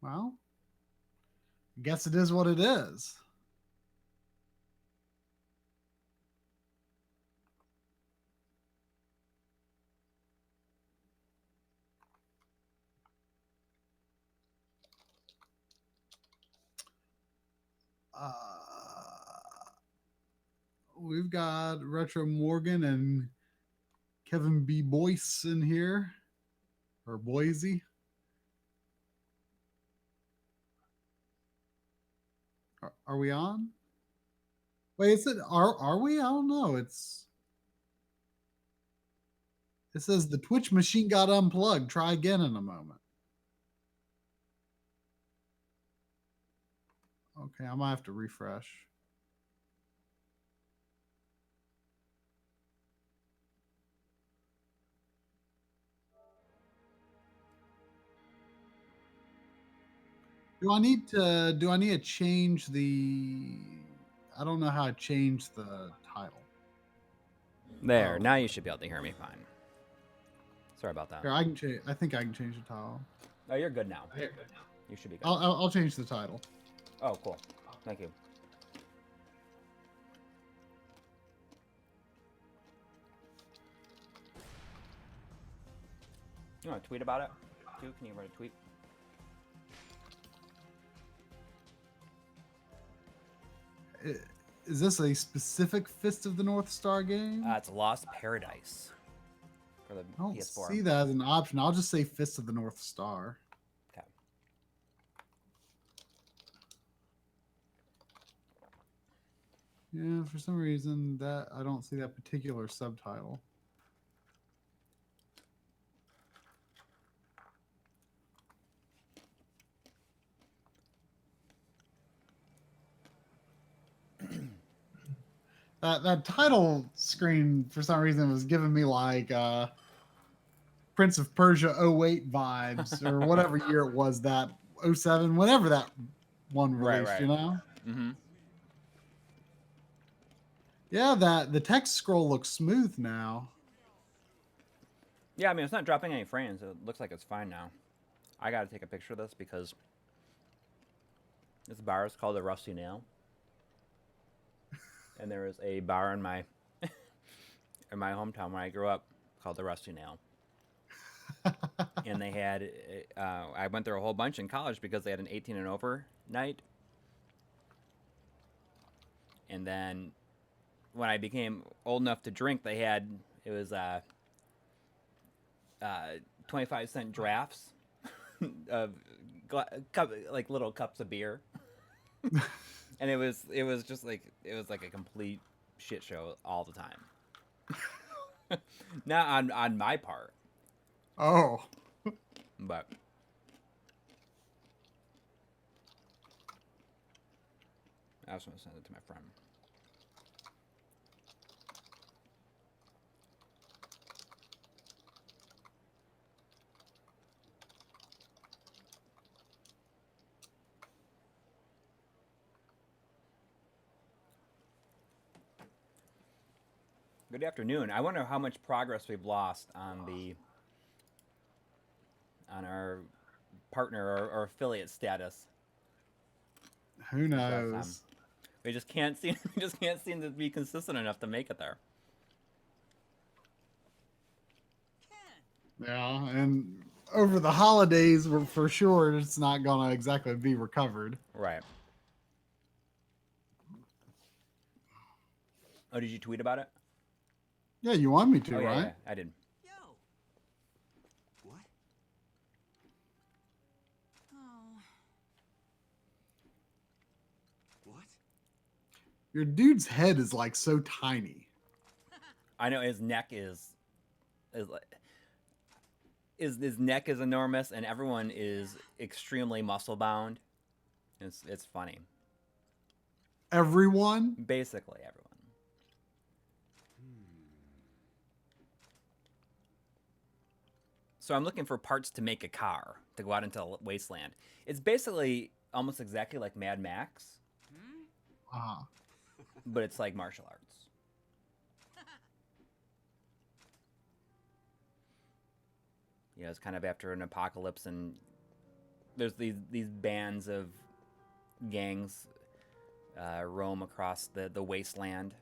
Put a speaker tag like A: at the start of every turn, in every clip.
A: Well, I guess it is what it is. We've got Retro Morgan and Kevin B. Boyce in here, or Boise. Are we on? Wait, is it? Are we? I don't know. It says the Twitch machine got unplugged. Try again in a moment. Okay, I might have to refresh. Do I need to change the I don't know how to change the title.
B: There, now you should be able to hear me fine. Sorry about that.
A: Here, I can change. I think I can change the title.
B: Oh, you're good now. You should be good.
A: I'll change the title.
B: Oh, cool. Thank you. You want to tweet about it, too? Can you write a tweet?
A: Is this a specific Fist of the North Star game?
B: It's Lost Paradise for the
A: I don't
B: PS4.
A: see that as an option. I'll just say Fist of the North Star.
B: Okay.
A: Yeah, for some reason that I don't see that particular subtitle. That title screen for some reason was giving me like Prince of Persia 08 vibes or whatever year it was, that 07, whenever that one released,
B: right.
A: you know?
B: Mm-hmm.
A: Yeah, the text scroll looks smooth now.
B: Yeah, I mean, it's not dropping any frames. It looks like it's fine now. I gotta take a picture of this because this bar is called the Rusty Nail. And there is a bar in my in my hometown where I grew up called the Rusty Nail. And they had, I went there a whole bunch in college because they had an 18 and over night. And then when I became old enough to drink, they had, it was 25-cent drafts of like little cups of beer. And it was just like, it was like a complete shit show all the time. Not on my part.
A: Oh.
B: But I also want to send it to my friend. Good afternoon. I wonder how much progress we've lost on our partner or affiliate status.
A: Who knows?
B: We just can't seem to be consistent enough to make it there.
A: Yeah, and over the holidays, for sure, it's not gonna exactly be recovered.
B: Right. Oh, did you tweet about it?
A: Yeah, you want me to,
B: yeah,
A: right?
B: Yeah, I did.
C: Yo. What? Oh. What?
A: Your dude's head is like so tiny.
B: I know his neck is like his neck is enormous, and everyone is extremely muscle bound. It's funny.
A: Everyone?
B: Basically everyone. So I'm looking for parts to make a car to go out into the wasteland. It's basically almost exactly like Mad Max, but it's like martial arts. You know, it's kind of after an apocalypse, and there's these bands of gangs roam across the wasteland,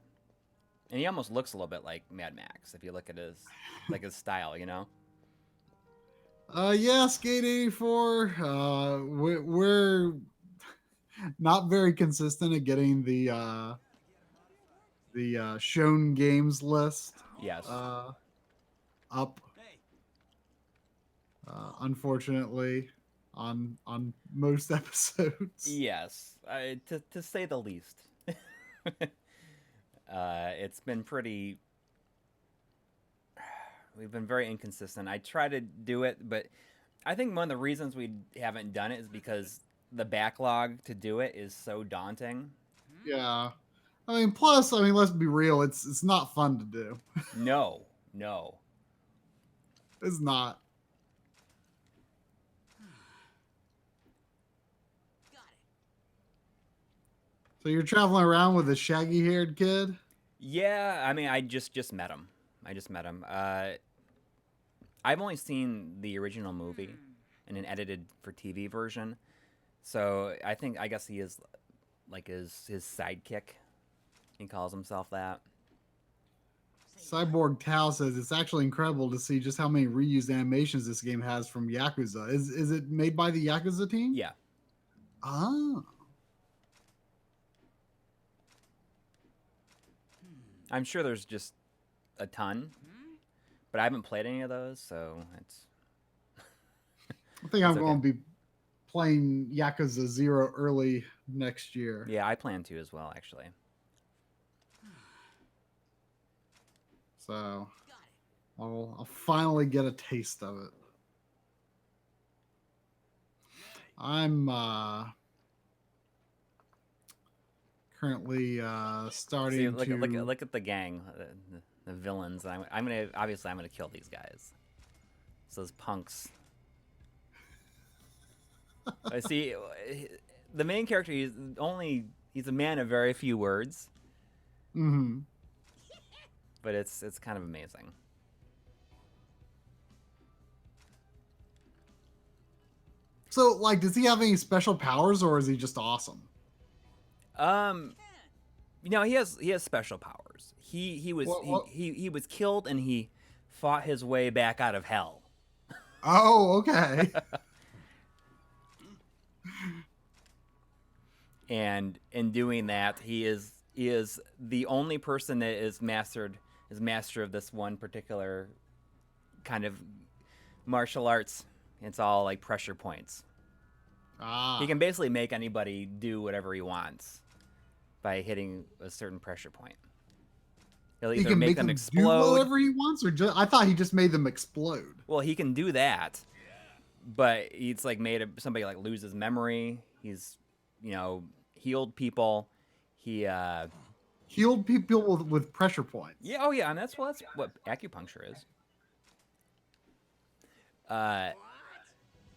B: and he almost looks a little bit like Mad Max if you look at his style, you know.
A: Yeah, Skate 84. We're not very consistent at getting the shown games list
B: Yes.
A: up.
C: Hey,
A: Unfortunately, on most episodes.
B: Yes, to say the least. It's been pretty. We've been very inconsistent. I try to do it, but I think one of the reasons we haven't done it is because the backlog to do it is so daunting.
A: Yeah. I mean, plus, I mean, let's be real. It's not fun to do.
B: No, no.
A: It's not.
C: got it.
A: So you're traveling around with a shaggy-haired kid?
B: Yeah, I mean, I just met him. I just met him. I've only seen the original movie and an edited for TV version, so I guess he is like his sidekick. He calls himself that.
A: Cyborg Tao says it's actually incredible to see just how many reused animations this game has from Yakuza. Is it made by the Yakuza team?
B: Yeah.
A: Ah.
B: I'm sure there's just a ton, but I haven't played any of those, so it's.
A: I think I'm
B: It's
A: going
B: okay.
A: to be playing Yakuza 0 early next year.
B: Yeah, I plan to as well, actually.
A: So
C: Got it.
A: I'll finally get a taste of it. I'm currently starting
B: See, look,
A: to
B: look at the gang, the villains. I'm gonna kill these guys. It's those punks. I see. The main character he's a man of very few words,
A: Mhm.
B: but it's kind of amazing.
A: So, like, does he have any special powers, or is he just awesome?
B: You know, he has special powers. He was
A: What?
B: he was killed and he fought his way back out of hell.
A: Oh, okay.
B: And in doing that, he is the only person that is master of this one particular kind of martial arts. It's all like pressure points.
A: Ah,
B: He can basically make anybody do whatever he wants by hitting a certain pressure point. He'll
A: he
B: either
A: can
B: make
A: make
B: them
A: them do
B: explode.
A: whatever he wants, or I thought he just made them explode.
B: Well, he can do that, but he's like made somebody like lose his memory. He's, healed people. He,
A: Healed people with pressure points.
B: yeah, oh yeah, and that's what acupuncture is.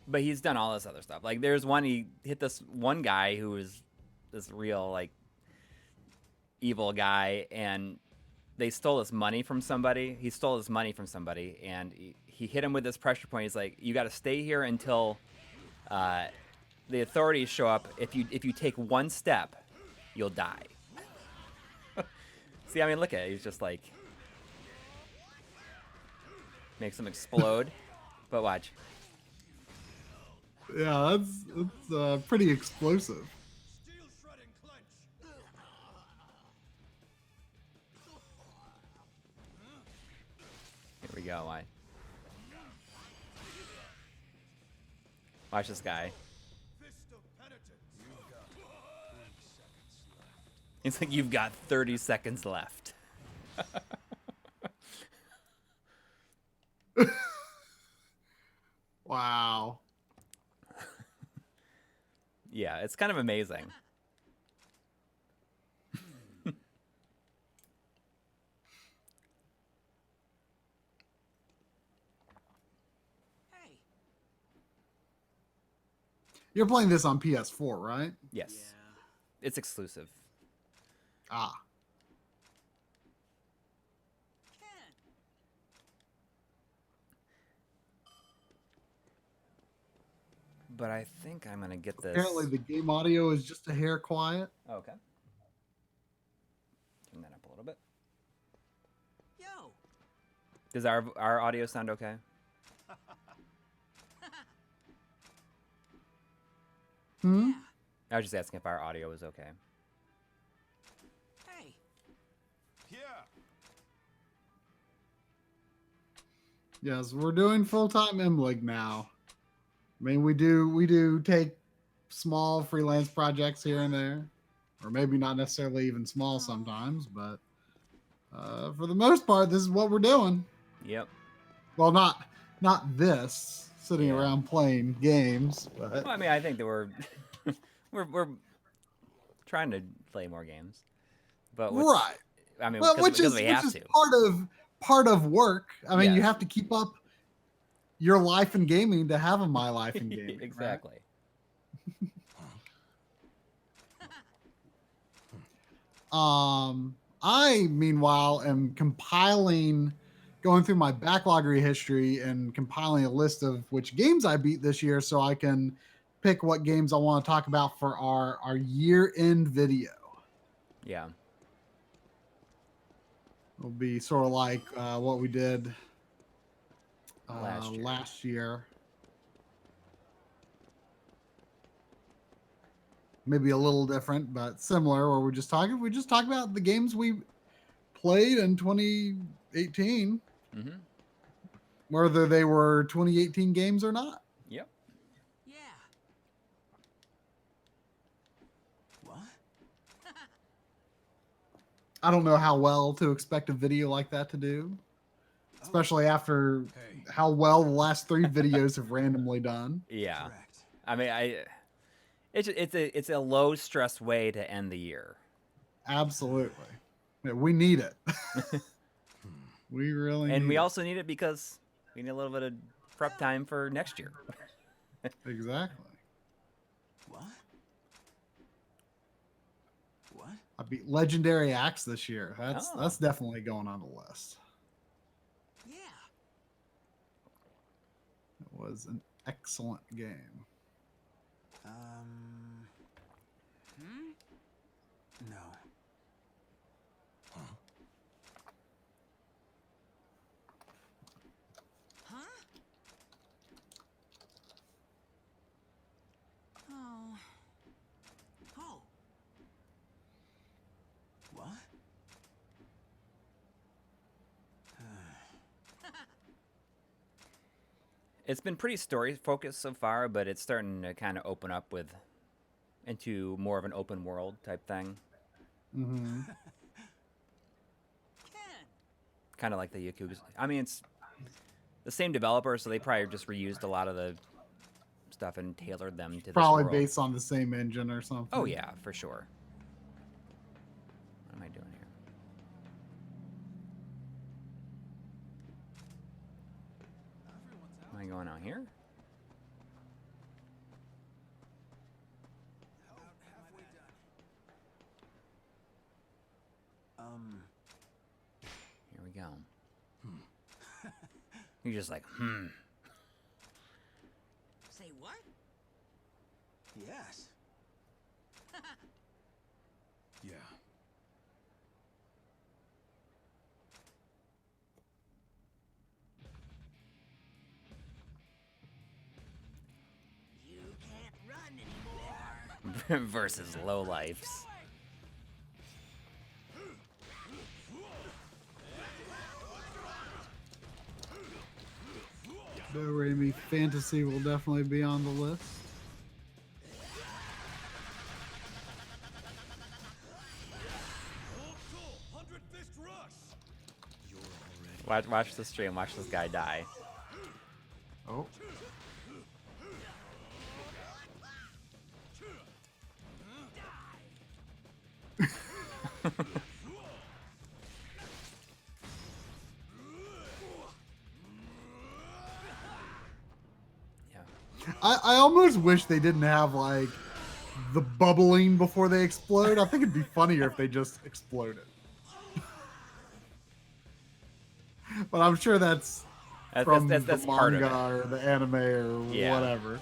B: But he's done all this other stuff. Like there's one he hit this one guy who was this real like evil guy, and they stole his money from somebody. He stole his money from somebody, and he hit him with this pressure point. He's like, "You got to stay here until the authorities show up. If you take one step, you'll die." See, I mean, look at it. He's just like makes him explode. But watch.
A: Yeah, that's pretty explosive.
C: Steel shredding clench.
B: Here we go. Watch this guy.
C: Fist of penitence.
B: It's like you've got 30 seconds left.
A: Wow.
B: Yeah, it's kind of amazing.
C: Hey.
A: You're playing this on PS4, right?
B: Yes. It's exclusive.
A: Ah.
C: Ken.
B: but I think I'm gonna get this.
A: Apparently, the game audio is just a hair quiet.
B: Okay. Turn that up a little bit.
C: Yo.
B: Does our audio sound okay?
A: Hmm.
C: Yeah.
B: I was just asking if our audio was okay.
C: Hey.
D: Yeah.
A: Yes, we're doing full-time MLiG now. I mean, we do take small freelance projects here and there, or maybe not necessarily even small sometimes, but for the most part, this is what we're doing.
B: Yep.
A: Well, not this sitting
B: Yeah.
A: around playing games, but
B: Well, I mean, I think that we're we're trying to play more games, but
A: right.
B: I mean,
A: Well,
B: because we have
A: which is
B: to.
A: part of work. I mean, you
B: Yes.
A: have to keep up your life in gaming to have a my life in gaming. right?
B: Exactly.
A: I meanwhile am going through my backloggery history and compiling a list of which games I beat this year, so I can pick what games I want to talk about for our year-end video.
B: Yeah.
A: It'll be sort of like what we did
B: Last year.
A: last year. Maybe a little different, but similar. Where we just talk about the games we played in 2018,
B: Mm-hmm.
A: whether they were 2018 games or not.
B: Yep.
C: Yeah. What?
A: I don't know how well to expect a video like that to do, especially after
D: Hey.
A: how well the last 3 videos have randomly done.
B: Yeah.
D: Correct.
B: I mean, it's a low stress way to end the year.
A: Absolutely. Yeah, we need it. We really
B: And
A: need
B: we
A: it.
B: also need it because we need a little bit of prep time for next year.
A: Exactly.
C: What? What?
A: I beat Legendary Axe this year.
B: Oh.
A: That's definitely going on the list.
C: Yeah.
A: It was an excellent game.
C: No. Huh? Oh. Oh. What?
B: It's been pretty story focused so far, but it's starting to kind of open up into more of an open world type thing.
A: Mm-hmm.
C: Ken.
B: Kind of like the Yakuza. I mean, it's the same developer, so they probably just reused a lot of the stuff and tailored them to
A: Probably
B: this world.
A: based on the same engine or something.
B: Oh yeah, for sure. What am I doing here? Am I going out here?
C: Halfway done.
B: Here we go. You're just like,
C: Say what?
D: Yes. Yeah.
C: You can't run anymore.
B: versus low lifes.
A: No Raimi Fantasy will definitely be on the list.
C: Old school, 100 fist rush.
B: Watch the stream. Watch this guy die.
A: Oh.
B: Yeah.
A: I almost wish they didn't have like the bubbling before they explode. I think it'd be funnier if they just exploded. But I'm sure that's from
B: That's
A: the
B: part of
A: manga
B: it.
A: or the anime or
B: Yeah.
A: whatever.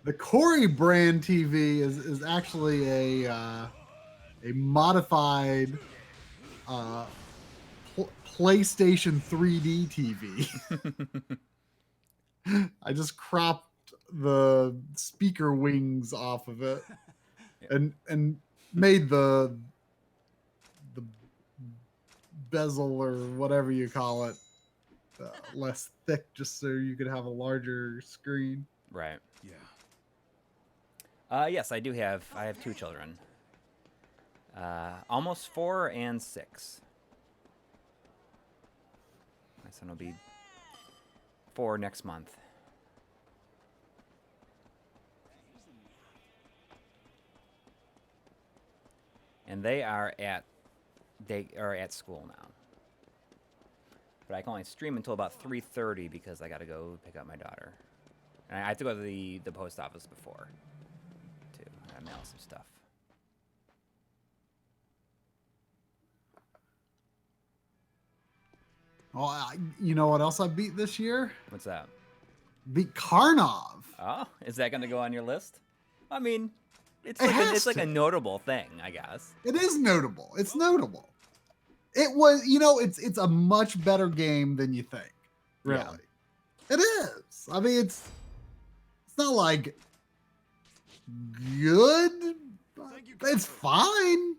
A: The Coury brand TV is actually a modified PlayStation 3D TV. I just cropped the speaker wings off of it and made the bezel or whatever you call it less thick, just so you could have a larger screen.
B: Right.
D: Yeah.
B: Yes, I do have. I have 2 children. Almost 4 and 6. My son will be 4 next month. And they are at school now. But I can only stream until about 3:30 because I got to go pick up my daughter. And I have to go to the post office before to mail some stuff.
A: Oh, you know what else I beat this year?
B: What's that?
A: Beat Karnov.
B: Oh, is that going to go on your list? I mean, it's
A: It
B: like
A: has
B: a
A: to.
B: notable thing, I guess.
A: It is notable. It's notable. It was, you know, it's a much better game than you think. Really, it is. I mean, it's not like good. But it's fine.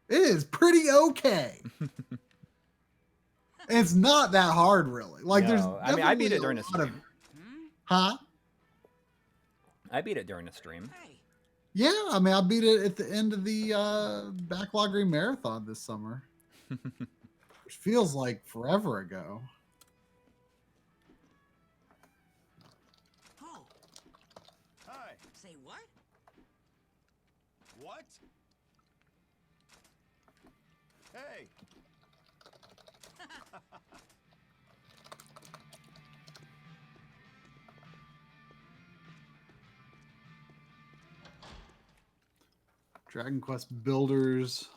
A: It is pretty okay. And it's not that hard, really. Like, there's.
B: No, I mean, I beat it during a
A: lot of-
B: stream.
A: Huh?
B: I beat it during a stream.
C: Hey,
A: Yeah, I mean, I beat it at the end of the Backlog Green Marathon this summer, which feels like forever ago.
C: oh,
D: Hi.
C: say what?
D: What? Hey.
A: Dragon Quest Builders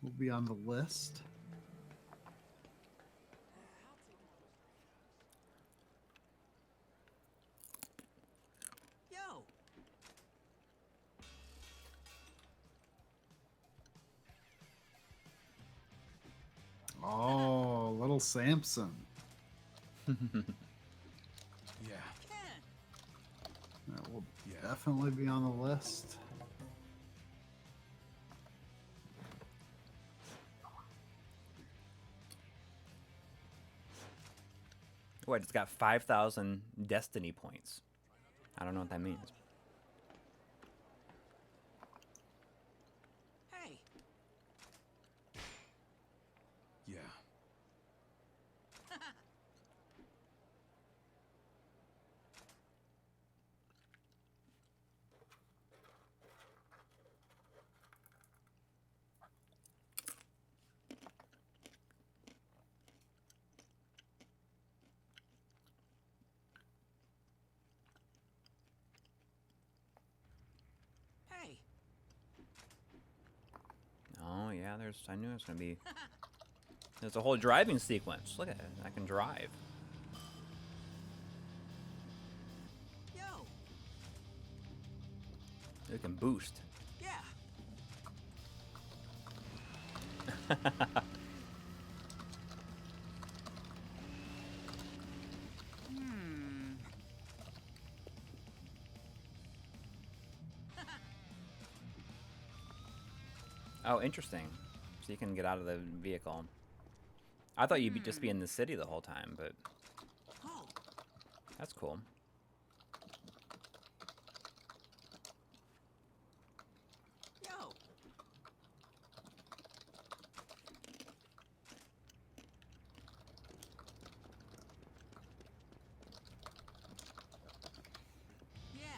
A: will be on the list.
C: Yo,
A: Oh, little Samson.
D: Yeah.
C: Ken.
A: That will
D: Yeah.
A: definitely be on the list.
B: Wait, it's got 5,000 Destiny points. I don't know what that means.
C: Hey,
D: Yeah.
C: hey,
B: Oh yeah, I knew it was gonna be. There's a whole driving sequence. Look at it. I can drive.
C: yo,
B: It can boost.
C: yeah. Hmm.
B: Oh, interesting. So you can get out of the vehicle. I thought you'd just be in the city the whole time, but
C: Oh,
B: that's cool.
C: yo. Yeah.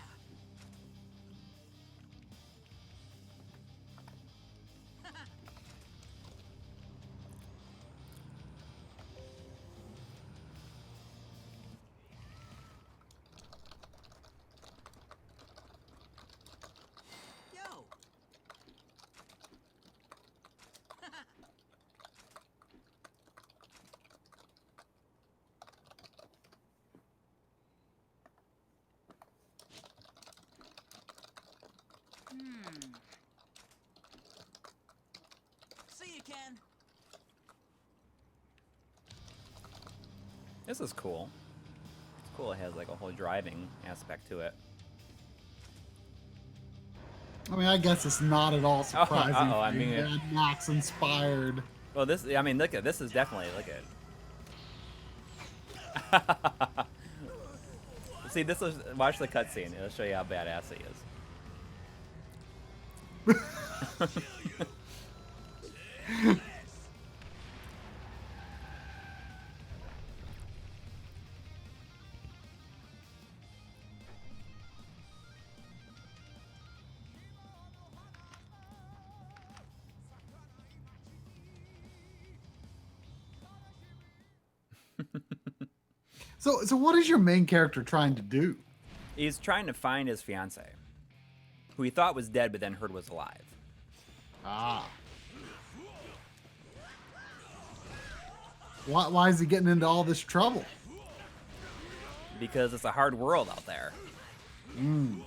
B: This is cool. It's cool. It has like a whole driving aspect to it.
A: I mean, I guess it's not at all surprising.
B: uh-oh, I
A: for
B: mean,
A: Mad Max inspired.
B: Well, this. I mean, look at this. Is definitely look at. See, this was watch the cutscene. It'll show you how badass he is.
A: So what is your main character trying to do?
B: He's trying to find his fiance, who he thought was dead, but then heard was alive.
A: Ah. Why is he getting into all this trouble?
B: Because it's a hard world out there.
A: Mm.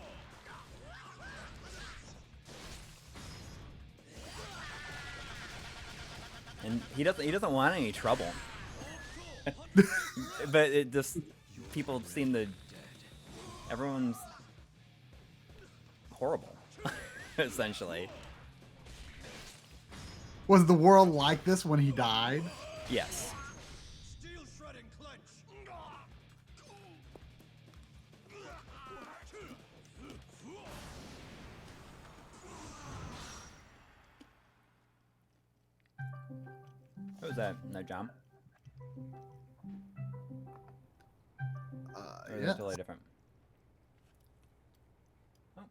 B: And he doesn't want any trouble. But it just people seem to everyone's horrible essentially.
A: Was the world like this when he died?
B: Yes.
D: Steel shredding clench.
B: What was that? No jump? Or is
A: Yeah.
B: it totally different? Oh.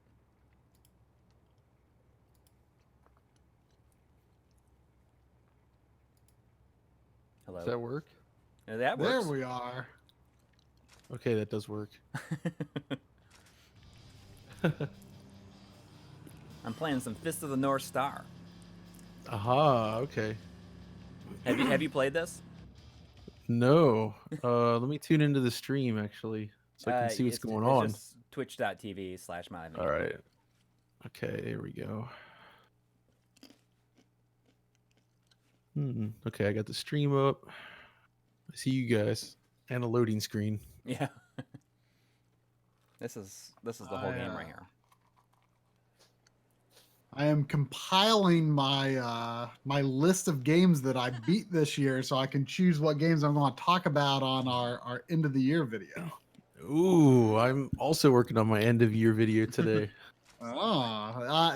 B: Hello.
E: Does that work?
B: That works.
A: There we are.
E: Okay, that does work.
B: I'm playing some Fist of the North Star.
E: Aha, okay.
B: Have you played this?
E: No. Let me tune into the stream actually, so I can see what's going on.
B: Twitch.tv/MLiG.
E: All right. Okay, here we go. Okay, I got the stream up. I see you guys and a loading screen.
B: Yeah. This is the whole game right here.
A: I am compiling my my list of games that I beat this year, so I can choose what games I'm going to talk about on our end of the year video.
E: Ooh, I'm also working on my end of year video today.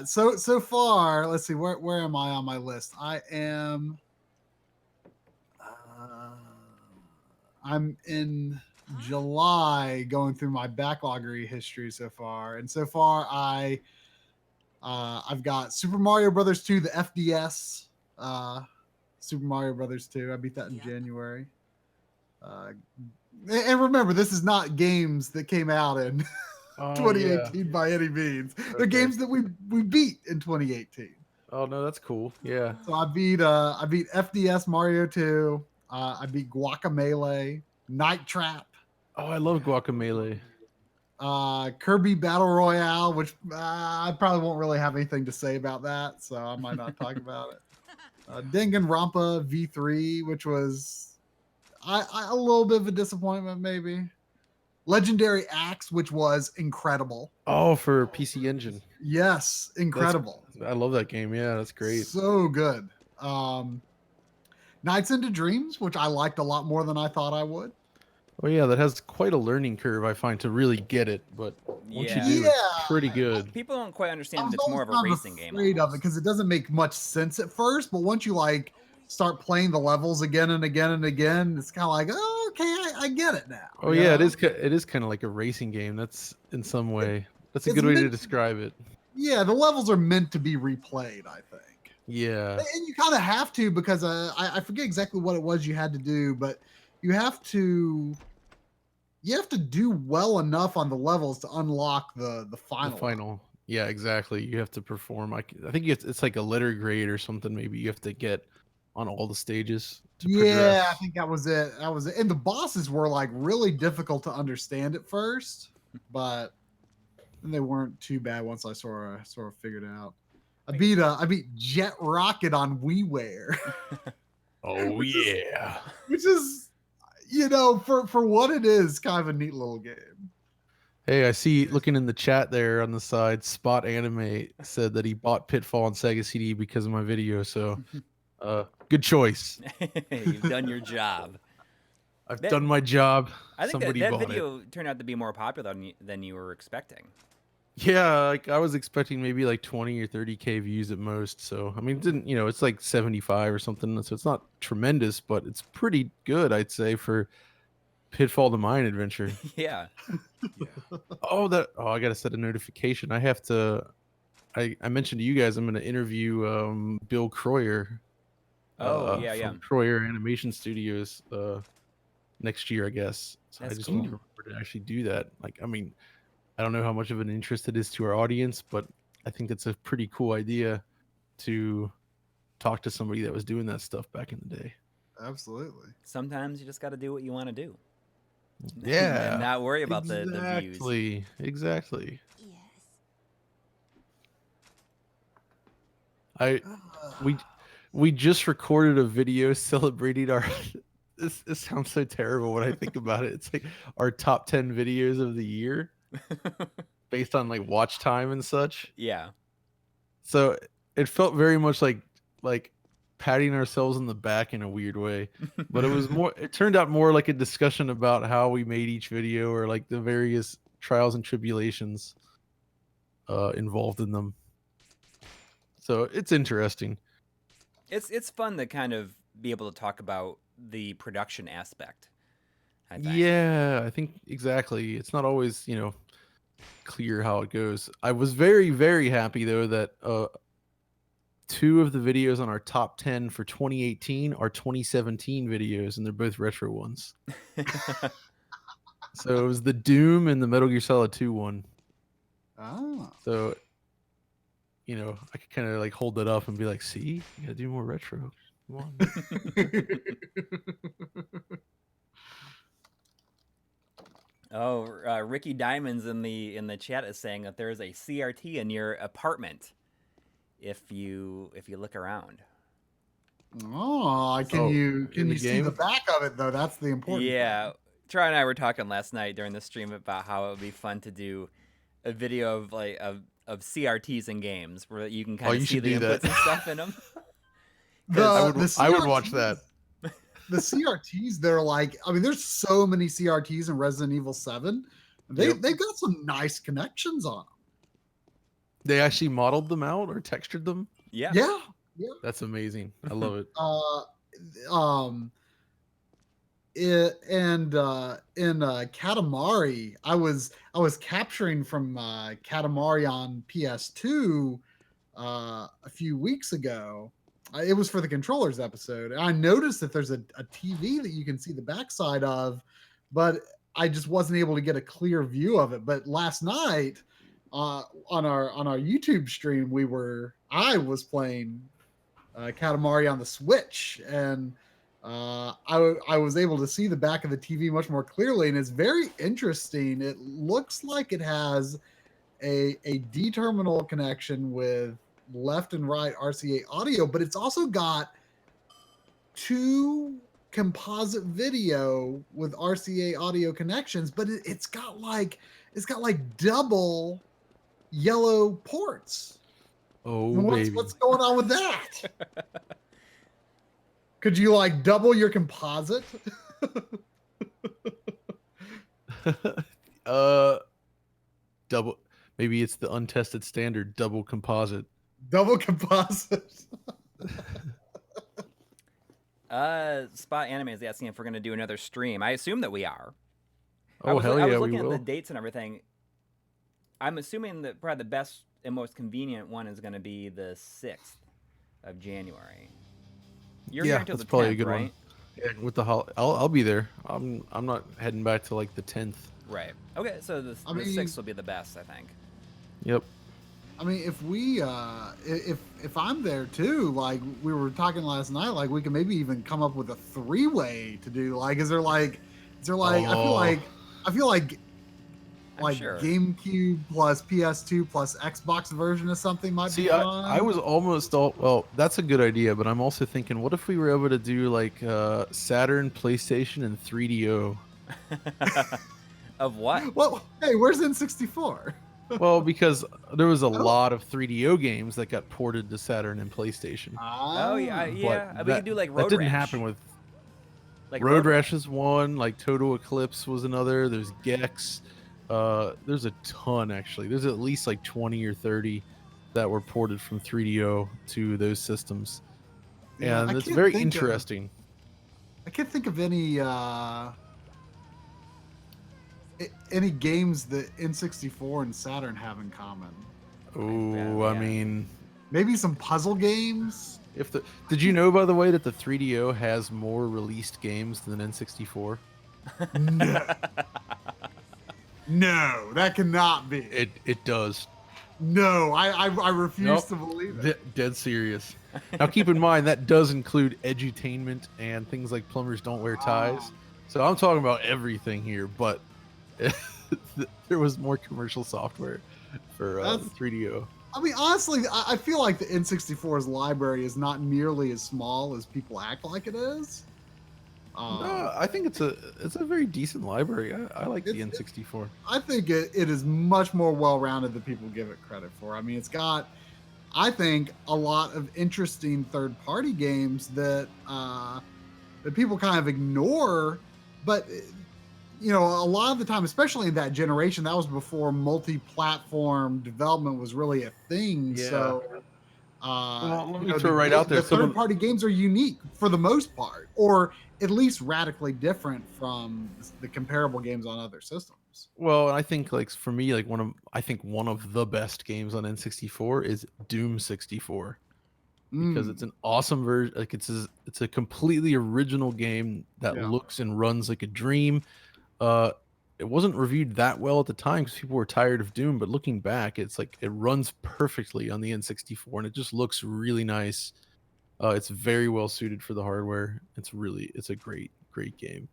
A: So far, let's see, where am I on my list? I am. I'm in July going through my backloggery history so far, and so far I've got Super Mario Brothers 2, the FDS, Super Mario Brothers 2. I beat that in January. And remember, this is not games that came out in 2018 by any means. They're games that we beat in 2018.
E: Oh no, that's cool. Yeah.
A: So I beat FDS Mario 2. I beat Guacamelee, Night Trap.
E: Oh, I love Guacamelee.
A: Kirby Battle Royale, which I probably won't really have anything to say about that, so I might not talk about it. Danganronpa V3, which was a little bit of a disappointment, maybe. Legendary Axe, which was incredible.
E: Oh, for PC Engine.
A: Yes, incredible.
E: I love that game. Yeah, that's great.
A: So good. Nights into Dreams, which I liked a lot more than I thought I would.
E: Oh yeah, that has quite a learning curve, I find, to really get it. But once
B: Yeah.
E: you do, it's pretty good.
B: People don't quite
A: I
B: understand
A: was
B: that it's more of a
A: always
B: racing game.
A: afraid of it because it doesn't make much sense at first, but once you like start playing the levels again and again and again, it's kind of like, oh, okay, I get it now.
E: Oh
A: you
E: yeah,
A: know?
E: it is kind of like a racing game. That's in some way. That's a
A: it's
E: good way to
A: meant-
E: describe it.
A: Yeah, the levels are meant to be replayed, I think.
E: Yeah.
A: And you kind of have to because I forget exactly what it was you had to do, but you have to do well enough on the levels to unlock the final.
E: The final. Yeah, exactly. You have to perform. I think it's like a letter grade or something. Maybe you have to get on all the stages to progress.
A: I think that was it. And the bosses were like really difficult to understand at first, but then they weren't too bad once I sort of figured it out. I beat Jet Rocket on WiiWare.
E: Oh yeah.
A: Which is, you know, for what it is, kind of a neat little game.
E: Hey, I see looking in the chat there on the side, Spot Anime said that he bought Pitfall on Sega CD because of my video. So, good choice.
B: You've done your job.
E: I've done my job.
B: I think
E: Somebody
B: that
E: bought
B: video turned out to be more popular than you were expecting.
E: it. Yeah, like I was expecting maybe like 20 or 30K views at most. So, I mean, it didn't, it's like 75 or something. So it's not tremendous, but it's pretty good, I'd say, for Pitfall the Mine Adventure.
B: Yeah.
E: Oh, I gotta set a notification. I have to. I mentioned to you guys I'm going to interview Bill Croyer.
B: Yeah.
E: From Croyer Animation Studios next year, I guess. So
B: That's
E: I just
B: cool.
E: need to remember to actually do that. Like, I mean, I don't know how much of an interest it is to our audience, but I think that's a pretty cool idea to talk to somebody that was doing that stuff back in the day.
A: Absolutely.
B: Sometimes you just got to do what you want to do.
E: Yeah.
B: And not worry about the views.
E: Exactly.
C: Yes.
E: We just recorded a video celebrating our this sounds so terrible when I think about it. It's like our top 10 videos of the year based on like watch time and such.
B: Yeah.
E: So it felt very much like patting ourselves in the back in a weird way. But it turned out more like a discussion about how we made each video or like the various trials and tribulations involved in them. So it's interesting.
B: It's fun to kind of be able to talk about the production aspect, I think.
E: Yeah, I think exactly. It's not always, clear how it goes. I was very, very happy though that 2 of the videos on our top 10 for 2018 are 2017 videos, and they're both retro ones. So it was the Doom and the Metal Gear Solid 2 one.
A: Oh.
E: So, I could kind of like hold that up and be like, see, you gotta do more retro. Come on.
B: Oh, Ricky Diamonds in the chat is saying that there is a CRT in your apartment. If you look around.
A: Oh, can you see the back of it though? That's the important
B: part. Troy and I were talking last night during the stream about how it would be fun to do a video of CRTs in games where you can kind of see the inputs and stuff in them.
E: I would watch that.
A: The CRTs, they're like, I mean, there's so many CRTs in Resident Evil 7. They've got some nice connections on them.
E: They actually modeled them out or textured them?
B: Yeah.
E: That's amazing. I love it.
A: In Katamari, I was capturing from Katamari on PS2 a few weeks ago. It was for the controllers episode. And I noticed that there's a TV that you can see the backside of, but I just wasn't able to get a clear view of it. But last night, on our YouTube stream, I was playing Katamari on the Switch, and I was able to see the back of the TV much more clearly, and it's very interesting. It looks like it has a D-terminal connection with left and right RCA audio, but it's also got 2 composite video with RCA audio connections, but it's got like double yellow ports.
E: Oh,
A: what's going on with that? Could you like double your composite?
E: Double. Maybe it's the untested standard double composite.
A: Double composite.
B: Spot Anime is asking if we're going to do another stream. I assume that we are.
E: Oh, hell yeah,
B: I was
E: we
B: looking
E: will.
B: at the dates and everything. I'm assuming that probably the best and most convenient one is going to be the 6th of January. You're here until
E: that's
B: the 10th,
E: probably a good
B: right?
E: one. Yeah, with the I'll be there. I'm not heading back to like the 10th.
B: Right. Okay, so the 6th will be the best, I think.
E: Yep.
A: I mean, if we if I'm there too, like we were talking last night, like we can maybe even come up with a 3-way to do. Like, is there like I feel like like
B: sure.
A: GameCube plus PS2 plus Xbox version of something might be
E: See,
A: fun.
E: I was almost all well. That's a good idea, but I'm also thinking, what if we were able to do like Saturn, PlayStation, and 3DO?
B: Of what?
A: Well, hey, where's N64?
E: Well, because there was a lot of 3DO games that got ported to Saturn and PlayStation.
B: Oh yeah,
E: But
B: yeah. We could do like Road
E: that didn't
B: Rash.
E: happen with
B: Like
E: Road Rash is one, like Total Eclipse was another. There's Gex. There's a ton actually. There's at least like 20 or 30 that were ported from 3DO to those systems,
A: Yeah,
E: and
A: I
E: it's
A: can't
E: very
A: think of-
E: interesting.
A: I can't think of any games that N64 and Saturn have in common.
E: Oh, I
B: yeah.
E: mean,
A: Maybe some puzzle games.
E: did you know, by the way, that the 3DO has more released games than N64?
A: No, no, that cannot be.
E: It does.
A: No, I refuse
E: Nope.
A: to believe it.
E: Dead serious. Now keep in mind that does include edutainment and things like plumbers don't wear ties. So I'm talking about everything here, but there was more commercial software for 3DO.
A: I mean, honestly, I feel like the N64's library is not nearly as small as people act like it is.
E: No, I think it's a very decent library. I like the N64.
A: I think it is much more well-rounded than people give it credit for. I mean, it's got, I think, a lot of interesting third-party games that that people kind of ignore, but you know, a lot of the time, especially in that generation, that was before multi-platform development was really a thing.
E: Yeah.
A: So,
E: Well, let
A: you
E: me
A: know,
E: throw right out there.
A: The third-party games are unique for the most part, or at least radically different from the comparable games on other systems.
E: Well, I think like for me, like one of the best games on N64 is Doom 64. Because it's an awesome version. Like it's a completely original game that looks and runs like a dream. It wasn't reviewed that well at the time because people were tired of Doom, but looking back, it's like it runs perfectly on the N64 and it just looks really nice. It's very well suited for the hardware. It's a great game.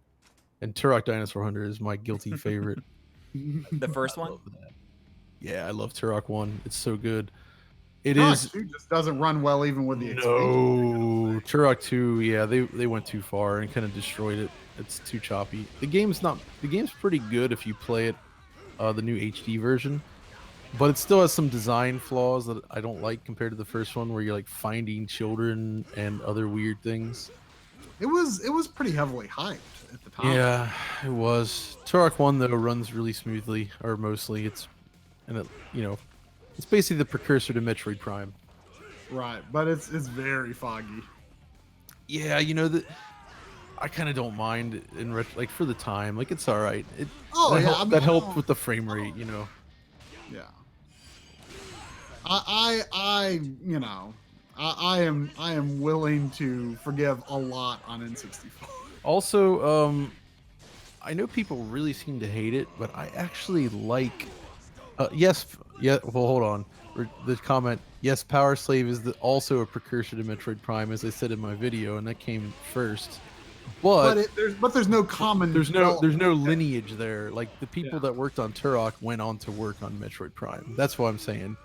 E: And Turok Dinosaur Hunter is my guilty favorite.
B: The first one?
E: Yeah, I love Turok 1. It's so good.
A: Turok 2 just doesn't run well even with the expansion.
E: No, Turok 2, yeah, they went too far and kind of destroyed it. It's too choppy. The game's pretty good if you play it, the new HD version, but it still has some design flaws that I don't like compared to the first one, where you're like finding children and other weird things.
A: It was pretty heavily hyped at the time.
E: Yeah, it was. Turok 1 though runs really smoothly, or mostly. It's basically the precursor to Metroid Prime.
A: Right, but it's very foggy.
E: Yeah, I kind of don't mind like for the time. Like it's all right. That helped with the frame rate,
A: Yeah. I am willing to forgive a lot on N64.
E: Also, I know people really seem to hate it, but I actually like. Well, hold on. The comment. Yes, Power Slave is also a precursor to Metroid Prime, as I said in my video, and that came first. But
A: there's no common.
E: There's no lineage there. Like the people that worked on Turok went on to work on Metroid Prime. That's what I'm saying.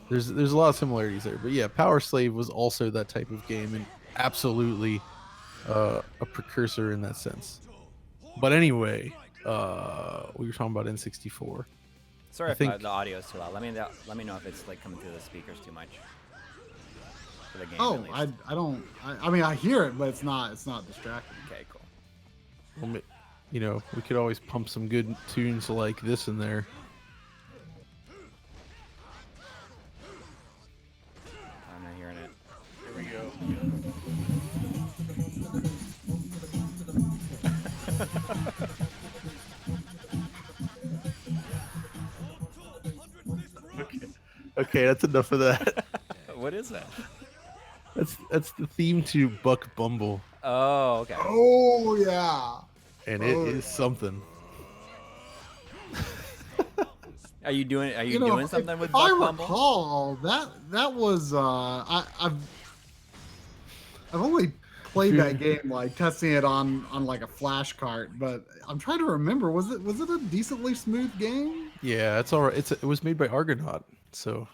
E: There's a lot of similarities there. But yeah, Power Slave was also that type of game, and absolutely a precursor in that sense. But anyway, we were talking about N64.
B: Sorry if the audio is too loud. Let me know if it's like coming through the speakers too much. For the game,
A: I mean, I hear it, but it's not distracting.
B: Okay, cool.
E: Well, we could always pump some good tunes like this in there.
B: I'm not hearing it.
E: Here we go. Okay, that's enough of that.
B: What is that?
E: That's the theme to Buck Bumble.
B: Oh, okay.
A: Oh yeah.
E: And it is something.
B: Are you doing something with
A: if
B: Buck
A: I
B: Bumble?
A: recall, that was I've only played that game like testing it on like a flash cart, but I'm trying to remember, was it a decently smooth game?
E: Yeah, it's all right. It was made by Argonaut, so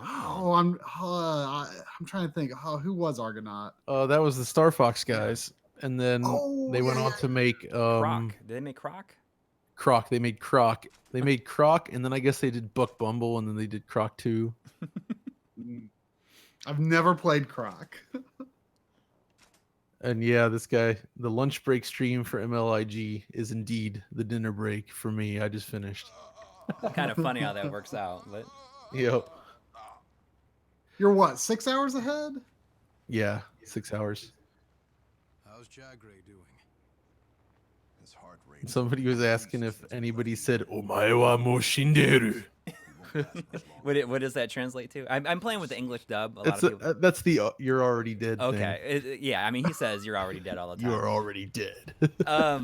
A: Oh, I'm trying to think. Oh, who was Argonaut?
E: that was the Star Fox guys, and then
A: Oh,
E: they went
A: yeah,
E: on
A: yeah.
E: to make
B: Croc. Did they make Croc?
E: Croc. They made Croc. They made Croc, and then I guess they did Buck Bumble, and then they did Croc 2.
A: I've never played Croc.
E: And yeah, this guy, the lunch break stream for MLiG is indeed the dinner break for me. I just finished.
B: Kind of funny how that works out, but
E: Yep.
A: You're what, 6 hours ahead?
E: Yeah, 6 hours.
D: How's Jagray doing? His heart rate.
E: Somebody was asking if anybody said "Omae wa mo shinderu."
B: what does that translate to? I'm playing with the English dub. A lot of people.
E: That's the "you're already dead." thing.
B: Okay, yeah. I mean, he says you're already dead all the time.
E: You are already dead.
B: I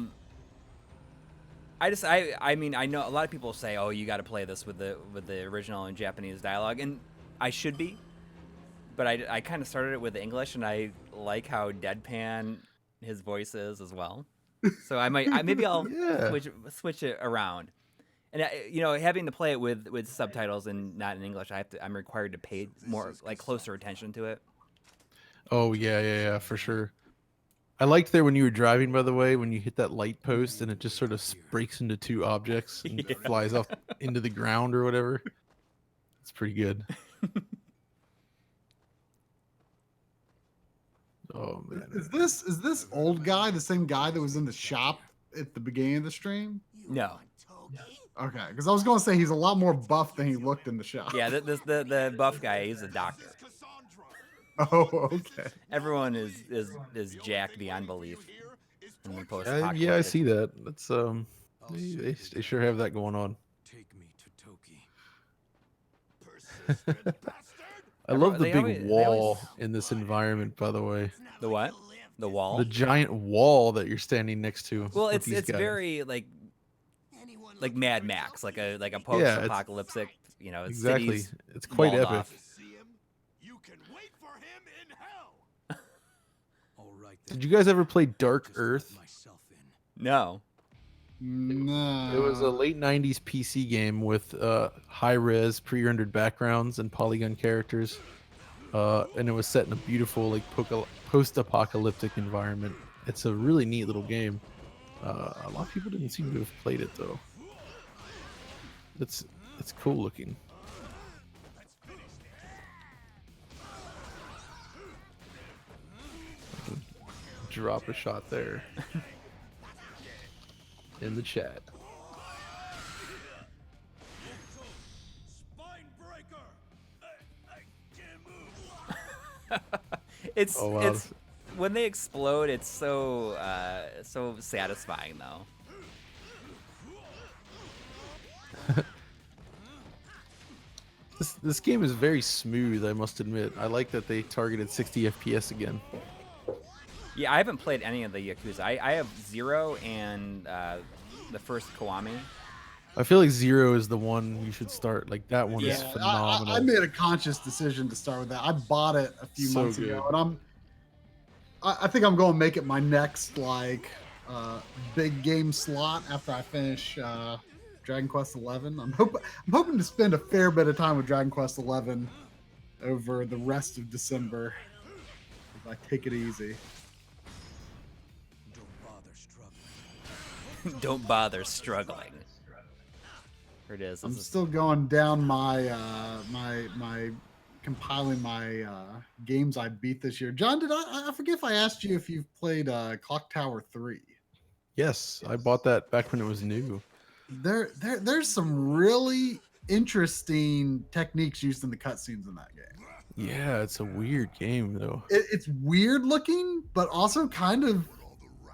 B: mean, I know a lot of people say, "Oh, you got to play this with the original and Japanese dialogue," and I should be, but I kind of started it with the English, and I like how deadpan his voice is as well. So maybe I'll
E: Yeah.
B: switch it around. And having to play it with subtitles and not in English, I'm required to pay more closer attention to it.
E: Oh yeah, for sure. I liked there when you were driving, by the way, when you hit that light post and it just sort of breaks into two objects and flies off into the ground or whatever. It's pretty good. Oh man.
A: Is this old guy the same guy that was in the shop at the beginning of the stream?
B: No.
A: Okay, because I was going to say he's a lot more buff than he looked in the shop.
B: Yeah, the buff guy, he's a doctor.
A: Oh, okay.
B: Everyone is jacked beyond belief. In the
E: Yeah, I see that. That's they sure have that going on.
D: Take me to Toki.
E: I love the
B: They
E: big
B: always- they
E: wall
B: always-
E: in this environment, by the way.
B: The what? The wall?
E: The giant wall that you're standing next to.
B: Well,
E: with
B: it's
E: these guys.
B: very like Mad Max, like a post-apocalyptic. It's
E: exactly.
B: cities
E: It's quite
B: walled
E: epic.
B: off.
D: You can wait for him in hell. All right.
E: Did you guys ever play Dark Earth?
D: Myself in.
B: No.
A: No.
E: It was a late 90s PC game with high-res pre-rendered backgrounds and polygon characters. And it was set in a beautiful post-apocalyptic environment. It's a really neat little game. A lot of people didn't seem to have played it though. It's cool looking. Drop a shot there in the chat.
D: Spine breaker. I can't move.
B: It's
E: Oh, wow.
B: it's when they explode, it's so satisfying though.
E: This game is very smooth, I must admit. I like that they targeted 60 FPS again.
B: Yeah, I haven't played any of the Yakuza. I have 0 and the first Kiwami.
E: I feel like 0 is the one you should start. Like that one is
A: Yeah,
E: phenomenal.
A: I made a conscious decision to start with that. I bought it a few
E: So
A: months
E: good.
A: ago, and I think I'm going to make it my next big game slot after I finish Dragon Quest 11. I'm hoping to spend a fair bit of time with Dragon Quest 11 over the rest of December if I take it easy.
D: Don't bother struggling.
B: Don't bother struggling. Here it is.
A: I'm
B: This is-
A: still going down my compiling my games I beat this year. John, did I forget if I asked you if you've played Clock Tower 3?
E: Yes, I bought that back when it was new.
A: There's some really interesting techniques used in the cutscenes in that game.
E: Yeah, it's a weird game though.
A: It's weird looking, but also kind of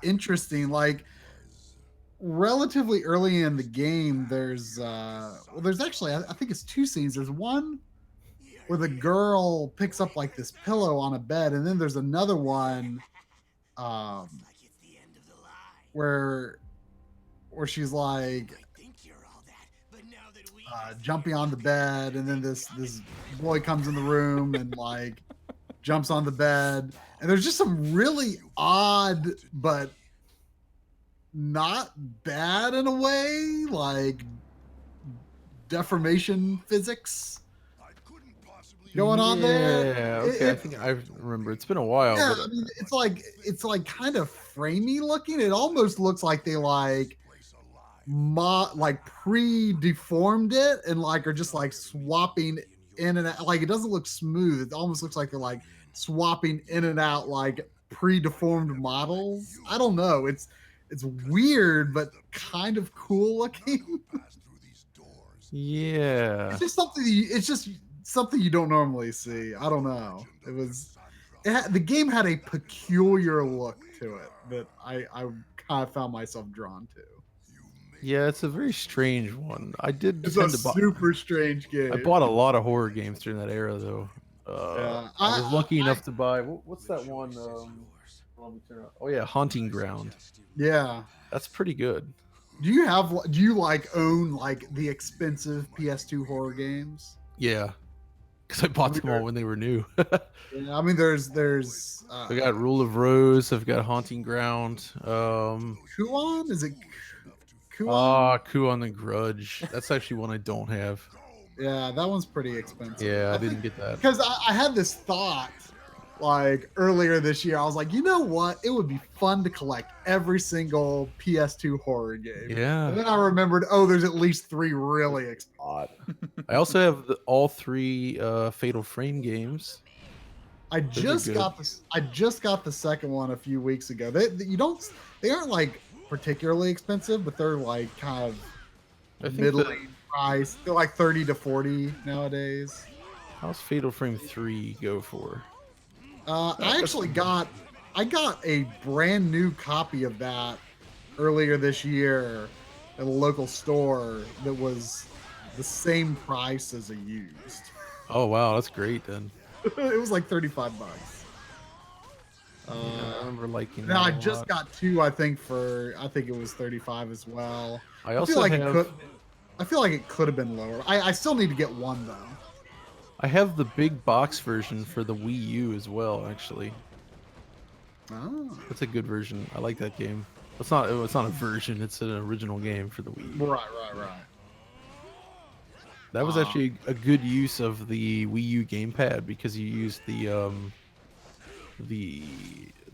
A: interesting. Like relatively early in the game, there's actually I think it's 2 scenes. There's one where the girl picks up like this pillow on a bed, and then there's another one where she's like jumping on the bed, and then this boy comes in the room and like jumps on the bed, and there's just some really odd but not bad in a way like deformation physics
D: I couldn't possibly
A: going on there.
E: Yeah, okay. I think I remember. It's been a while,
A: Yeah,
E: but
A: I mean, it's like kind of framey looking. It almost looks like they like
D: place alive.
A: like pre-deformed it and like are just like swapping in and out. Like it doesn't look smooth. It almost looks like they're like swapping in and out like pre-deformed models. I don't know. It's weird but kind of cool looking.
D: Pass through these doors.
E: yeah.
A: It's just something you don't normally see. I don't know. The game had a peculiar look to it that I kind of found myself drawn to.
E: Yeah, it's a very strange one. I did
A: It's a
E: tend to buy.
A: super strange game.
E: I bought a lot of horror games during that era, though.
A: Yeah,
E: I was lucky enough to buy. What's that one? Let me turn Oh yeah, Haunting Ground.
A: Yeah.
E: That's pretty good.
A: Do you like own like the expensive PS2 horror games?
E: Yeah, because I bought them all when they were new.
A: Yeah, I mean there's
E: I got Rule of Rose. I've got Haunting Ground.
A: Kuon? Is it Kuon?
E: Coup on the Grudge. That's actually one I don't have.
A: Yeah, that one's pretty expensive.
E: Yeah, I didn't get that.
A: Because I had this thought like earlier this year. I was like, you know what? It would be fun to collect every single PS2 horror game.
E: Yeah.
A: And then I remembered, oh, there's at least 3 really expensive.
E: I also have all 3 Fatal Frame games.
A: I just got the second one a few weeks ago. They aren't like particularly expensive, but they're like kind of middling price. They're like 30 to 40 nowadays.
E: How's Fatal Frame 3 go for?
A: I got a brand new copy of that earlier this year at a local store that was the same price as a used.
E: Oh wow, that's great then.
A: It was like $35.
E: Yeah, I remember liking that.
A: Now I
E: a
A: just
E: lot.
A: got 2. I think it was 35 as well.
E: I also
A: feel like
E: have.
A: I feel like it could have been lower. I still need to get one though.
E: I have the big box version for the Wii U as well. Actually,
A: Oh.
E: that's a good version. I like that game. It's not a version. It's an original game for the Wii U.
A: Right.
E: That was actually a good use of the Wii U gamepad because you used the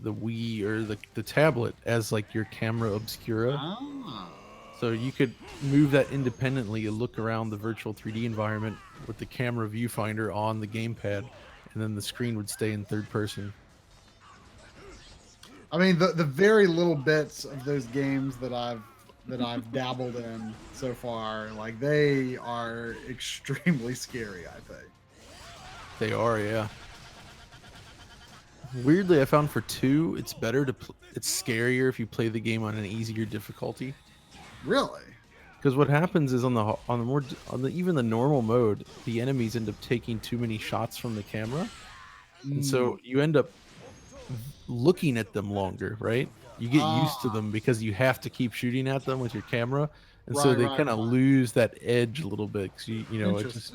E: Wii or the tablet as like your camera obscura.
A: Ah.
E: So you could move that independently and look around the virtual 3D environment with the camera viewfinder on the gamepad, and then the screen would stay in third person.
A: I mean, the very little bits of those games that I've dabbled in so far, like they are extremely scary. I think
E: They are, yeah. Weirdly, I found for 2, it's better to it's scarier if you play the game on an easier difficulty.
A: really.
E: Because what happens is on the even the normal mode, the enemies end up taking too many shots from the camera, and so you end up looking at them longer, right? You get used to them because you have to keep shooting at them with your camera, and so they kind of lose that edge a little bit. Cause you know, it just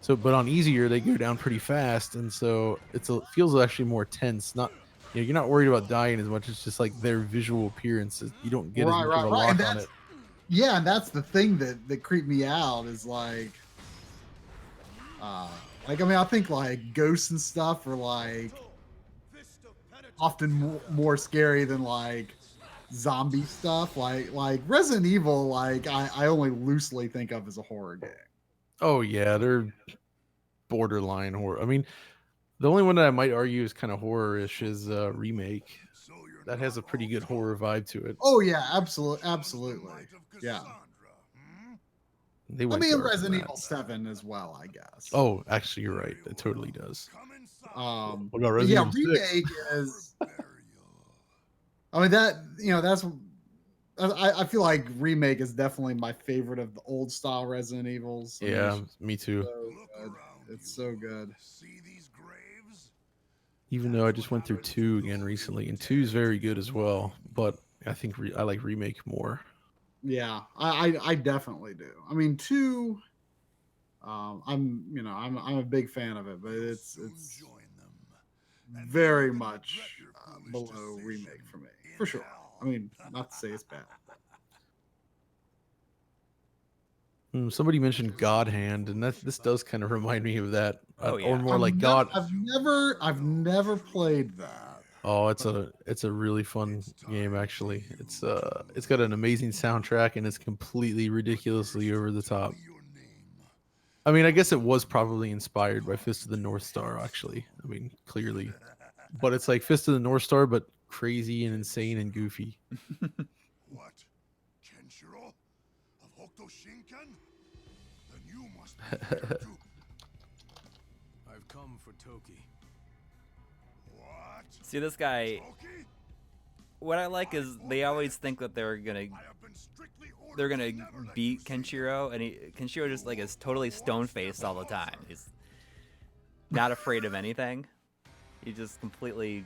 E: but on easier they go down pretty fast, and so it feels actually more tense. Not you're not worried about dying as much. It's just like their visual appearances. You don't get as much of a lock on it.
A: Yeah, and that's the thing that creeped me out is like I mean, I think like ghosts and stuff are like often more scary than like zombie stuff. Like Resident Evil, like I only loosely think of as a horror game.
E: Oh yeah, they're borderline horror. I mean, the only one that I might argue is kind of horror-ish is Remake. That has a pretty good horror vibe to it.
A: Oh yeah, absolutely. Yeah.
E: They
A: I
E: went
A: mean,
E: dark on
A: Resident
E: that.
A: Evil 7 as well, I guess.
E: Oh, actually, you're right. It totally does.
A: What
E: about Resident Evil 6?
A: Remake is. I mean that's. I feel like Remake is definitely my favorite of the old style Resident Evils. I mean,
E: Yeah, me too.
A: it's so good.
D: See these graves?
E: Even though I just went through 2 again recently, and 2 is very good as well. But I think I like Remake more.
A: Yeah, I definitely do. I mean, 2. I'm a big fan of it, but it's very much below Remake for me, for sure. I mean, not to say it's bad.
E: Somebody mentioned God Hand, and this does kind of remind me of that.
B: Oh,
E: Or
B: yeah.
E: more like God.
A: I've never played that.
E: Oh, it's a really fun game actually. It's got an amazing soundtrack and it's completely ridiculously over the top. I mean, I guess it was probably inspired by Fist of the North Star actually. I mean, clearly. But it's like Fist of the North Star but crazy and insane and goofy.
D: What? Kenshiro? Of Hokuto Shinken? Then you must be here too.
F: I've come for Toki.
D: What?
B: See, this guy,
D: Toki?
B: what I like is they always think that they're gonna
D: I have been strictly ordered to never let
B: beat
D: you see him.
B: Kenshiro, and Kenshiro just like is totally stone faced all the time. He's not afraid of anything. He just completely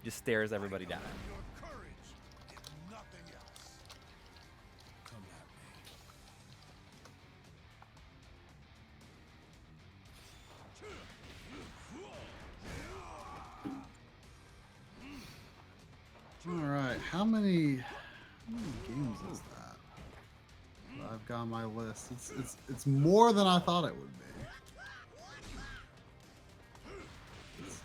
B: just stares everybody down.
D: Your courage, if nothing else.
F: Come at me.
A: All right, how many games is that? I've got on my list. It's more than I thought it would be. Let's see.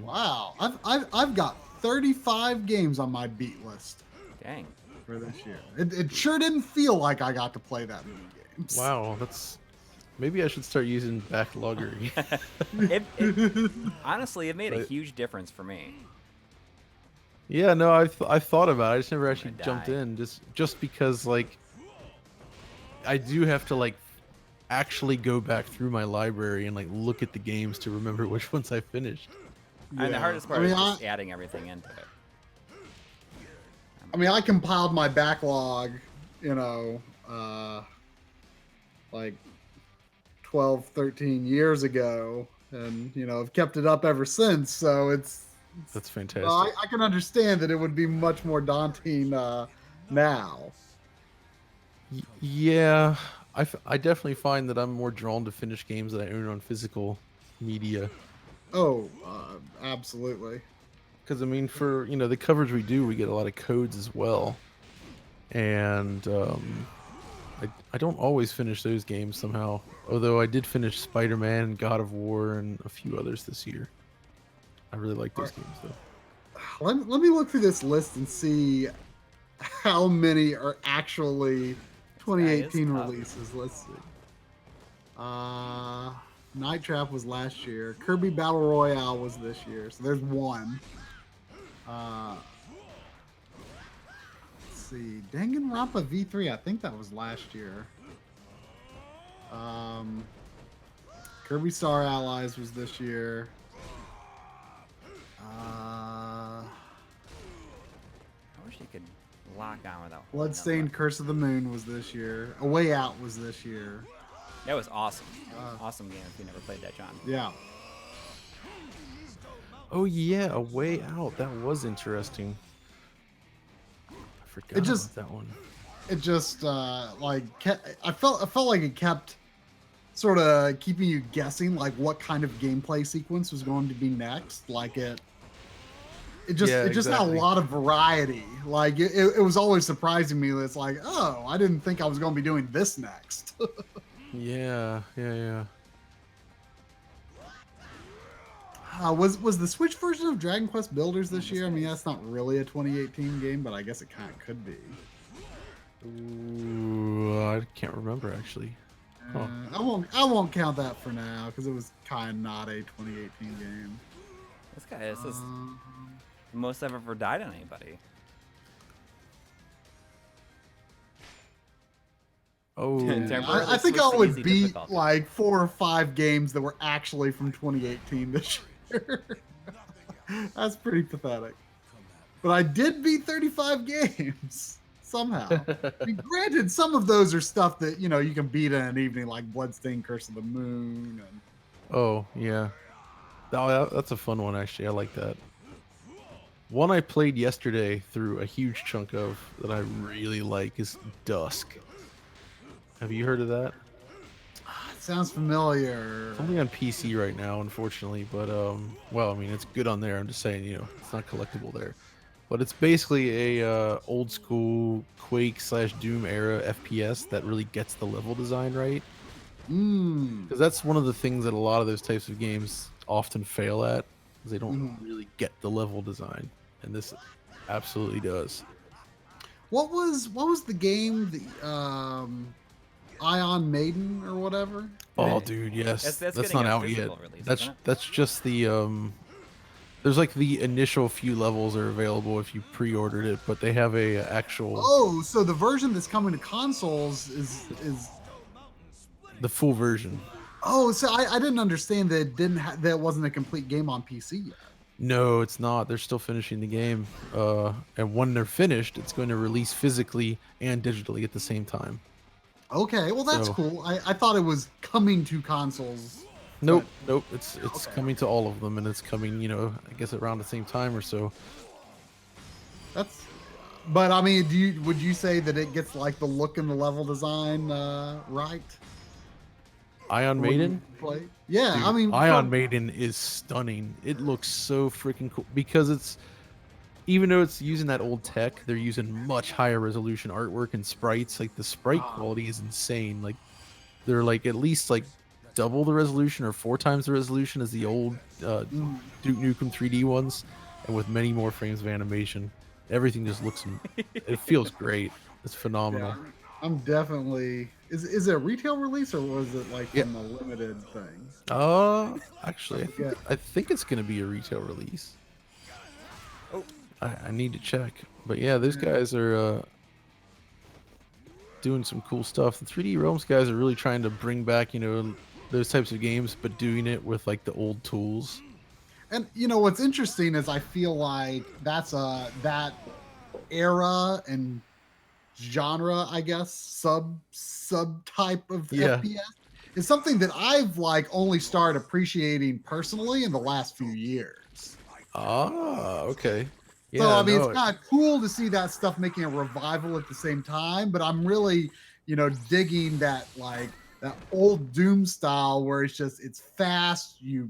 A: Wow, I've got 35 games on my beat list
B: Dang.
A: for this year. It sure didn't feel like I got to play that many games.
E: Wow, maybe I should start using Backloggery.
B: Honestly, it made a
E: But-
B: huge difference for me.
E: Yeah, no, I've thought about it. I just never actually
B: gonna
E: jumped
B: die.
E: in just because like I do have to like actually go back through my library and like look at the games to remember which ones I finished.
B: And the
A: Yeah.
B: hardest part
A: I mean,
B: is just adding everything into it.
A: I compiled my backlog, like 12, 13 years ago, and I've kept it up ever since. So
E: That's fantastic.
A: I can understand that it would be much more daunting now.
E: Yeah, I definitely find that I'm more drawn to finish games that I own on physical media.
A: Oh, absolutely.
E: Because I mean, for the coverage we do, we get a lot of codes as well, and I don't always finish those games somehow. Although I did finish Spider-Man, God of War, and a few others this year. I really like those games though.
A: Let me look through this list and see how many are actually 2018
B: tough.
A: releases. Let's see. Night Trap was last year. Kirby Battle Royale was this year. So there's one. Let's see. Danganronpa V3, I think that was last year. Kirby Star Allies was this year.
B: I wish you could lock on without.
A: Bloodstained Curse of the Moon was this year. A Way Out was this year.
B: That was awesome. Awesome game if you never played that, John.
A: Yeah.
E: Oh yeah, A Way Out. That was interesting. I forgot
A: just-
E: about that one.
A: It just I felt like it kept sort of keeping you guessing like what kind of gameplay sequence was going to be next. Like it just had a
E: exactly.
A: lot of variety. Like it was always surprising me that it's like, oh, I didn't think I was going to be doing this next.
E: Yeah.
A: Was the Switch version of Dragon Quest Builders this year? I mean, that's not really a 2018 game, but I guess it kind of could be.
E: Ooh, I can't remember actually. Huh.
A: I won't count that for now because it was kind of not a 2018 game.
B: This is the most I've ever died on anybody.
E: Oh,
B: Temporarily
A: I think
B: switch
A: I
B: to
A: would
B: easy
A: beat
B: difficulty.
A: like 4 or 5 games that were actually from 2018 this year. That's pretty pathetic. But I did beat 35 games somehow. I mean, granted, some of those are stuff that you can beat in an evening, like Bloodstained Curse of the Moon. And
E: Oh, yeah. Oh, that's a fun one, actually. I like that. One I played yesterday through a huge chunk of that I really like is Dusk. Have you heard of that?
A: it sounds familiar.
E: It's only on PC right now, unfortunately, but well, I mean, it's good on there. I'm just saying, it's not collectible there. but it's basically a old school Quake / Doom era FPS that really gets the level design right.
A: Mm.
E: Because that's one of the things that a lot of those types of games often fail at, is they don't really get the level design, and this absolutely does.
A: What was the game? The Ion Maiden or whatever?
E: Oh, dude, yes,
B: That's
E: that's
B: getting
E: not
B: a
E: out yet.
B: physical release,
E: That's
B: isn't it?
E: that's just the There's like the initial few levels are available if you pre-ordered it, but they have a actual
A: Oh, so the version that's coming to consoles is.
E: the full version.
A: Oh, so I didn't understand that it that it wasn't a complete game on PC yet.
E: No, it's not. They're still finishing the game. And when they're finished, it's going to release physically and digitally at the same time.
A: Okay, well that's
E: So-
A: cool. I thought it was coming to consoles.
E: Nope, nope. It's
A: Okay.
E: coming to all of them, and it's coming, I guess around the same time or so.
A: That's. But I mean, would you say that it gets like the look and the level design right?
E: Ion
A: when you
E: Maiden?
A: play? Yeah,
E: Dude,
A: I mean,
E: Ion Maiden is stunning. It looks so freaking cool because it's, even though it's using that old tech, they're using much higher resolution artwork and sprites. Like the sprite quality is insane. Like they're like at least like double the resolution or 4 times the resolution as the old Duke Nukem 3D ones, and with many more frames of animation. Everything just looks, it feels great. It's phenomenal.
A: Yeah, I'm definitely. Is it a retail release or was it like
E: Yeah.
A: in the limited thing?
E: Actually,
A: Yeah.
E: I think it's gonna be a retail release.
B: Oh.
E: I need to check, but yeah, those guys are doing some cool stuff. The 3D Realms guys are really trying to bring back, those types of games, but doing it with like the old tools.
A: And what's interesting is I feel like that's that era and genre, I guess, subtype of
E: Yeah.
A: FPS is something that I've like only started appreciating personally in the last few years.
E: Ah, okay. Yeah,
A: So I mean,
E: no,
A: it's kind of cool to see that stuff making a revival at the same time. But I'm really, digging that like that old Doom style where it's fast. You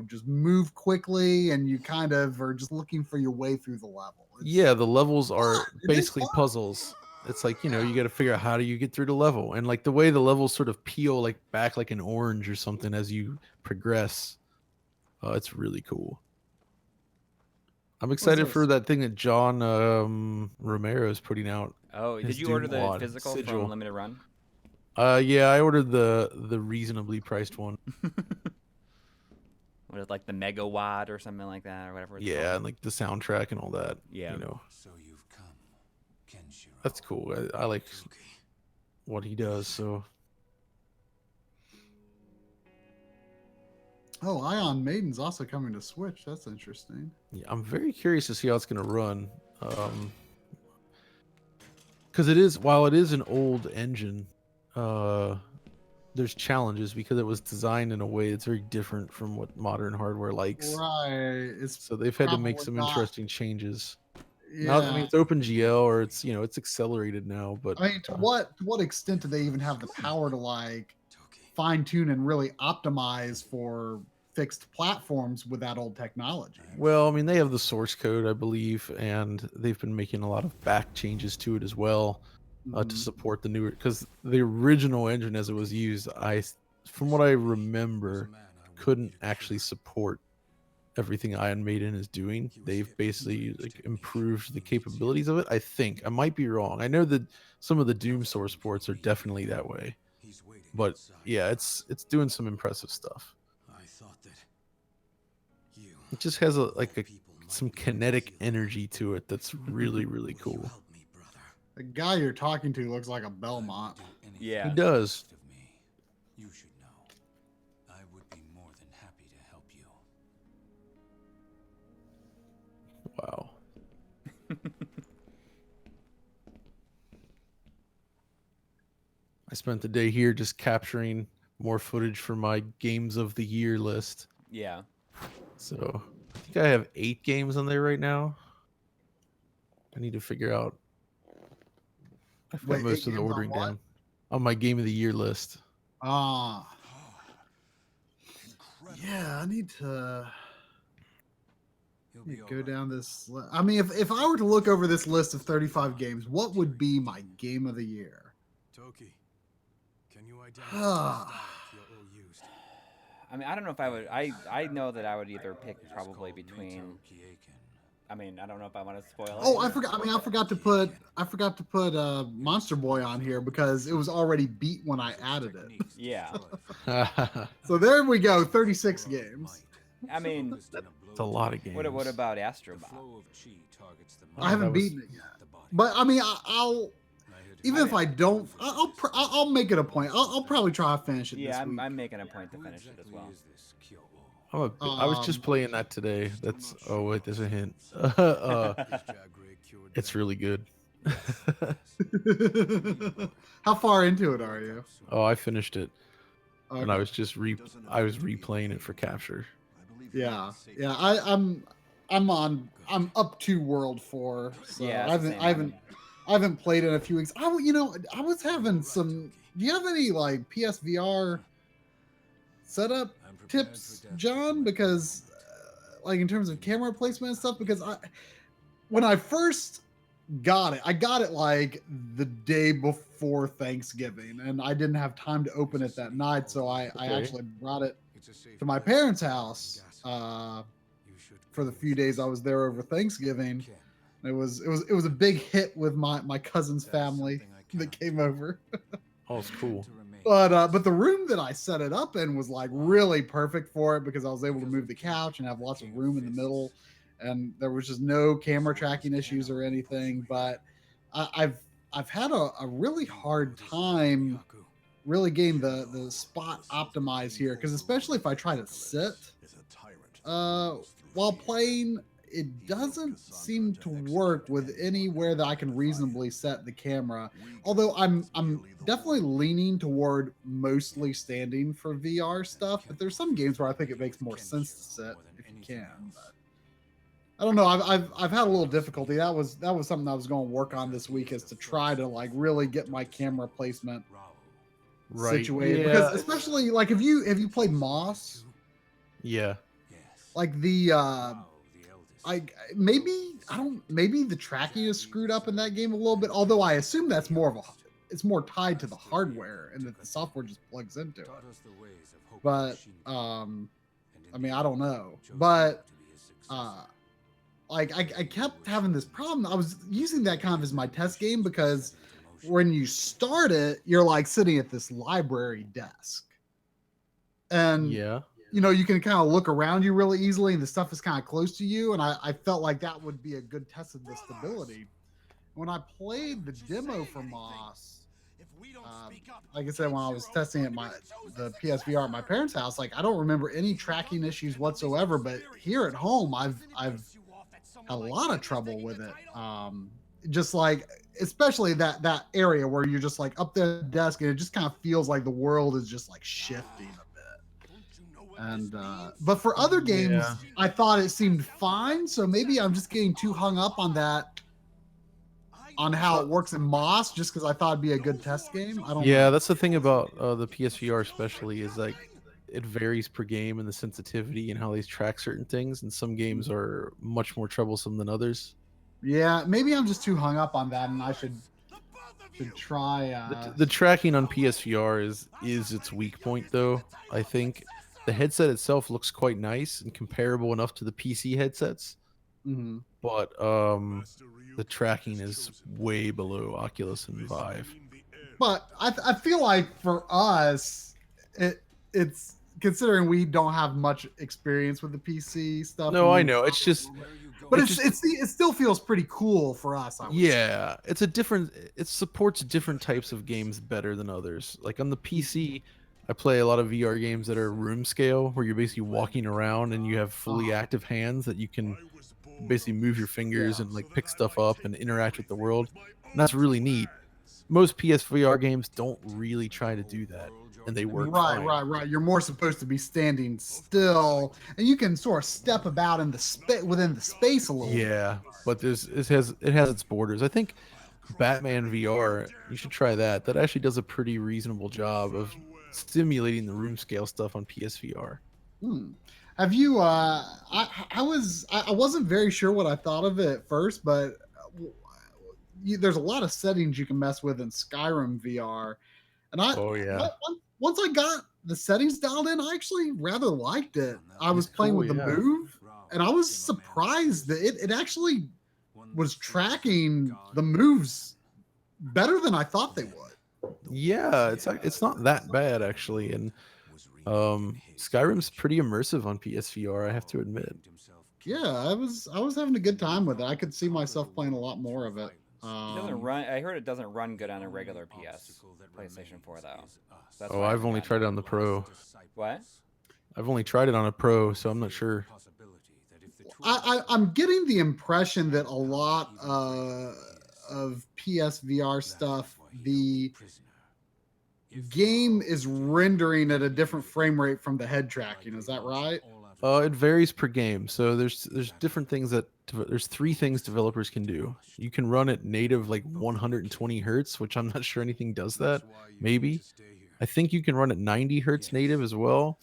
A: just move quickly, and you kind of are just looking for your way through the level.
E: yeah, the levels are
A: It is
E: basically
A: fun.
E: puzzles. It's like, you got to figure out how do you get through the level, and like the way the levels sort of peel like back like an orange or something as you progress. It's really cool. I'm excited for that thing that John Romero is putting out.
B: Oh,
E: his
B: did you order
E: Doom
B: the
E: mod,
B: physical
E: Sigil.
B: from Limited Run?
E: Yeah, I ordered the reasonably priced one.
B: What is like the megawatt or something like that or whatever it's
E: Yeah,
B: called?
E: and like the soundtrack and all that.
B: Yeah.
F: So you've come, Kenshiro.
E: That's cool. I like
F: Toki.
E: what he does. So
A: Oh, Ion Maiden's also coming to Switch. That's interesting.
E: yeah, I'm very curious to see how it's gonna run. Because it is, while it is an old engine, there's challenges because it was designed in a way that's very different from what modern hardware likes.
A: Right. It's
E: So they've had to make
A: probably
E: some
A: not-
E: interesting changes.
A: yeah.
E: Not, I mean, it's OpenGL or it's it's accelerated now, but
A: I mean, to what extent do they even have the power to like
F: Toki.
A: fine tune and really optimize for fixed platforms with that old technology?
E: well, I mean, they have the source code, I believe, and they've been making a lot of back changes to it as well to
A: Mhm.
E: support the newer. Because the original engine as it was used, from what I remember, couldn't actually support everything Iron Maiden is doing. They've basically like improved the capabilities of it. I think I might be wrong. I know that some of the Doom source ports are definitely that way,
F: He's waiting
E: but
F: outside.
E: yeah, it's doing some impressive stuff.
F: I thought that you.
E: It just has
F: people
E: some
F: might be
E: kinetic
F: able to
E: energy to it that's really really
F: Will you
E: cool.
F: help me, brother?
A: The guy you're talking to looks like a
F: I would
A: Belmont.
F: do anything
B: Yeah.
E: He does.
F: asked of me. You should know. I would be more than happy to help you.
E: Wow. I spent the day here just capturing more footage for my games of the year list.
B: Yeah.
E: So I think I have 8 games on there right now. I need to figure out. I've got
A: Wait,
E: most
A: 8
E: of the
A: games on
E: ordering
A: what?
E: down on my game of the year list.
A: Ah,
D: Incredible.
A: yeah. I need to.
F: He'll
A: Let me
F: be
A: go
F: all right.
A: down this. I mean, if I were to look over this list of 35 games, what would be my game of the year?
F: Toki, can you identify the style Kyo used?
B: I mean, I don't know if I would. I know that I would either pick probably between. I mean, I don't know if I want to spoil it.
A: Oh, I forgot. I mean, I forgot to put Monster Boy on here because it was already beat when I added it.
B: Yeah.
A: So there we go, 36 games.
B: I mean,
E: It's a lot of games.
B: what about Astro Bot?
A: I haven't
E: that was-
A: beaten it yet. But I mean, I'll even if I don't, I'll make it a point. I'll probably try to finish it
B: Yeah,
A: this week.
B: I'm making a point to finish it as well.
E: I was just playing that today. That's wait, there's a hint. It's really good.
A: How far into it are you?
E: Oh, I finished it, and I
A: Okay.
E: was just replaying it for capture.
A: Yeah. I'm up to World 4. So
B: Yeah,
A: I
B: it's the
A: haven't played in a few weeks. I was having some. Do you have any like PSVR setup tips, John? Because like in terms of camera placement and stuff, because when I first got it, I got it like the day before Thanksgiving, and I didn't have time to open it that night, so I actually brought it to my parents' house for the few days I was there over Thanksgiving. It was a big hit with my cousin's family that came over.
E: Oh, it's cool.
A: But the room that I set it up in was like really perfect for it because I was able to move the couch and have lots of room in the middle, and there was just no camera tracking issues or anything. But I've had a really hard time really getting the spot optimized here, because especially if I try to sit while playing, it doesn't seem to work with anywhere that I can reasonably set the camera. Although I'm definitely leaning toward mostly standing for VR stuff, but there's some games where I think it makes more sense to sit if you can. But I don't know. I've had a little difficulty. That was something I was going to work on this week, is to try to like really get my camera placement situated.
E: Yeah.
A: Because especially like have you played Moss?
E: Yeah.
A: Like the maybe the tracking is screwed up in that game a little bit, although I assume that's it's more tied to the hardware and that the software just plugs into it. But I mean, I don't know. But like I kept having this problem. I was using that kind of as my test game because when you start it, you're like sitting at this library desk. And
E: Yeah.
A: you know, you can kind of look around you really easily, and the stuff is kind of close to you. And I felt like that would be a good test of the stability. When I played the demo for Moss, like I said, when I was testing it the PSVR at my parents' house, like I don't remember any tracking issues whatsoever. But here at home, I've had a lot of trouble with it. Just like, especially that area where you're just like up the desk, and it just kind of feels like the world is just like shifting a bit. And but for other games,
E: Yeah.
A: I thought it seemed fine. So maybe I'm just getting too hung up on that, on how it works in Moss, just because I thought it'd be a good test game. I don't
E: Yeah,
A: know.
E: that's the thing about the PSVR especially, is like it varies per game and the sensitivity and how they track certain things, and some games are much more troublesome than others.
A: Yeah, maybe I'm just too hung up on that, and I should try.
E: The tracking on PSVR is its weak point, though. I think the headset itself looks quite nice and comparable enough to the PC headsets,
A: Mhm.
E: but the tracking is way below Oculus and Vive.
A: But I feel like for us, it's considering we don't have much experience with the PC stuff.
E: No, I know. It's just,
A: But
E: it
A: it still feels pretty cool for us. I would say.
E: yeah, it's a different. It supports different types of games better than others. Like on the PC, I play a lot of VR games that are room scale, where you're basically walking around and you have fully active hands that you can basically move your fingers and like pick stuff up and interact with the world. And that's really neat. Most PSVR games don't really try to do that, and they work fine.
A: Right. You're more supposed to be standing still, and you can sort of step about in the within the space a little.
E: Yeah, but it has its borders. I think Batman VR, you should try that. That actually does a pretty reasonable job of simulating the room scale stuff on PSVR.
A: Hmm. Have you? I wasn't very sure what I thought of it at first, but there's a lot of settings you can mess with in Skyrim VR, and
E: Oh yeah,
A: once I got the settings dialed in, I actually rather liked it. I was
E: it's
A: playing
E: cool.
A: with the
E: Yeah,
A: move, and I was surprised that it actually was tracking the moves better than I thought they would.
E: yeah. It's not that bad actually, and Skyrim's pretty immersive on PSVR. I have to admit.
A: Yeah, I was having a good time with it. I could see myself playing a lot more of it.
B: It doesn't run. I heard it doesn't run good on a regular PlayStation 4 though. So that's
E: Oh,
B: why I
E: I've
B: haven't
E: only
B: gotten
E: tried it on the Pro.
B: What?
E: I've only tried it on a Pro, so I'm not sure.
A: I'm getting the impression that a lot of PSVR stuff, the game is rendering at a different frame rate from the head tracking. Is that right?
E: It varies per game. So there's different things there's three things developers can do. You can run at native like 120 hertz, which I'm not sure anything does that. Maybe. I think you can run at 90 hertz native as well,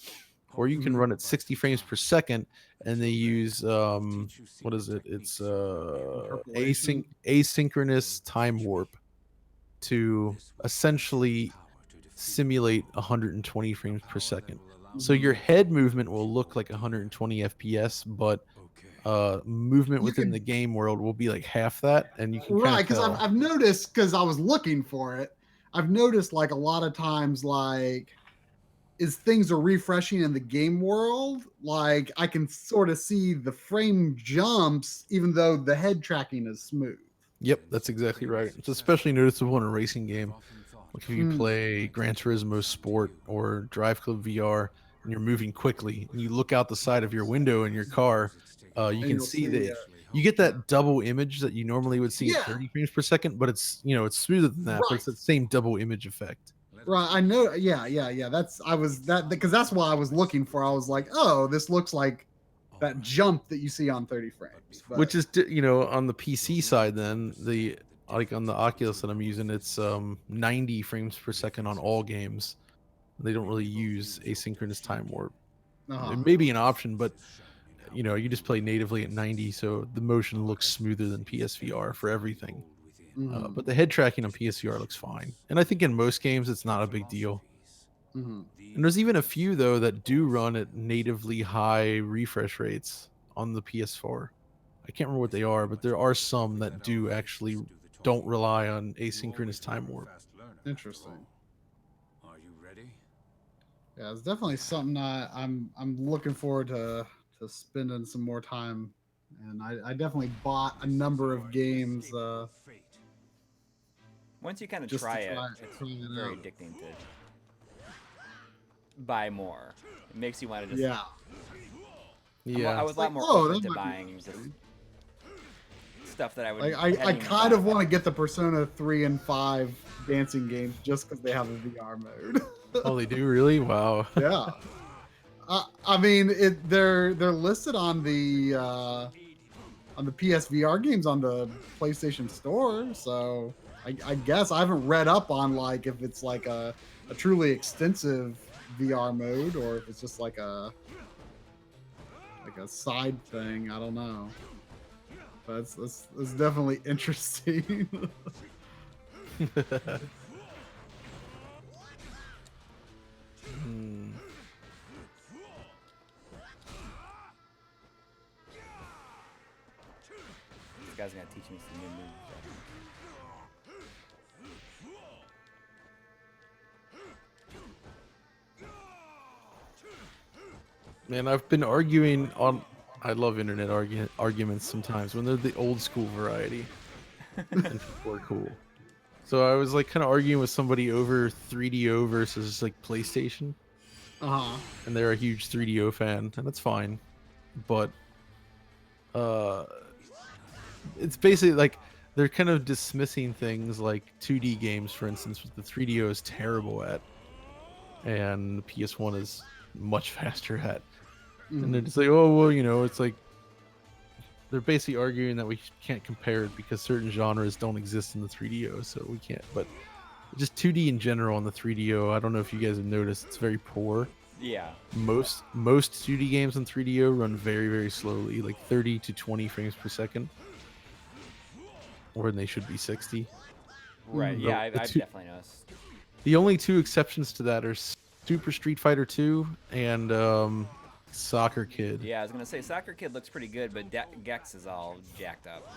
E: or you can run at 60 frames per second, and they use what is it? It's
A: Interpolation.
E: asynchronous time warp to essentially simulate 120 frames per second. So your head movement will look like 120 FPS, but movement
A: You
E: within
A: can
E: the game world will be like half that, and you can kind
A: right
E: of
A: because
E: tell.
A: I've noticed because I was looking for it. I've noticed like a lot of times like is things are refreshing in the game world. Like I can sort of see the frame jumps even though the head tracking is smooth.
E: Yep, that's exactly right. It's especially noticeable in a racing game. Like if you
A: Mm.
E: play Gran Turismo Sport or Drive Club VR and you're moving quickly and you look out the side of your window in your car, you
A: And
E: can
A: you'll
E: see
A: see
E: that you get that double image that you normally would see at
A: yeah,
E: 30 frames per second, but it's smoother than that, but
A: right.
E: it's that same double image effect.
A: Right, I know. Yeah. That's I was that because that's what I was looking for. I was like, oh, this looks like that jump that you see on 30 frames. But
E: Which is on the PC side, then the like on the Oculus that I'm using, it's 90 frames per second on all games. They don't really use asynchronous time warp. It may be an option, but you just play natively at 90, so the motion looks smoother than PSVR for everything.
A: mhm,
E: But the head tracking on PSVR looks fine, and I think in most games it's not a big deal.
A: mhm.
E: And there's even a few though that do run at natively high refresh rates on the PS4. I can't remember what they are, but there are some that do actually don't rely on asynchronous time warp.
A: Interesting.
F: Are you ready?
A: Yeah, it's definitely something I'm looking forward to spending some more time. And I definitely bought a number of games
B: Once you kind of
A: just to
B: try it,
A: try
B: it's
A: trying it
B: very
A: out.
B: addicting to buy more. It makes you want to just.
A: Yeah.
B: I was a lot
A: Like,
B: more
A: oh,
B: open
A: that
B: to
A: might be
B: buying just
A: interesting.
B: stuff that I would.
A: Like
B: hadn't
A: I
B: even
A: kind
B: thought
A: of want to
B: about.
A: get the Persona 3 and 5 dancing games just because they have a VR mode.
E: Oh, they do really? Wow.
A: Yeah. I mean, they're listed on the PSVR games on the PlayStation Store, so I guess I haven't read up on like if it's like a truly extensive VR mode or if it's just like a side thing. I don't know, but it's definitely interesting.
E: Hmm.
B: This guy's gonna teach me some new moves.
E: Man, I've been arguing on. I love internet arguments sometimes when they're the old school variety, and people are cool. So I was like kind of arguing with somebody over 3DO versus like PlayStation,
A: Uh-huh.
E: and they're a huge 3DO fan, and that's fine. But it's basically like they're kind of dismissing things like 2D games, for instance, which the 3DO is terrible at, and the PS1 is much faster at. And they're just like, oh well, it's like they're basically arguing that we can't compare it because certain genres don't exist in the 3DO, so we can't. But just 2D in general on the 3DO, I don't know if you guys have noticed, it's very poor.
B: Yeah.
E: Most 2D games in 3DO run very, very slowly, like 30 to 20 frames per second, when they should be 60.
B: Right.
E: Mm,
B: Yeah,
E: the
B: I've
E: two-
B: definitely noticed.
E: The only two exceptions to that are Super Street Fighter 2 and Soccer Kid.
B: Yeah, I was gonna say Soccer Kid looks pretty good, but Gex is all jacked up.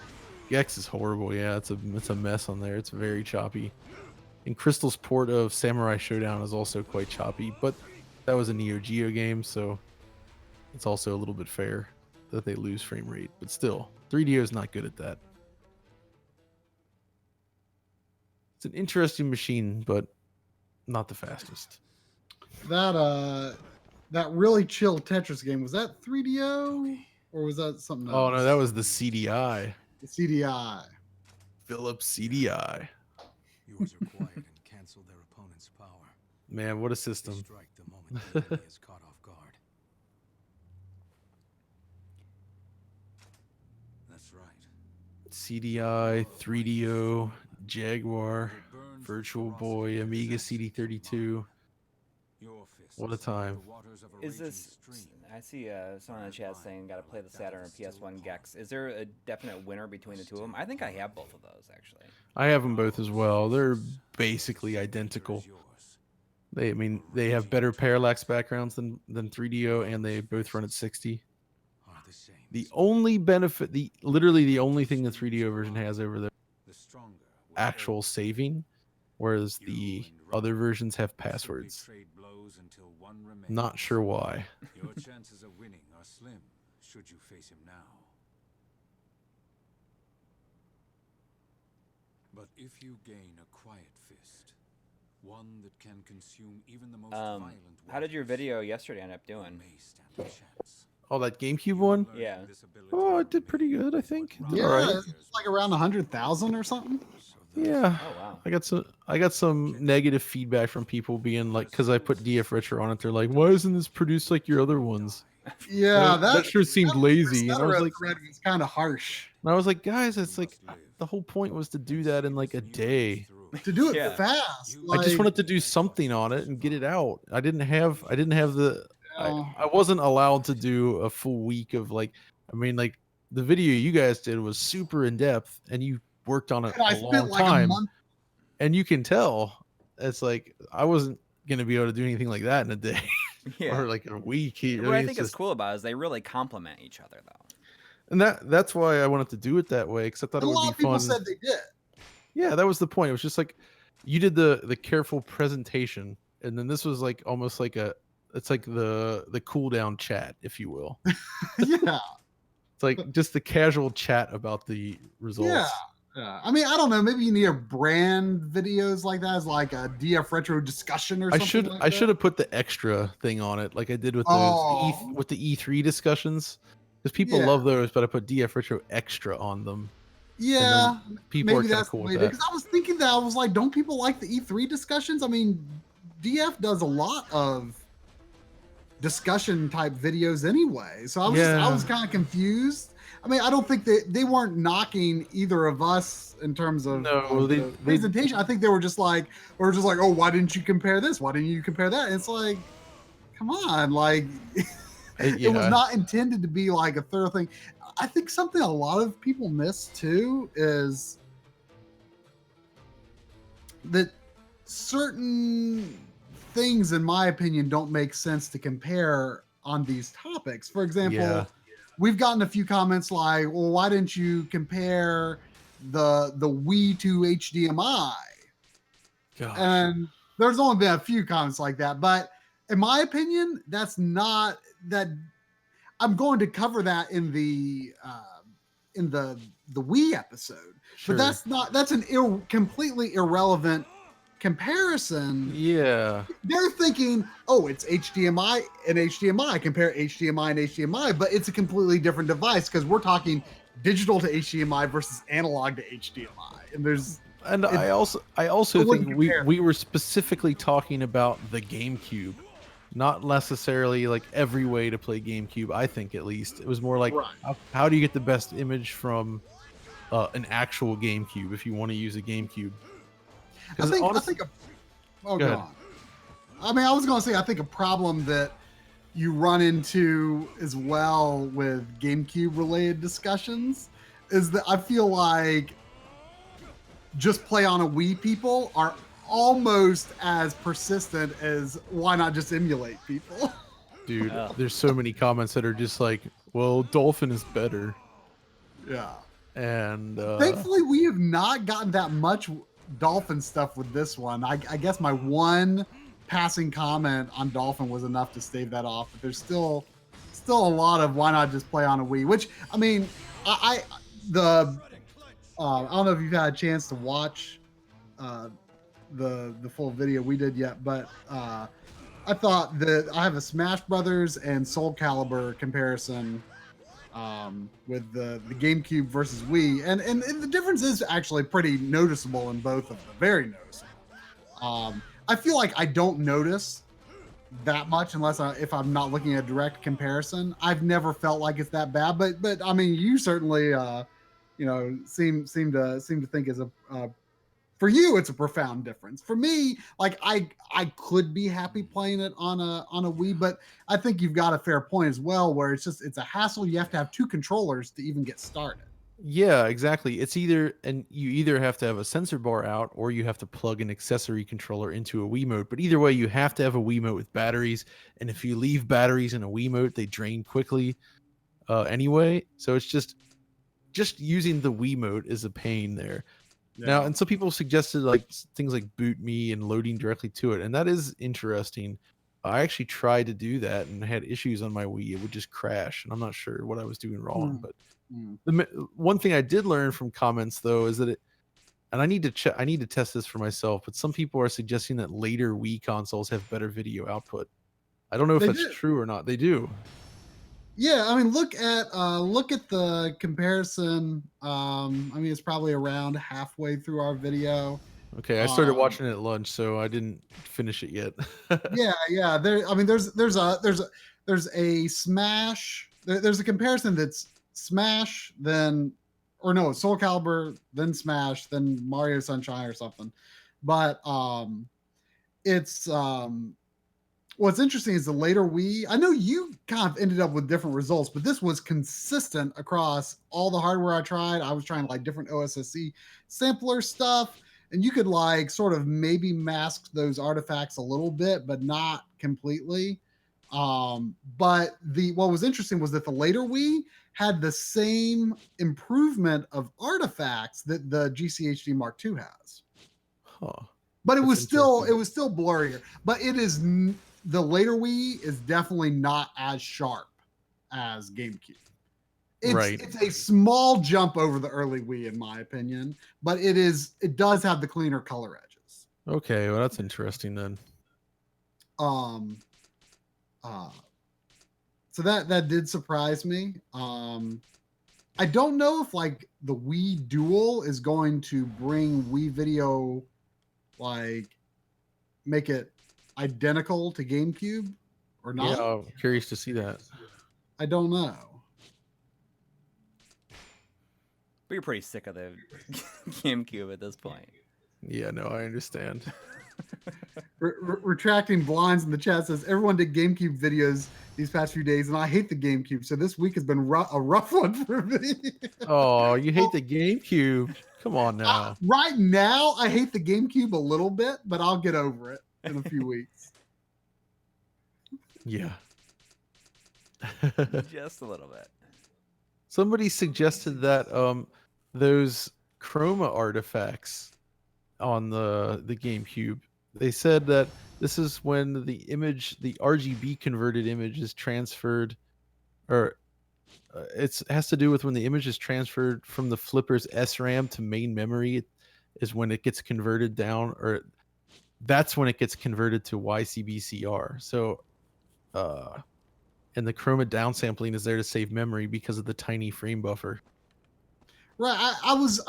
E: Gex is horrible. Yeah, it's a mess on there. It's very choppy. And Crystal's port of Samurai Showdown is also quite choppy, but that was a Neo Geo game, so it's also a little bit fair that they lose frame rate. But still, 3DO is not good at that. It's an interesting machine, but not the fastest.
A: That really chill Tetris game, was that 3DO or was that something else?
E: Oh no, that was the CDI.
A: the CDI.
E: Philips CDI.
F: Yours are quiet and cancel their opponent's power.
E: Man, what a system.
F: Strike the moment the enemy is caught off guard. That's right.
E: CDI, 3DO, Jaguar, Virtual Boy, Amiga CD32.
F: Your fist
E: What a time.
F: the waters of a
B: Is
F: raging
B: this?
F: stream.
B: I see someone in the chat saying got to play the Saturn and PS1 Gex. Is there a definite winner between the two of them? I think I have both of those actually.
E: I have them both as well. They're basically identical.
F: Yours.
E: They have better parallax backgrounds than 3DO, and they both run at 60.
F: Are the same.
E: The only benefit, literally the only thing the 3DO version has over the
F: The stronger will
E: actual
F: hold.
E: saving, whereas the
F: You and
E: other
F: Rondo
E: versions have
F: simply
E: passwords.
F: trade blows until one remains.
E: Not sure why.
F: Your chances of winning are slim should you face him now. But if you gain a quiet fist, one that can consume even the most violent
B: How did your
F: warriors,
B: video yesterday end up
F: you
B: doing?
F: may stand a chance.
E: Oh, that GameCube one?
F: Learn
B: Yeah.
F: this ability
E: Oh,
F: will
E: it did pretty
F: make
E: good, I
F: what
E: think. It
F: Rondo
E: did
A: Yeah,
E: alright.
A: it's like around 100,000 or something.
F: so that
E: Yeah.
B: Oh wow.
E: I got some negative feedback from people being like, because I put DF Retro on it, they're like, why isn't this produced like your other ones?
A: Yeah,
E: that sure seemed lazy. And I was like,
A: thread was kind of harsh.
E: guys, it's like the whole point was to do that in like a day.
A: To do it
B: Yeah.
A: fast.
E: I just
A: like,
E: wanted to do something on it and get it out. I didn't have the
A: uh,
E: I wasn't allowed to do a full week of like the video you guys did was super in depth and you worked on it
A: I
E: a
A: spent
E: long
A: like a
E: time.
A: month.
E: And you can tell it's like I wasn't gonna be able to do anything like that in a day
B: Yeah.
E: or like in a week.
B: What I
E: it's
B: think is
E: just-
B: cool about it is they really complement each other though.
E: and that's why I wanted to do it that way because I thought
A: A
E: it
A: lot
E: would
A: of
E: be
A: people
E: fun.
A: said they did.
E: Yeah, that was the point. It was just like you did the careful presentation, and then this was like almost like it's like the cool down chat, if you will.
A: Yeah.
E: It's like just the casual chat about the results.
A: Yeah. Yeah. I mean, I don't know. Maybe you need a brand videos like that as like a DF Retro discussion or something.
E: I should have put the extra thing on it, like I did with those
A: Oh.
E: with the E3 discussions, because people
A: Yeah.
E: love those, but I put DF Retro extra on them.
A: Yeah.
E: People are
A: Maybe
E: kind of
A: that's
E: cool
A: the way
E: with
A: to,
E: that.
A: because I was thinking that I was like, don't people like the E3 discussions? I mean, DF does a lot of discussion type videos anyway. So I was kind of confused. I mean, I don't think they weren't knocking either of us in terms of
E: No,
A: the
E: they-
A: presentation. I think they were just like, oh, why didn't you compare this? Why didn't you compare that? And it's like, come on, like it was not intended to be like a thorough thing. I think something a lot of people miss too is that certain things, in my opinion, don't make sense to compare on these topics. For example,
E: Yeah.
A: we've gotten a few comments like, well, why didn't you compare the Wii to HDMI?
E: Gosh.
A: And there's only been a few comments like that, but in my opinion, that's not that. I'm going to cover that in the Wii episode,
E: Sure.
A: but that's an completely irrelevant comparison.
E: Yeah.
A: They're thinking, oh, it's HDMI and HDMI. Compare HDMI and HDMI, but it's a completely different device because we're talking digital to HDMI versus analog to HDMI, and there's.
E: And I also
A: it wouldn't
E: think
A: compare.
E: we were specifically talking about the GameCube, not necessarily like every way to play GameCube. I think at least it was more like
A: Right.
E: how do you get the best image from an actual GameCube if you want to use a GameCube?
A: I think.
E: Honestly,
A: Oh,
E: Go
A: go
E: ahead.
A: on. I mean, I was gonna say, I think a problem that you run into as well with GameCube related discussions is that I feel like just play on a Wii people are almost as persistent as why not just emulate people.
E: Dude,
B: Ugh.
E: there's so many comments that are just like, well, Dolphin is better.
A: Yeah.
E: And
A: Thankfully, we have not gotten that much Dolphin stuff with this one. I guess my one passing comment on Dolphin was enough to stave that off, but there's still a lot of why not just play on a Wii, which, I mean, I don't know if you've had a chance to watch the full video we did yet, but I thought that I have a Smash Brothers and Soul Calibur comparison with the GameCube versus Wii, and the difference is actually pretty noticeable in both of them, very noticeable. I feel like I don't notice that much unless if I'm not looking at a direct comparison. I've never felt like it's that bad, but I mean, you certainly seem to think as a for you it's a profound difference. For me, like I could be happy playing it on a Wii, but I think you've got a fair point as well, where it's a hassle. You have to have two controllers to even get started.
E: yeah, exactly. You either have to have a sensor bar out or you have to plug an accessory controller into a Wiimote. But either way, you have to have a Wiimote with batteries. And if you leave batteries in a Wiimote, they drain quickly anyway. So it's just using the Wiimote is a pain there. Now, and some people suggested like things like boot me and loading directly to it, and that is interesting. I actually tried to do that and had issues on my Wii. It would just crash, and I'm not sure what I was doing wrong. But one thing I did learn from comments though is that and I need to test this for myself. But some people are suggesting that later Wii consoles have better video output. I don't know if that's true or not. They do.
A: Yeah, I mean, look at the comparison. I mean, it's probably around halfway through our video.
E: Okay, I started watching it at lunch, so I didn't finish it yet.
A: yeah. There's a Smash. There's a comparison that's Smash, then, or no, Soul Calibur, then Smash, then Mario Sunshine or something. But it's what's interesting is the later Wii. I know you kind of ended up with different results, but this was consistent across all the hardware I tried. I was trying like different OSSC sampler stuff, and you could like sort of maybe mask those artifacts a little bit, but not completely. But what was interesting was that the later Wii had the same improvement of artifacts that the GCHD Mark II has.
E: Huh.
A: But it was still blurrier. But it is the later Wii is definitely not as sharp as GameCube. It's a small jump over the early Wii, in my opinion, but it does have the cleaner color edges.
E: Okay, well that's interesting then.
A: So that did surprise me. I don't know if like the Wii Dual is going to bring Wii Video, like make it identical to GameCube or not.
E: Yeah, I'm curious to see that.
A: I don't know.
B: But you're pretty sick of the GameCube at this point.
E: Yeah, no, I understand.
A: Retracting blinds in the chat says everyone did GameCube videos these past few days, and I hate the GameCube. So this week has been a rough one for me.
E: Oh, you hate the GameCube? Come on now.
A: Right now, I hate the GameCube a little bit, but I'll get over it in a few weeks.
E: Yeah.
B: Just a little bit.
E: Somebody suggested that those chroma artifacts on the GameCube, they said that this is when the RGB converted image is transferred, or it has to do with when the image is transferred from the flipper's SRAM to main memory is when it gets converted down, or that's when it gets converted to YCBCR. So and the chroma downsampling is there to save memory because of the tiny frame buffer.
A: Right. That was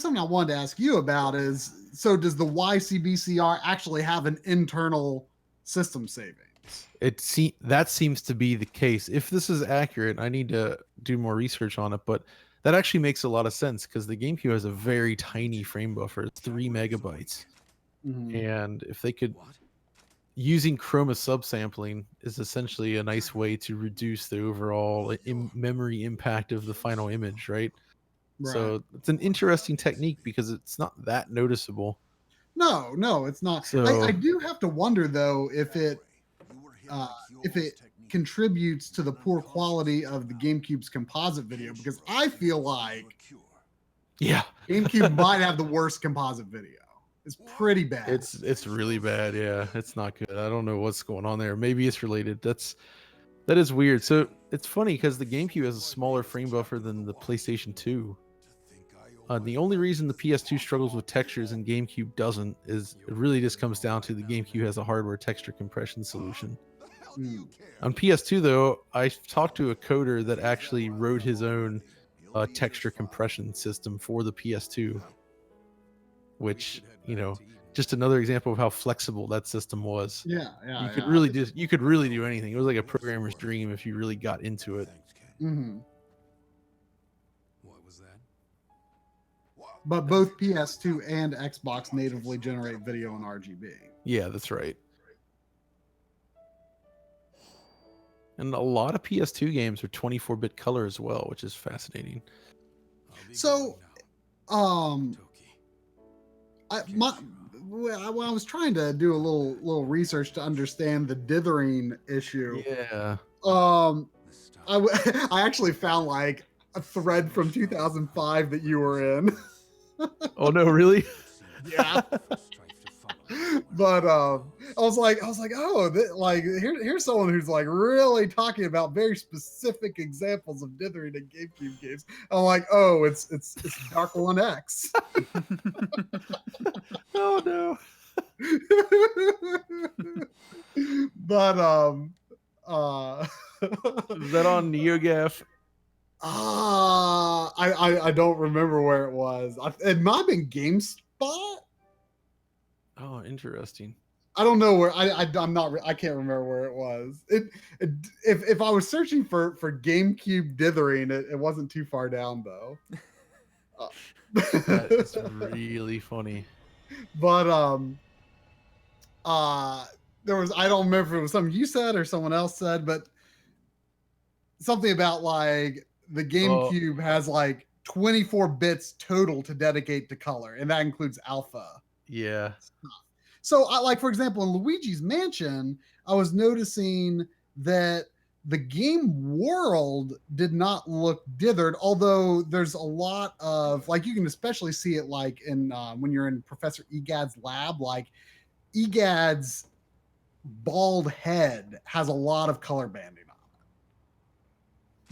A: something I wanted to ask you about is, so does the YCBCR actually have an internal system savings?
E: That seems to be the case. If this is accurate, I need to do more research on it, but that actually makes a lot of sense because the GameCube has a very tiny frame buffer, 3 megabytes.
A: Mm-hmm.
E: And if they could, using chroma subsampling is essentially a nice way to reduce the overall memory impact of the final image, right?
A: Right.
E: So it's an interesting technique because it's not that noticeable.
A: No, it's not.
E: So
A: I do have to wonder though if it contributes to the poor quality of the GameCube's composite video, because I feel like
E: yeah,
A: GameCube might have the worst composite video. It's pretty bad.
E: it's really bad. Yeah, it's not good. I don't know what's going on there. Maybe it's related. That is weird. So it's funny because the GameCube has a smaller frame buffer than the PlayStation 2. The only reason the PS2 struggles with textures and GameCube doesn't is it really just comes down to the GameCube has a hardware texture compression solution. On PS2 though, I talked to a coder that actually wrote his own texture compression system for the PS2, which, you know, just another example of how flexible that system was.
A: Yeah.
E: You could really do anything. It was like a programmer's dream if you really got into it.
A: Mm-hmm.
F: What was that?
A: But both PS2 and Xbox natively generate video in RGB.
E: Yeah, that's right. And a lot of PS2 games are 24-bit color as well, which is fascinating.
A: So, when I was trying to do a little research to understand the dithering issue.
E: Yeah.
A: I actually found like a thread from 2005 that you were in.
E: Oh no, really?
A: Yeah. But I was like, oh, here's someone who's like really talking about very specific examples of dithering in GameCube games. I'm like, oh, it's Dark One X.
E: Oh no.
A: But
E: Is that on NeoGAF?
A: I don't remember where it was. It might have been GameSpot.
E: Oh, interesting.
A: I don't know where. I'm not. I can't remember where it was. If I was searching for GameCube dithering, it wasn't too far down though.
E: That is really funny.
A: But there was. I don't remember if it was something you said or someone else said, but something about like the GameCube has like 24 bits total to dedicate to color, and that includes alpha.
E: Yeah.
A: So, like for example, in Luigi's Mansion, I was noticing that the game world did not look dithered, although there's a lot of like you can especially see it like in when you're in Professor Egad's lab, like Egad's bald head has a lot of color banding on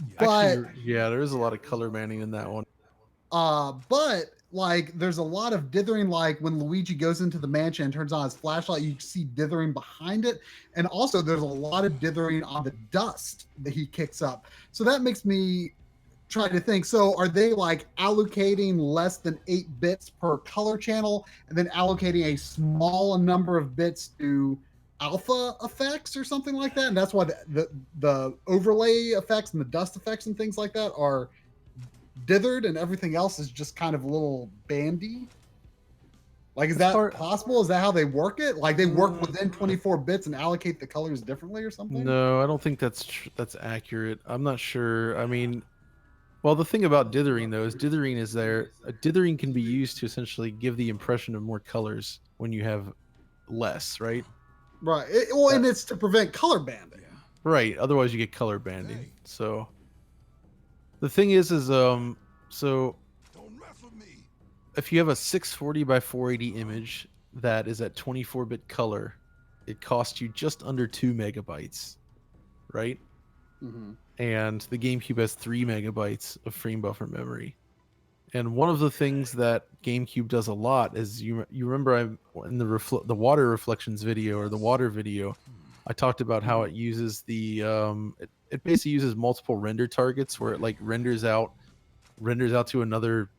A: it. But
E: actually, yeah, there is a lot of color banding in that one.
A: But like there's a lot of dithering, like when Luigi goes into the mansion and turns on his flashlight, you see dithering behind it. And also there's a lot of dithering on the dust that he kicks up. So that makes me try to think, so are they like allocating less than 8 bits per color channel and then allocating a small number of bits to alpha effects or something like that? And that's why the overlay effects and the dust effects and things like that are dithered and everything else is just kind of a little bandy. Like, is that possible? Is that how they work it? Like they work within 24 bits and allocate the colors differently or something?
E: No, I don't think that's accurate. I'm not sure. I mean, well, the thing about dithering though is dithering can be used to essentially give the impression of more colors when you have less, right?
A: Right. And it's to prevent color banding.
E: Right. Otherwise you get color banding. So the thing is so if you have a 640 by 480 image that is at 24-bit color, it costs you just under 2 megabytes, right?
A: Mm-hmm.
E: And the GameCube has 3 megabytes of frame buffer memory. And one of the things that GameCube does a lot is you remember in the water reflections video or the water video, I talked about how it uses the it basically uses multiple render targets where it like renders out to another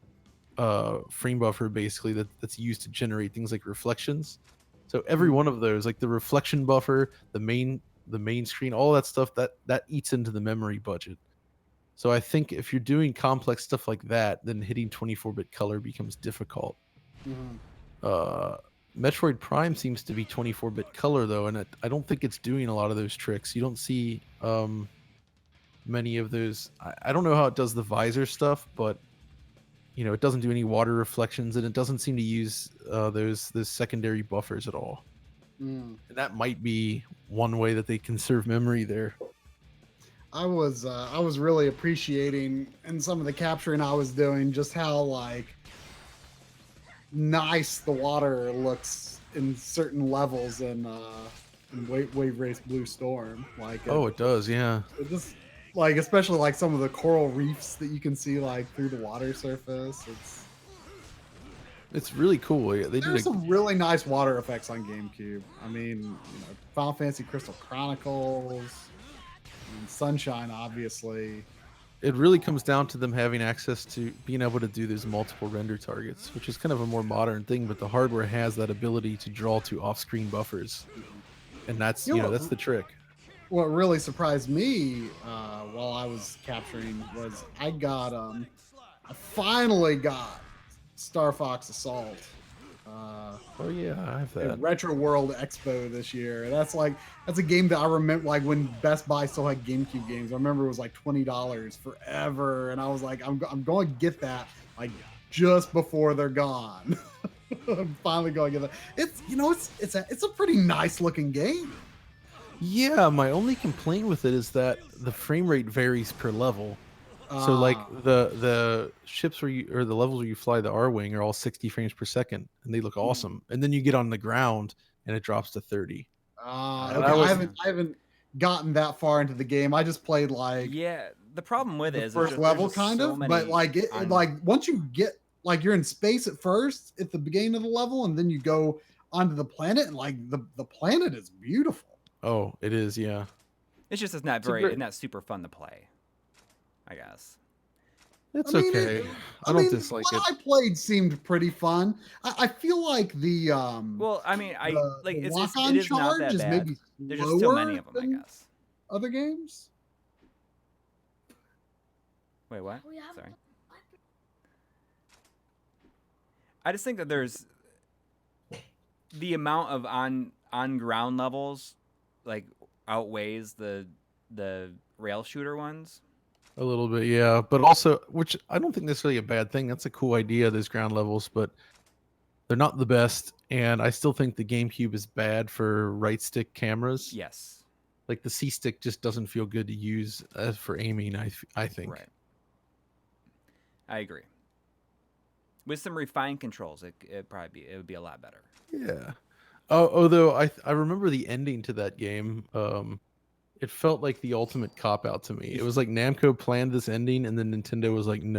E: frame buffer basically that's used to generate things like reflections. So every one of those, like the reflection buffer, the main screen, all that stuff that eats into the memory budget. So I think if you're doing complex stuff like that, then hitting 24-bit color becomes difficult.
A: Mm-hmm.
E: Metroid Prime seems to be 24-bit color though, and I don't think it's doing a lot of those tricks. You don't see many of those. I don't know how it does the visor stuff, but it doesn't do any water reflections, and it doesn't seem to use those secondary buffers at all.
A: Mm.
E: And that might be one way that they conserve memory there.
A: I was really appreciating in some of the capturing I was doing just how like nice the water looks in certain levels in Wave Race Blue Storm. Like
E: It does, yeah.
A: it just like especially like some of the coral reefs that you can see like through the water surface.
E: It's really cool. Yeah,
A: There's some really nice water effects on GameCube. I mean, Final Fantasy Crystal Chronicles, and Sunshine, obviously.
E: It really comes down to them having access to being able to do those multiple render targets, which is kind of a more modern thing, but the hardware has that ability to draw to off-screen buffers. And that's, that's the trick.
A: What really surprised me while I was capturing was I finally got Star Fox Assault.
E: Oh yeah, I have that.
A: At Retro World Expo this year. That's a game that I remember like when Best Buy still had GameCube games. I remember it was like $20 forever, and I was like, I'm going to get that like just before they're gone. I'm finally going to get that. It's a pretty nice looking game.
E: Yeah, my only complaint with it is that the frame rate varies per level. So like the ships or the levels where you fly the R-Wing are all 60 frames per second, and they look awesome. And then you get on the ground and it drops to 30.
A: Okay. I haven't gotten that far into the game. I just played like
B: the problem with it is
A: first level kind of, but like like once you get like you're in space at first at the beginning of the level, and then you go onto the planet, and like the planet is beautiful.
E: Oh, it is, yeah.
B: It's just it's not super fun to play, I guess.
E: It's okay. I don't dislike it.
A: What I played seemed pretty fun. I feel like the
B: well, I mean,
A: it
B: is not that bad.
A: Maybe
B: there's just so many of them, I guess.
A: Other games.
B: Wait, what? Sorry. I just think that there's the amount of on ground levels like outweighs the rail shooter ones.
E: A little bit, yeah. But also, which I don't think necessarily a bad thing. That's a cool idea, those ground levels, but they're not the best. And I still think the GameCube is bad for right stick cameras.
B: Yes.
E: Like the C stick just doesn't feel good to use for aiming, I think.
B: Right. I agree. With some refined controls, it would be a lot better.
E: Yeah. Although I remember the ending to that game. It felt like the ultimate cop out to me. It was like Namco planned this ending, and then Nintendo was like, no.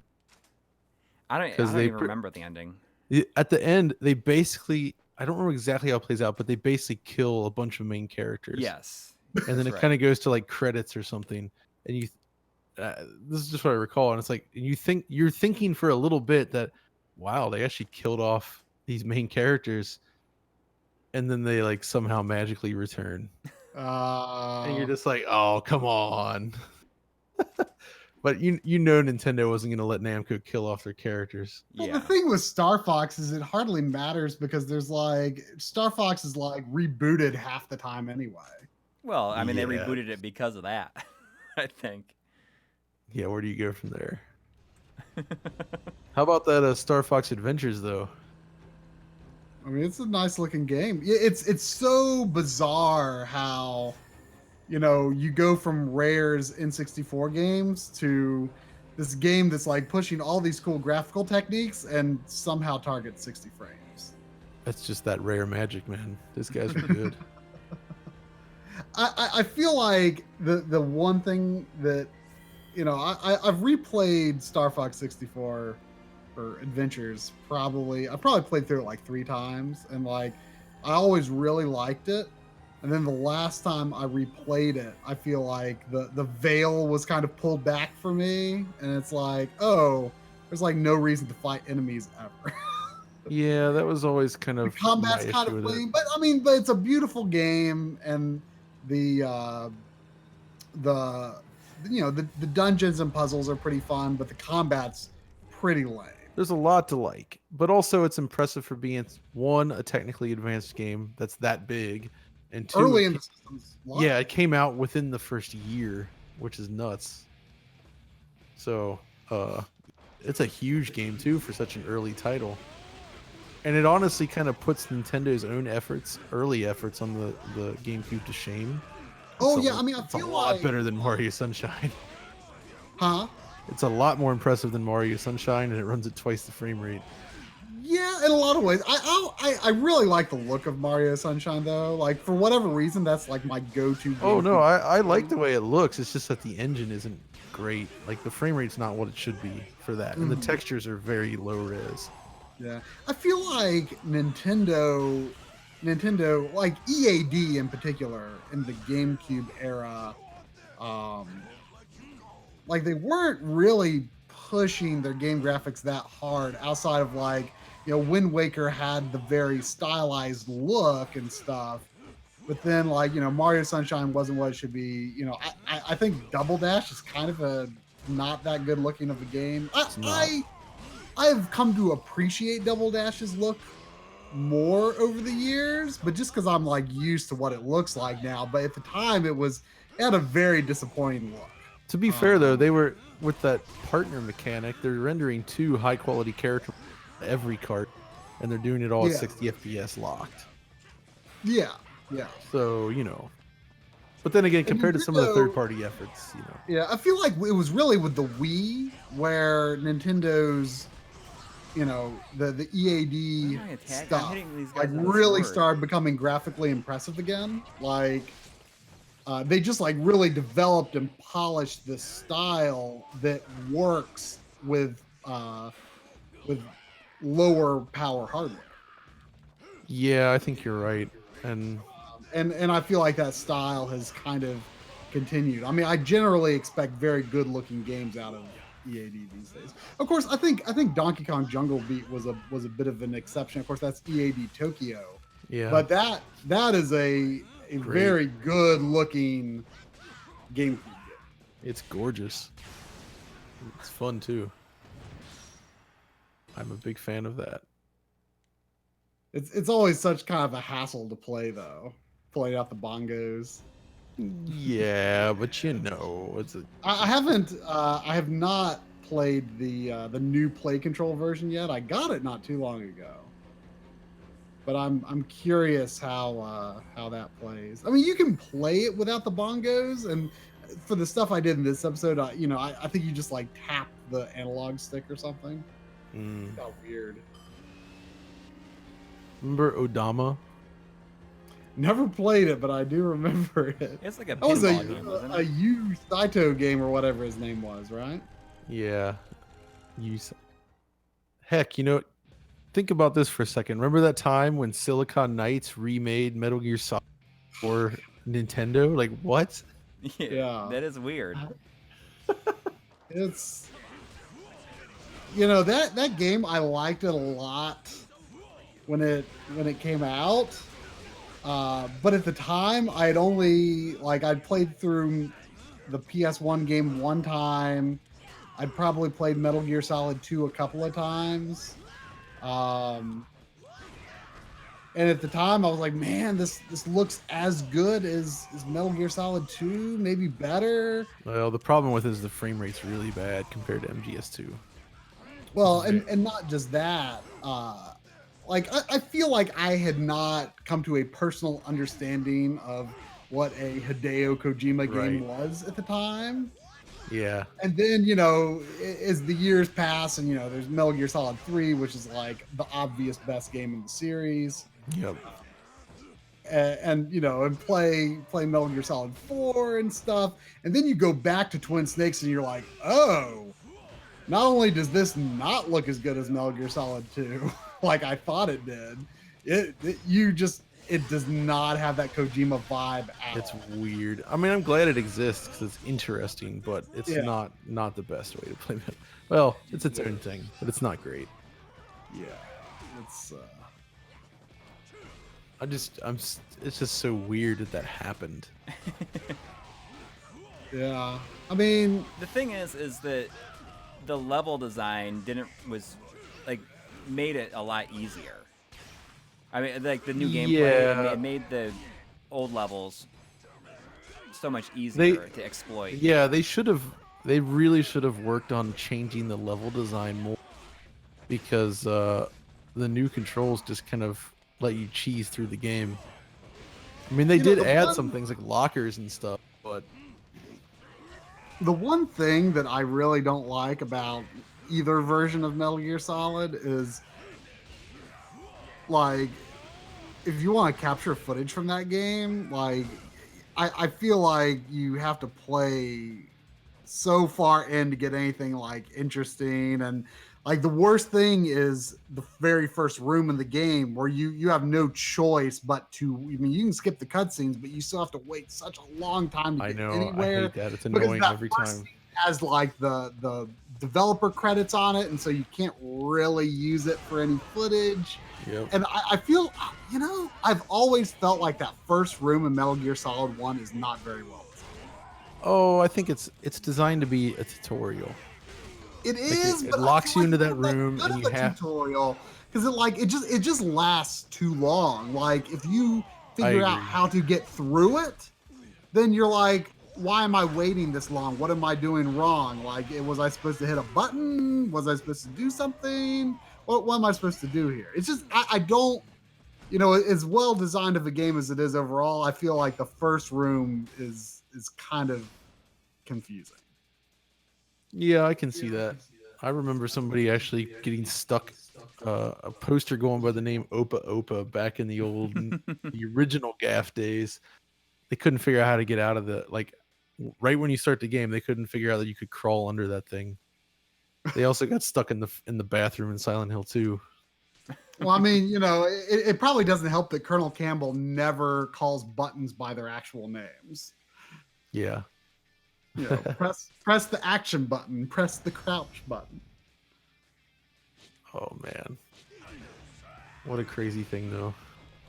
B: I don't even remember the ending.
E: At the end, they basically, I don't remember exactly how it plays out, but they basically kill a bunch of main characters.
B: Yes.
E: And then it kind of goes to like credits or something. And this is just what I recall. And it's like, you're thinking for a little bit that, wow, they actually killed off these main characters. And then they like somehow magically return. And you're just like, oh, come on. But Nintendo wasn't going to let Namco kill off their characters.
A: Well, the thing with Star Fox is it hardly matters because there's like Star Fox is like rebooted half the time anyway.
B: Well, I mean, they rebooted it because of that, I think.
E: Yeah, where do you go from there? How about that Star Fox Adventures, though?
A: I mean, it's a nice looking game. It's so bizarre how, you go from Rare's N64 games to this game that's like pushing all these cool graphical techniques and somehow targets 60 frames.
E: That's just that Rare magic, man. These guys are good.
A: I feel like the one thing that, I've replayed Star Fox 64 for Adventures I probably played through it like 3 times, and like I always really liked it, and then the last time I replayed it, I feel like the veil was kind of pulled back for me, and it's like, oh, there's like no reason to fight enemies ever.
E: Yeah, that was always kind of
A: the combat's kind of plain, but it's a beautiful game, and the dungeons and puzzles are pretty fun, but the combat's pretty lame.
E: There's a lot to like, but also it's impressive for being one, a technically advanced game that's that big, and two,
A: Early in the systems.
E: yeah, it came out within the first year, which is nuts. So, it's a huge game too for such an early title. And it honestly kind of puts Nintendo's own early efforts on the GameCube to shame.
A: Oh
E: It's a-
A: yeah, I mean, I
E: it's a
A: feel
E: lot
A: like,
E: better than Mario Sunshine.
A: huh?
E: It's a lot more impressive than Mario Sunshine, and it runs at twice the frame rate.
A: Yeah, in a lot of ways. I really like the look of Mario Sunshine though. Like for whatever reason, that's like my go-to.
E: Oh no,
A: GameCube
E: I like the
A: game.
E: way it looks. It's just that the engine isn't great. Like the frame rate's not what it should be for that, and the textures are very low res.
A: Yeah, I feel like Nintendo, like EAD in particular, in the GameCube era, like they weren't really pushing their game graphics that hard outside of like, Wind Waker had the very stylized look and stuff. But then like, Mario Sunshine wasn't what it should be. I think Double Dash is kind of a not that good looking of a game.
E: not.
A: I've come to appreciate Double Dash's look more over the years, but just because I'm like used to what it looks like now. But at the time, it had a very disappointing look.
E: To be fair though, they were with that partner mechanic. They're rendering 2 high quality characters every cart, and they're doing it all at
A: Yeah.
E: 60 FPS locked.
A: Yeah.
E: So but then again, compared to some of the
A: Nintendo-
E: third party efforts,
A: Yeah, I feel like it was really with the Wii where Nintendo's, the EAD
B: I'm
A: stuff
B: hitting these
A: like
B: guys with a
A: really
B: sword.
A: started becoming graphically impressive again. Like they just like really developed and polished this style that works with lower power hardware.
E: Yeah, I think you're right. And
A: And I feel like that style has kind of continued. I mean, I generally expect very good looking games out of EAD these days. Of course, I think Donkey Kong Jungle Beat was a bit of an exception. Of course, that's EAD Tokyo.
E: yeah,
A: But that is a very good looking GameCube game.
E: it's gorgeous. It's fun too. I'm a big fan of that.
A: It's always such kind of a hassle to play though. Playing out the bongos.
E: Yeah, but it's a
A: I have not played the new Play Control version yet. I got it not too long ago, but I'm curious how that plays. I mean, you can play it without the bongos, and for the stuff I did in this episode, I think you just like tap the analog stick or something. It's got weird.
E: Remember Odama?
A: Never played it, but I do remember it.
B: It's like a
A: That was
B: pinball game, wasn't
A: a
B: it?
A: Yu Saito game or whatever his name was, right?
E: Yeah. Heck, think about this for a second. Remember that time when Silicon Knights remade Metal Gear Solid for Nintendo? Like, what?
A: Yeah.
B: That is weird.
A: It's that game, I liked it a lot when it came out. But at the time, I'd played through the PS1 game one time. I'd probably played Metal Gear Solid 2 a couple of times. And at the time, I was like, man, this looks as good as Metal Gear Solid 2, maybe better.
E: Well, the problem with it is the frame rate's really bad compared to MGS2.
A: Well, and not just that. I feel like I had not come to a personal understanding of what a Hideo Kojima game was at the time.
E: Yeah.
A: And then, as the years pass and, there's Metal Gear Solid 3, which is like the obvious best game in the series.
E: Yep.
A: And play Metal Gear Solid 4 and stuff. And then you go back to Twin Snakes and you're like, oh, not only does this not look as good as Metal Gear Solid 2, like I thought it did, it does not have that Kojima vibe at
E: It's
A: all.
E: weird. I mean, I'm glad it exists because it's interesting, but it's
A: Yeah.
E: not the best way to play it. Well, it's its own thing, but it's not great.
A: Yeah. It's
E: It's just so weird that happened.
A: yeah. I mean,
B: The thing is that the level design was like made it a lot easier. I mean, like the new gameplay,
E: Yeah.
B: it made the old levels so much easier to exploit.
E: Yeah, they really should have worked on changing the level design more, because the new controls just kind of let you cheese through the game. I mean, they
A: You know,
E: did
A: the
E: add
A: one-
E: some things like lockers and stuff, but
A: The one thing that I really don't like about either version of Metal Gear Solid is, like, if you want to capture footage from that game, like, I feel like you have to play so far in to get anything like interesting. And like the worst thing is the very first room in the game where you have no choice but to, I mean, you can skip the cutscenes, but you still have to wait such a long time to
E: I
A: get
E: know, I
A: anywhere,
E: hate that. It's
A: because
E: annoying
A: that
E: every
A: first
E: time.
A: scene has like the developer credits on it, and so you can't really use it for any footage.
E: Yep.
A: And I feel, you know, I've always felt like that first room in Metal Gear Solid 1 is not very well designed.
E: Oh, I think it's designed to be a tutorial.
A: It is,
E: it
A: but I
E: locks
A: feel
E: you
A: like
E: into
A: it's
E: that
A: not
E: room,
A: good
E: and
A: of
E: you
A: a
E: have.
A: tutorial, because it just lasts too long. Like if you
E: I
A: figure out
E: agree.
A: how to get through it, then you're like, why am I waiting this long? What am I doing wrong? Like, was I supposed to hit a button? Was I supposed to do something? What am I supposed to do here? It's just I don't, you know, as well designed of a game as it is overall, I feel like the first room is kind of confusing.
E: Yeah, I can see that. I remember somebody actually getting stuck, a poster going by the name Opa Opa back in the old, the original GAF days. They couldn't figure out how to get out of the, like, right when you start the game, they couldn't figure out that you could crawl under that thing. They also got stuck in the bathroom in Silent Hill 2.
A: Well, I mean, you know, it probably doesn't help that Colonel Campbell never calls buttons by their actual names.
E: Yeah.
A: You know, press the action button, press the crouch button.
E: Oh man. What a crazy thing though,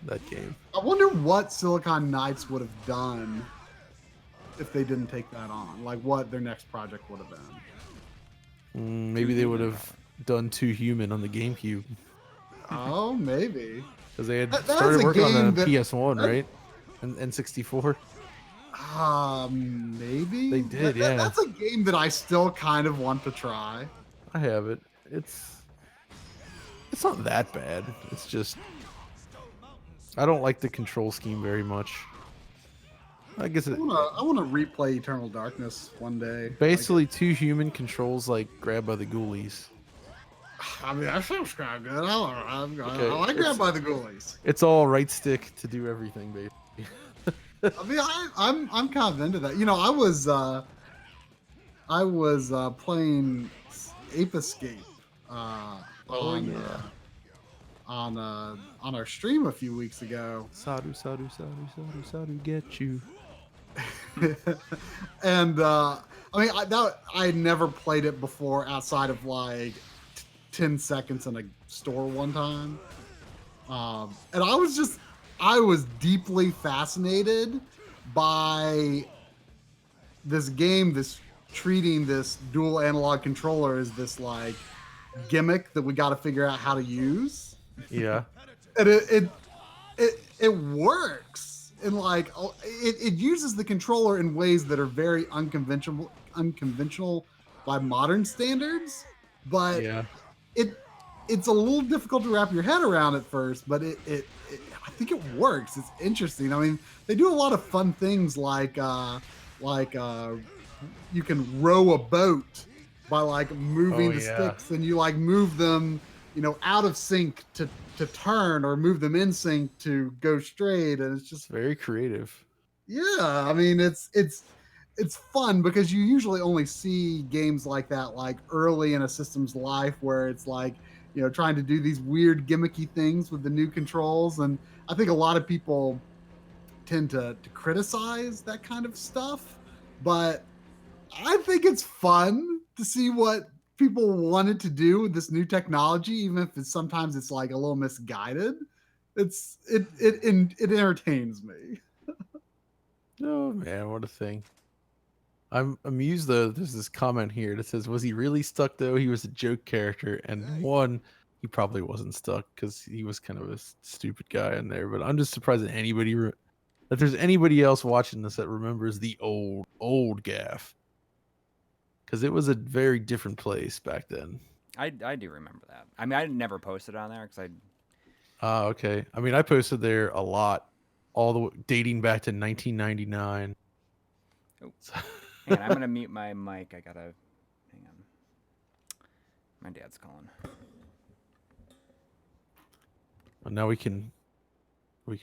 E: that game.
A: I wonder what Silicon Knights would have done if they didn't take that on. Like what their next project would have been.
E: Maybe they would have done Too Human on the GameCube,
A: Oh, maybe.
E: because they had
A: That's
E: started
A: a
E: working on
A: game
E: the
A: that-
E: PS1, right? And N64.
A: Maybe
E: They did, yeah.
A: That's a game that I still kind of want to try.
E: I have it. It's not that bad. It's just I don't like the control scheme very much. I guess
A: I want to replay Eternal Darkness one day.
E: basically Too Human controls like Grab by the Ghoulies.
A: I mean, that sounds kind of good. I
E: Okay,
A: like Grab by the Ghoulies.
E: It's all right stick to do everything, basically.
A: I mean, I'm kind of into that. You know, I was playing Ape Escape on our stream a few weeks ago,
E: Sadu, get you.
A: and I mean, I had never played it before outside of like 10 seconds in a store one time, and I was deeply fascinated by this game, this treating this dual analog controller as this like gimmick that we got to figure out how to use.
E: Yeah.
A: And it works, and like it uses the controller in ways that are very unconventional by modern standards, but
E: Yeah.
A: it's a little difficult to wrap your head around at first, but it I think it works. It's interesting. I mean, they do a lot of fun things like you can row a boat by like moving the sticks, and you like move them, you know, out of sync to turn, or move them in sync to go straight, and it's just
E: Very creative.
A: yeah. I mean, it's fun because you usually only see games like that like early in a system's life, where it's like, you know, trying to do these weird gimmicky things with the new controls, and I think a lot of people tend to criticize that kind of stuff, but I think it's fun to see what people wanted to do with this new technology, even if sometimes it's like a little misguided. It entertains me.
E: Oh man, what a thing. I'm amused though. There's this comment here that says, "Was he really stuck though? He was a joke character." And one, he probably wasn't stuck because he was kind of a stupid guy in there. But I'm just surprised that that there's anybody else watching this that remembers the old gaff, because it was a very different place back then.
B: I do remember that. I mean, I never posted on there because
E: Okay. I mean, I posted there a lot, all the dating back to 1999.
B: Oh, hang on, I'm gonna mute my mic. I gotta hang on. My dad's calling.
E: Well, now we can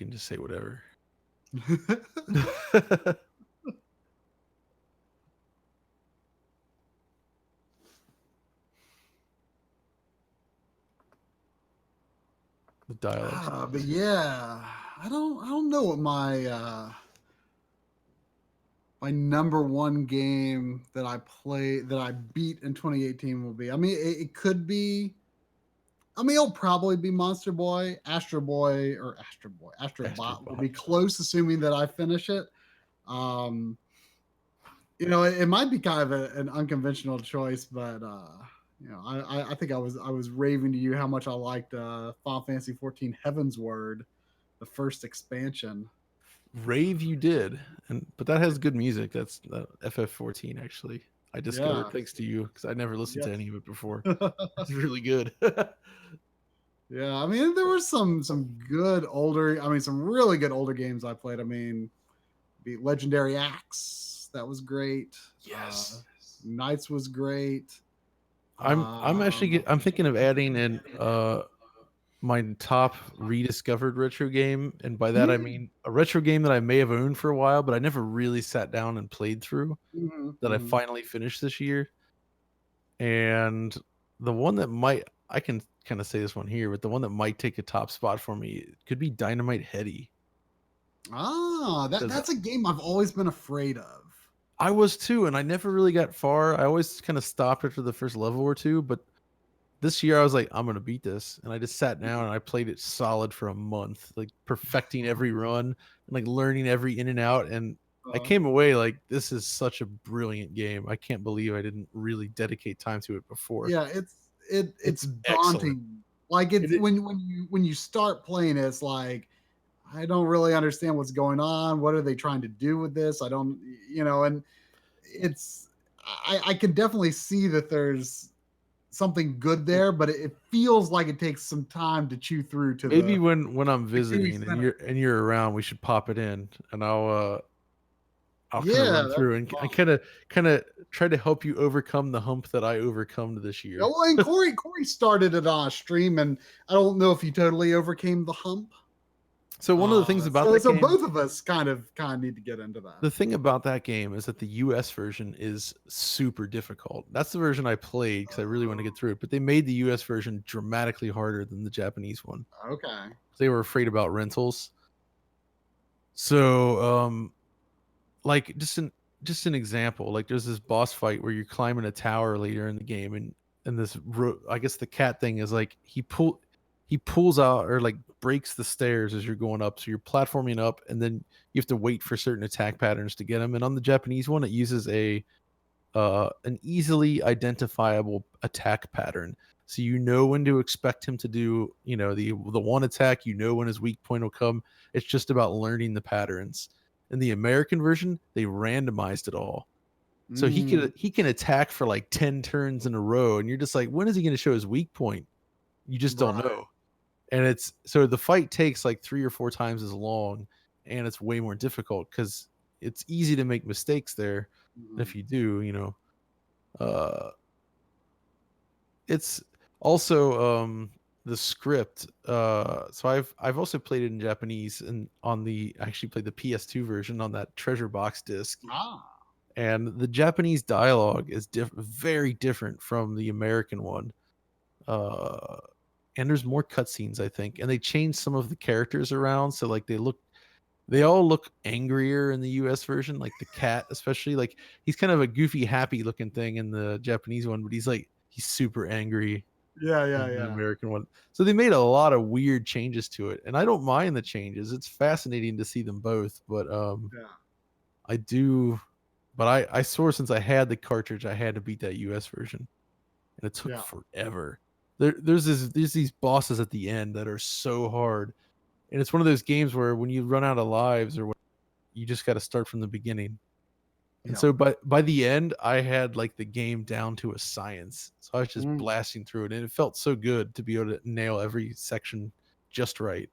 E: just say whatever. The dialogue.
A: But yeah, I don't know what my my number one game that I beat in 2018 will be. I mean, it could be. I mean, it'll probably be Monster Boy, Astrobot will be close, assuming that I finish it. You know, it might be kind of an unconventional choice, but you know, I think I was raving to you how much I liked Final Fantasy 14 Heaven's Word, the first expansion.
E: Rave you did, but that has good music. That's FF14 actually. I discovered thanks to you because I never listened to any of it before. It's really good.
A: Yeah, I mean, there were some good older. I mean, some really good older games I played. I mean, beat Legendary Axe. That was great.
E: Yes.
A: Knights was great.
E: I'm thinking of adding in my top rediscovered retro game, and by that I mean a retro game that I may have owned for a while, but I never really sat down and played through. That I finally finished this year. And the one that I can kind of say this one here, but the one that might take a top spot for me could be Dynamite Heady.
A: That's a game I've always been afraid of.
E: I was too, and I never really got far. I always kind of stopped after the first level or two, but this year I was like, I'm gonna beat this, and I just sat down and I played it solid for a month, like perfecting every run and like learning every in and out. And I came away like, this is such a brilliant game. I can't believe I didn't really dedicate time to it before.
A: Yeah, it's daunting. Like when you start playing it, it's like, I don't really understand what's going on. What are they trying to do with this? I don't, you know, and I can definitely see that there's something good there, but it feels like it takes some time to chew through. To
E: maybe when I'm visiting and you're around, we should pop it in, and I'll kind of run through and kind of try to help you overcome the hump that I overcome this year.
A: Well, and Coury started it on a stream, and I don't know if he totally overcame the hump.
E: So one of the things about that game,
A: both of us kind of need to get into that.
E: The thing about that game is that the US version is super difficult. That's the version I played because I really want to get through it. But they made the US version dramatically harder than the Japanese one.
A: Okay.
E: They were afraid about rentals. So, like just an example, like there's this boss fight where you're climbing a tower later in the game, and this I guess the cat thing is like he pulls out or like breaks the stairs as you're going up. So you're platforming up, and then you have to wait for certain attack patterns to get them. And on the Japanese one, it uses an easily identifiable attack pattern. So you know when to expect him to do, you know, the one attack, you know when his weak point will come. It's just about learning the patterns. In the American version, they randomized it all. So he can attack for like 10 turns in a row, and you're just like, when is he going to show his weak point? You just don't know. And so the fight takes like 3 or 4 times as long, and it's way more difficult because it's easy to make mistakes there. If you do, you know, it's also the script. So I've also played it in Japanese, and I actually played the PS2 version on that treasure box disc. And the Japanese dialogue is very different from the American one. And there's more cutscenes, I think, and they changed some of the characters around, so like they all look angrier in the US version, like the cat especially. Like he's kind of a goofy, happy looking thing in the Japanese one, but he's super angry.
A: Yeah.
E: The American one. So they made a lot of weird changes to it, and I don't mind the changes. It's fascinating to see them both, but I do. But I swore since I had the cartridge, I had to beat that US version, and it took forever. there's these bosses at the end that are so hard, and it's one of those games where when you run out of lives or what, you just got to start from the beginning. And
A: Yeah.
E: so by the end, I had like the game down to a science. So I was just
A: Mm.
E: blasting through it, and it felt so good to be able to nail every section just right.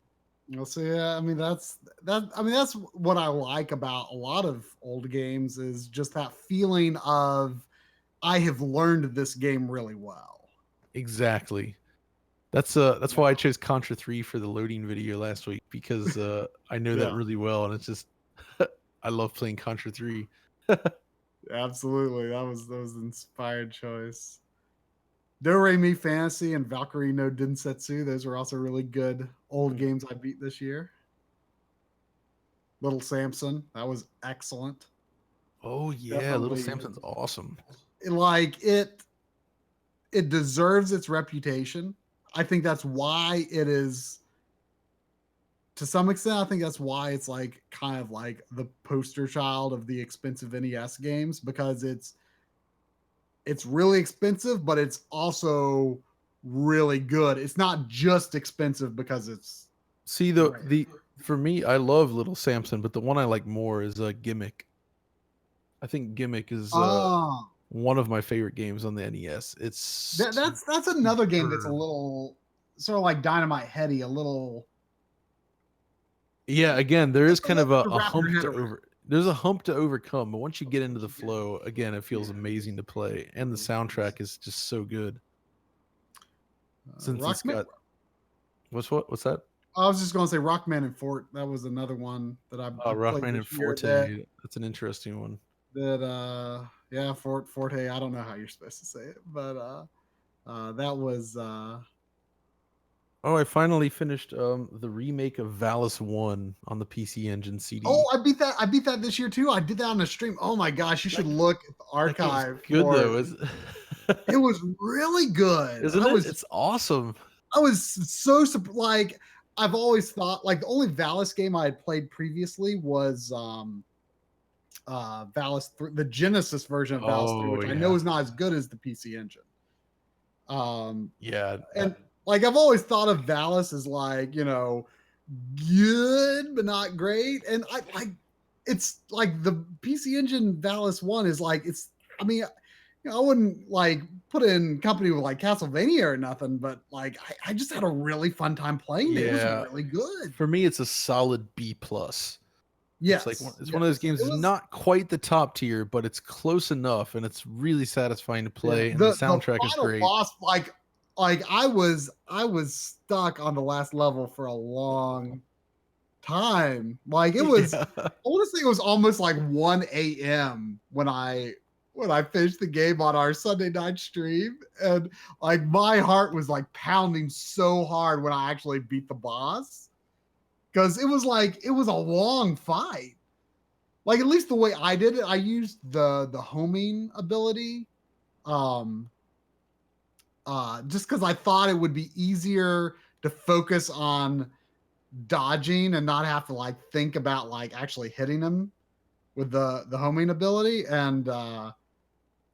A: Well, see, yeah, I mean that's what I like about a lot of old games is just that feeling of I have learned this game really well.
E: Exactly. That's why I chose Contra 3 for the loading video last week, because I know that
A: Yeah.
E: really well, and it's just I love playing Contra 3.
A: Absolutely, that was an inspired choice. Do Re Mi Fantasy and Valkyrie no Densetsu. Those were also really good old games I beat this year. Little Samson, that was excellent.
E: Oh yeah, Little
A: Definitely.
E: Samson's awesome.
A: Like it deserves its reputation. I think that's why it is, to some extent, I think that's why it's like kind of like the poster child of the expensive NES games, because it's really expensive, but it's also really good. It's not just expensive because it's
E: See
A: Right.
E: the for me, I love Little Samson, but the one I like more is Gimmick. I think Gimmick is
A: ah
E: one of my favorite games on the NES. It's
A: that's another game that's a
E: superb.
A: little sort of like Dynamite Heady, a little
E: Yeah, again, there is
A: just a
E: kind of
A: little
E: a,
A: to
E: a
A: wrap your
E: hump
A: head
E: to
A: around.
E: over. There's a hump to overcome, but once you get into the flow, again, it feels amazing to play, and the soundtrack is just so good. Since it's
A: Rockman.
E: got what's that?
A: I was just going to say Rockman and Fort. That was another one that I played
E: Rockman and
A: this year.
E: Forte. That's an interesting one.
A: Yeah, Forte. I don't know how you're supposed to say it, but that was
E: Oh, I finally finished the remake of Valis 1 on the PC Engine CD.
A: oh, I beat that this year too. I did that on a stream. Oh my gosh, you should look at the
E: That game's
A: archive
E: good
A: for
E: though,
A: it was really good.
E: isn't it? It's awesome.
A: I was so like I've always thought like the only Valis game I had played previously was Valis 3, the Genesis version of Valis 3,
E: Oh
A: which I know
E: yeah,
A: is not as good as the PC Engine.
E: yeah.
A: And like I've always thought of Valis as like, you know, good but not great. And I like it's like the PC Engine Valis 1 is like it's I mean, you know, I wouldn't like put it in company with like Castlevania or nothing, but like I just had a really fun time playing it. It was
E: Yeah.
A: really good.
E: For me, it's a solid B plus.
A: Yes.
E: It's one of those games. It's not quite the top tier, but it's close enough, and it's really satisfying to play. And the soundtrack is
A: final
E: great.
A: boss, like I was stuck on the last level for a long time. Like it was,
E: Yeah.
A: I want to say it was almost like 1 a.m. when I finished the game on our Sunday night stream, and like my heart was like pounding so hard when I actually beat the boss, because it was a long fight. Like at least the way I did it, I used the homing ability, just because I thought it would be easier to focus on dodging and not have to like think about like actually hitting him with the homing ability. And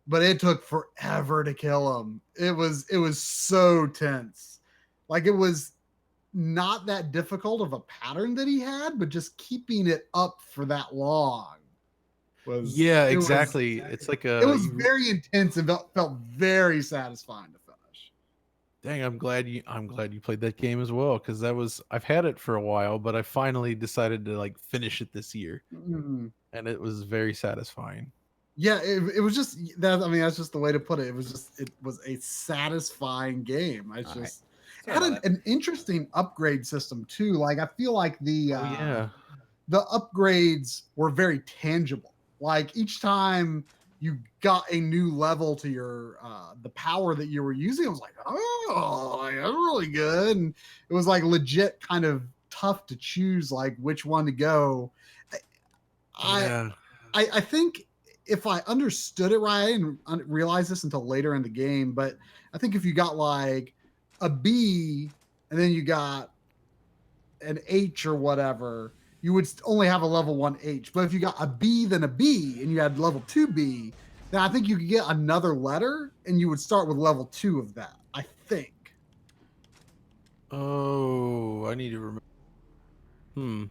A: but it took forever to kill him. It was so tense. Like it was not that difficult of a pattern that he had, but just keeping it up for that long was
E: exactly. It's like
A: it was very intense and felt very satisfying to finish.
E: Dang, I'm glad you played that game as well, because I've had it for a while, but I finally decided to like finish it this year, and it was very satisfying.
A: Yeah, it was just that. I mean, that's just the way to put it. It was a satisfying game. It had an interesting upgrade system too. Like I feel like the upgrades were very tangible. Like each time you got a new level to your the power that you were using, I was like, oh, like, that's really good. And it was like legit kind of tough to choose like which one to go. I think if I understood it right, I didn't realize this until later in the game, but I think if you got like a B and then you got an H or whatever, you would only have a level 1 H. But if you got a B, then a B, and you had level 2B, then I think you could get another letter and you would start with level 2 of that, I think.
E: Oh, I need to remember.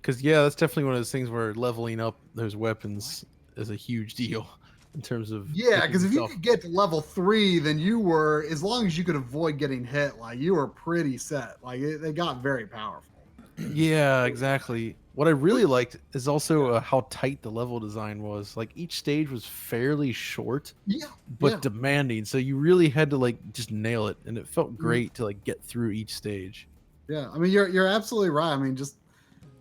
E: Because yeah, that's definitely one of those things where leveling up those weapons is a huge deal in terms of
A: Yeah,
E: picking
A: because if you
E: yourself.
A: could get to level 3, then you were, as long as you could avoid getting hit, like you were pretty set. Like they got very powerful.
E: Yeah, exactly. What I really liked is also how tight the level design was. Like each stage was fairly short,
A: Yeah,
E: but
A: yeah.
E: demanding. So you really had to like just nail it, and it felt
A: Mhm.
E: great to like get through each stage.
A: Yeah, I mean you're absolutely right. I mean just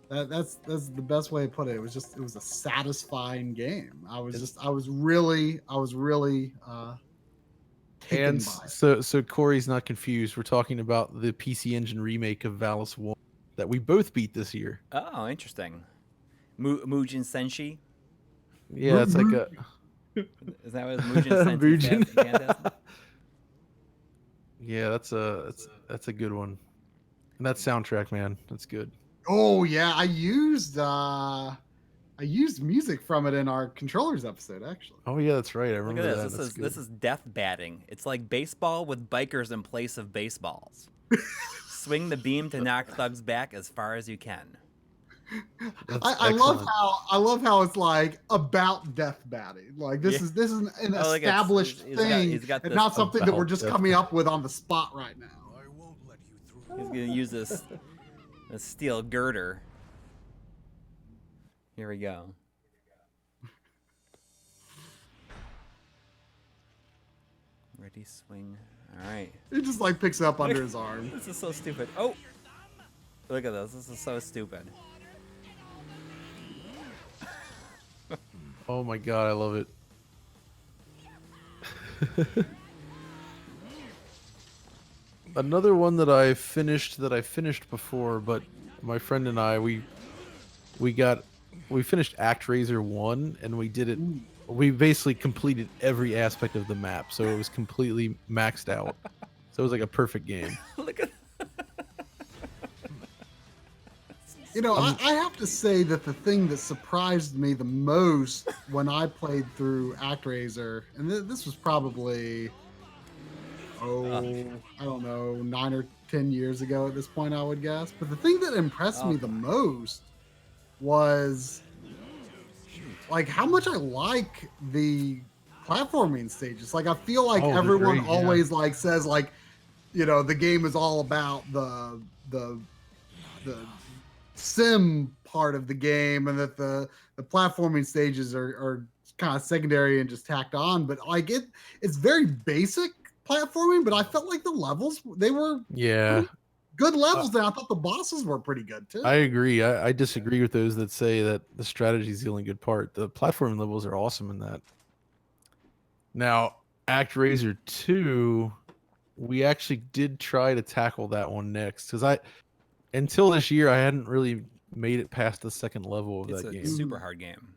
A: that's the best way to put it. It was a satisfying game. I was really
E: And
A: taken by it.
E: so Corey's not confused. We're talking about the PC Engine remake of Valis 1 that we both beat this year.
B: Oh, interesting. Mugen Senshi?
E: Yeah, it's like a
B: Is that what it is? Mugen Senshi
E: Mugen.
B: Phantasm?
E: Yeah, that's a good one. And that soundtrack, man, that's good.
A: Oh yeah, I used music from it in our controllers episode actually.
E: Oh yeah, that's right. I
B: Look at
E: remember
B: this.
E: that. That's
B: This
E: good.
B: is death batting. It's like baseball with bikers in place of baseballs. Swing the beam to knock thugs back as far as you can.
E: That's
A: I love
E: excellent.
A: how it's like about death batting. Like
B: Yeah.
A: this is an
B: Oh, look,
A: established thing
B: he's got
A: and
B: this
A: not something that we're
E: about
A: just
E: death
A: coming up with on the spot right now.
D: I won't let you through.
B: He's gonna use this steel girder. Here we go. Ready, swing. All right.
A: He just like picks it up under his arm.
B: This is so stupid. Oh, look at this. This is so stupid.
E: Oh my god, I love it. Another one that I finished before, but my friend and I we finished ActRaiser 1 and we did it. We basically completed every aspect of the map, so it was completely maxed out. So it was like a perfect game.
B: Look at.
A: You know, I have to say that the thing that surprised me the most when I played through ActRaiser, and this was probably, I don't know, 9 or 10 years ago at this point, I would guess. But the thing that impressed me the most was like how much I like the platforming stages. Like I feel like
E: Oh, they're
A: everyone
E: great, yeah.
A: always like says like, you know, the game is all about the sim part of the game and that the platforming stages are kind of secondary and just tacked on, but like it's very basic platforming, but I felt like the levels they were
E: Yeah,
A: good levels and I thought the bosses were pretty good too.
E: I agree. I disagree with those that say that the strategy is the only good part. The platforming levels are awesome in that. Now, ActRaiser 2, we actually did try to tackle that one next because until this year I hadn't really made it past the second level of
B: It's
E: that
B: a
E: game.
B: super hard game.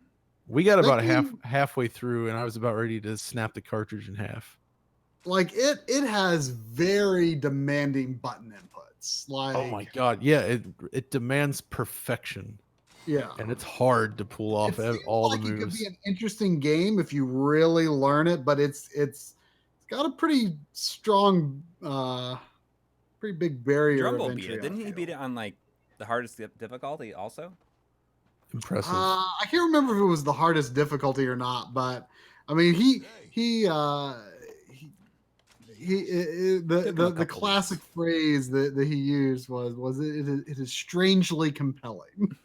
E: We got about
A: That game-
E: halfway through, and I was about ready to snap the cartridge in half.
A: Like it has very demanding button inputs. Like
E: Oh my god, yeah, it demands perfection,
A: yeah.
E: and it's hard to pull off
A: It seems
E: all
A: like
E: the
A: it could
E: moves.
A: be an interesting game if you really learn it, but it's got a pretty strong pretty big barrier of
B: Drumbo
A: entry.
B: beat it. Didn't he beat it on like the hardest difficulty also?
E: Impressive.
A: I can't remember if it was the hardest difficulty or not, but I mean the classic phrase that he used was it is strangely compelling.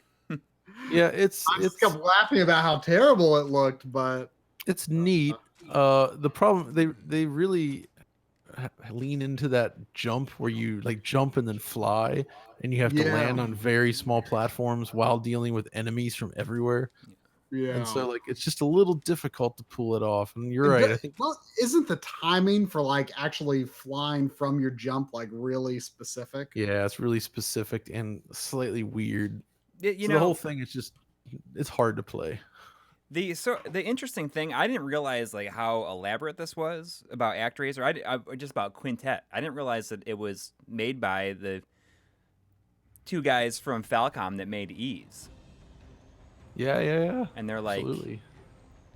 E: Yeah,
A: I just kept laughing about how terrible it looked, but
E: it's neat. The problem they really lean into that jump where you like jump and then fly, and you have to
A: Yeah.
E: land on very small platforms while dealing with enemies from everywhere.
A: yeah.
E: And so like it's just a little difficult to pull it off. And you're
A: And
E: right. I think
A: well, isn't the timing for like actually flying from your jump like really specific?
E: yeah, it's really specific and slightly weird.
B: You
E: So
B: know,
E: the whole thing is just it's hard to play.
B: the interesting thing, I didn't realize like how elaborate this was about ActRaiser. I just about Quintet. I didn't realize that it was made by the two guys from Falcom that made Ease,
E: Yeah.
B: and they're like
E: Absolutely.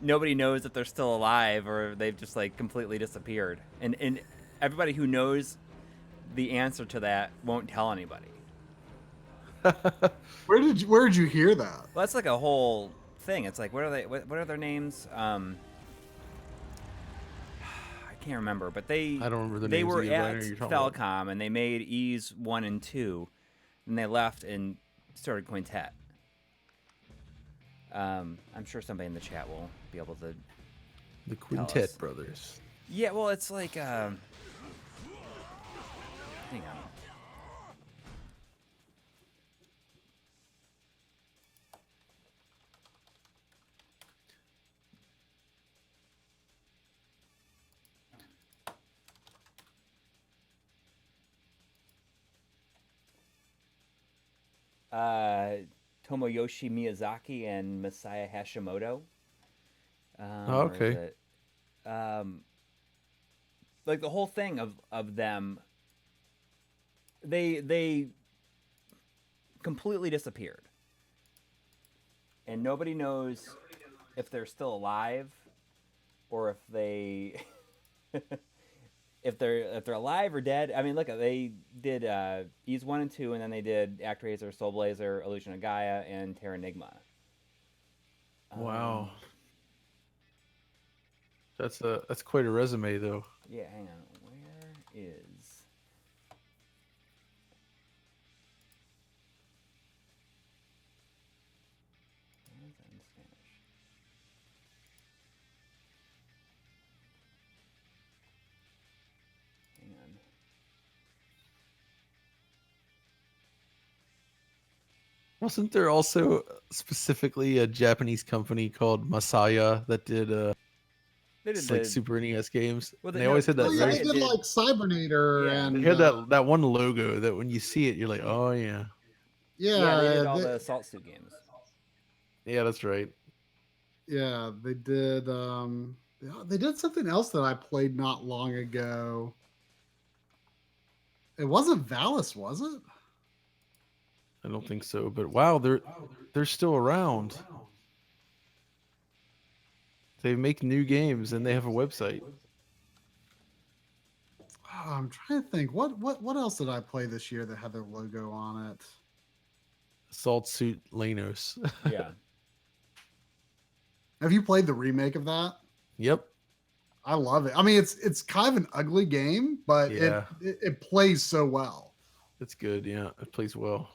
B: nobody knows that they're still alive or they've just like completely disappeared. And everybody who knows the answer to that won't tell anybody.
A: Where did you hear that?
B: Well, that's like a whole thing. It's like, what are they? What are their names? I can't remember, but
E: I don't remember the
B: they
E: names
B: were
E: either, but I
B: at
E: know who you're talking about.
B: Falcom and they made E's 1 and 2, and they left and started Quintet. I'm sure somebody in the chat will be able to.
E: The
B: us.
E: Quintet Brothers.
B: Yeah, well, it's like, hang on. Tomoyoshi Miyazaki and Masaya Hashimoto.
E: Oh,
B: or is
E: okay.
B: it, like the whole thing of them, they completely disappeared, and nobody knows if they're still alive or if they if they're alive or dead. I mean, look, they did Ease 1 and 2, and then they did ActRaiser, Soul Blazer, Illusion of Gaia, and Terranigma.
E: Wow. That's quite a resume, though.
B: Yeah, hang on. Where is... Where is that in Spanish? Hang on.
E: Wasn't there also specifically a Japanese company called Masaya that did
B: They did
E: like
B: the...
E: Super NES games?
B: Well,
E: And they always had that
A: Oh, yeah,
B: Masaya
A: they did like Cybernator
B: Yeah.
A: and
E: They had that one logo that when you see it, you're like, oh yeah,
B: Yeah, they did
A: yeah,
B: all the Assault Suit games.
E: yeah, that's right.
A: yeah, they did. Yeah, they did something else that I played not long ago. It wasn't Valis, was it?
E: I don't think so, but wow, they're still around. They make new games and they have a website.
A: Oh, I'm trying to think. What else did I play this year that had their logo on it?
E: Assault Suit Lanos.
B: Yeah.
A: Have you played the remake of that?
E: Yep.
A: I love it. I mean, it's kind of an ugly game, but
E: Yeah.
A: it plays so well.
E: It's good. Yeah, it plays well.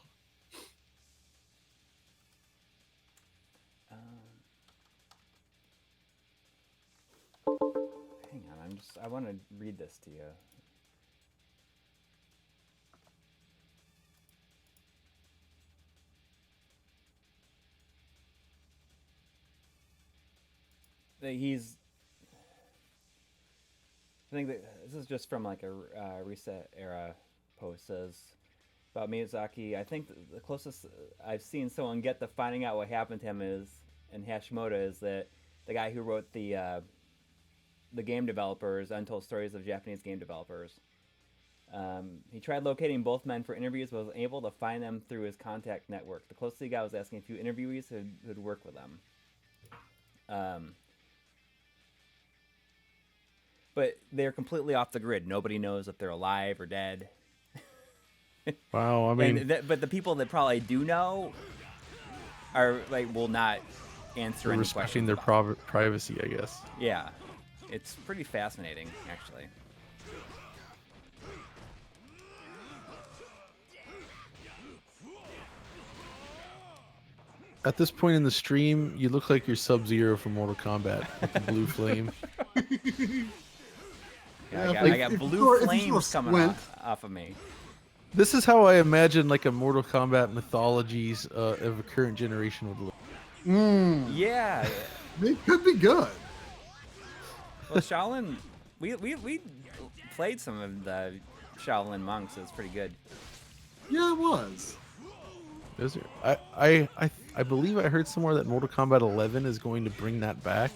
B: Hang on, I want to read this to you. He's... I think that this is just from like a Reset Era post. Says about Miyazaki. I think the closest I've seen someone get to finding out what happened to him is, in Hashimoto, is that the guy who wrote the game developers, Untold Stories of Japanese Game Developers. He tried locating both men for interviews, but was able to find them through his contact network. The closest he got was asking a few interviewees who'd work with them. But they're completely off the grid. Nobody knows if they're alive or dead.
E: Wow. I mean,
B: But the people that probably do know are like will not answer any
E: respecting
B: questions
E: their
B: about it.
E: privacy, I guess.
B: Yeah, it's pretty fascinating, actually.
E: At this point in the stream, you look like you're Sub-Zero from Mortal Kombat with the blue flame.
B: Yeah,
A: Yeah,
B: I got
A: if
B: blue
A: you're- if
B: flames
A: you're
B: coming
A: squint.
B: off of me.
E: This is how I imagine like a Mortal Kombat mythologies of a current generation would look.
B: Yeah.
A: It could be good.
B: Well, Shaolin, we played some of the Shaolin monks. It's pretty good.
A: Yeah, it was.
E: Is there? I believe I heard somewhere that Mortal Kombat 11 is going to bring that back.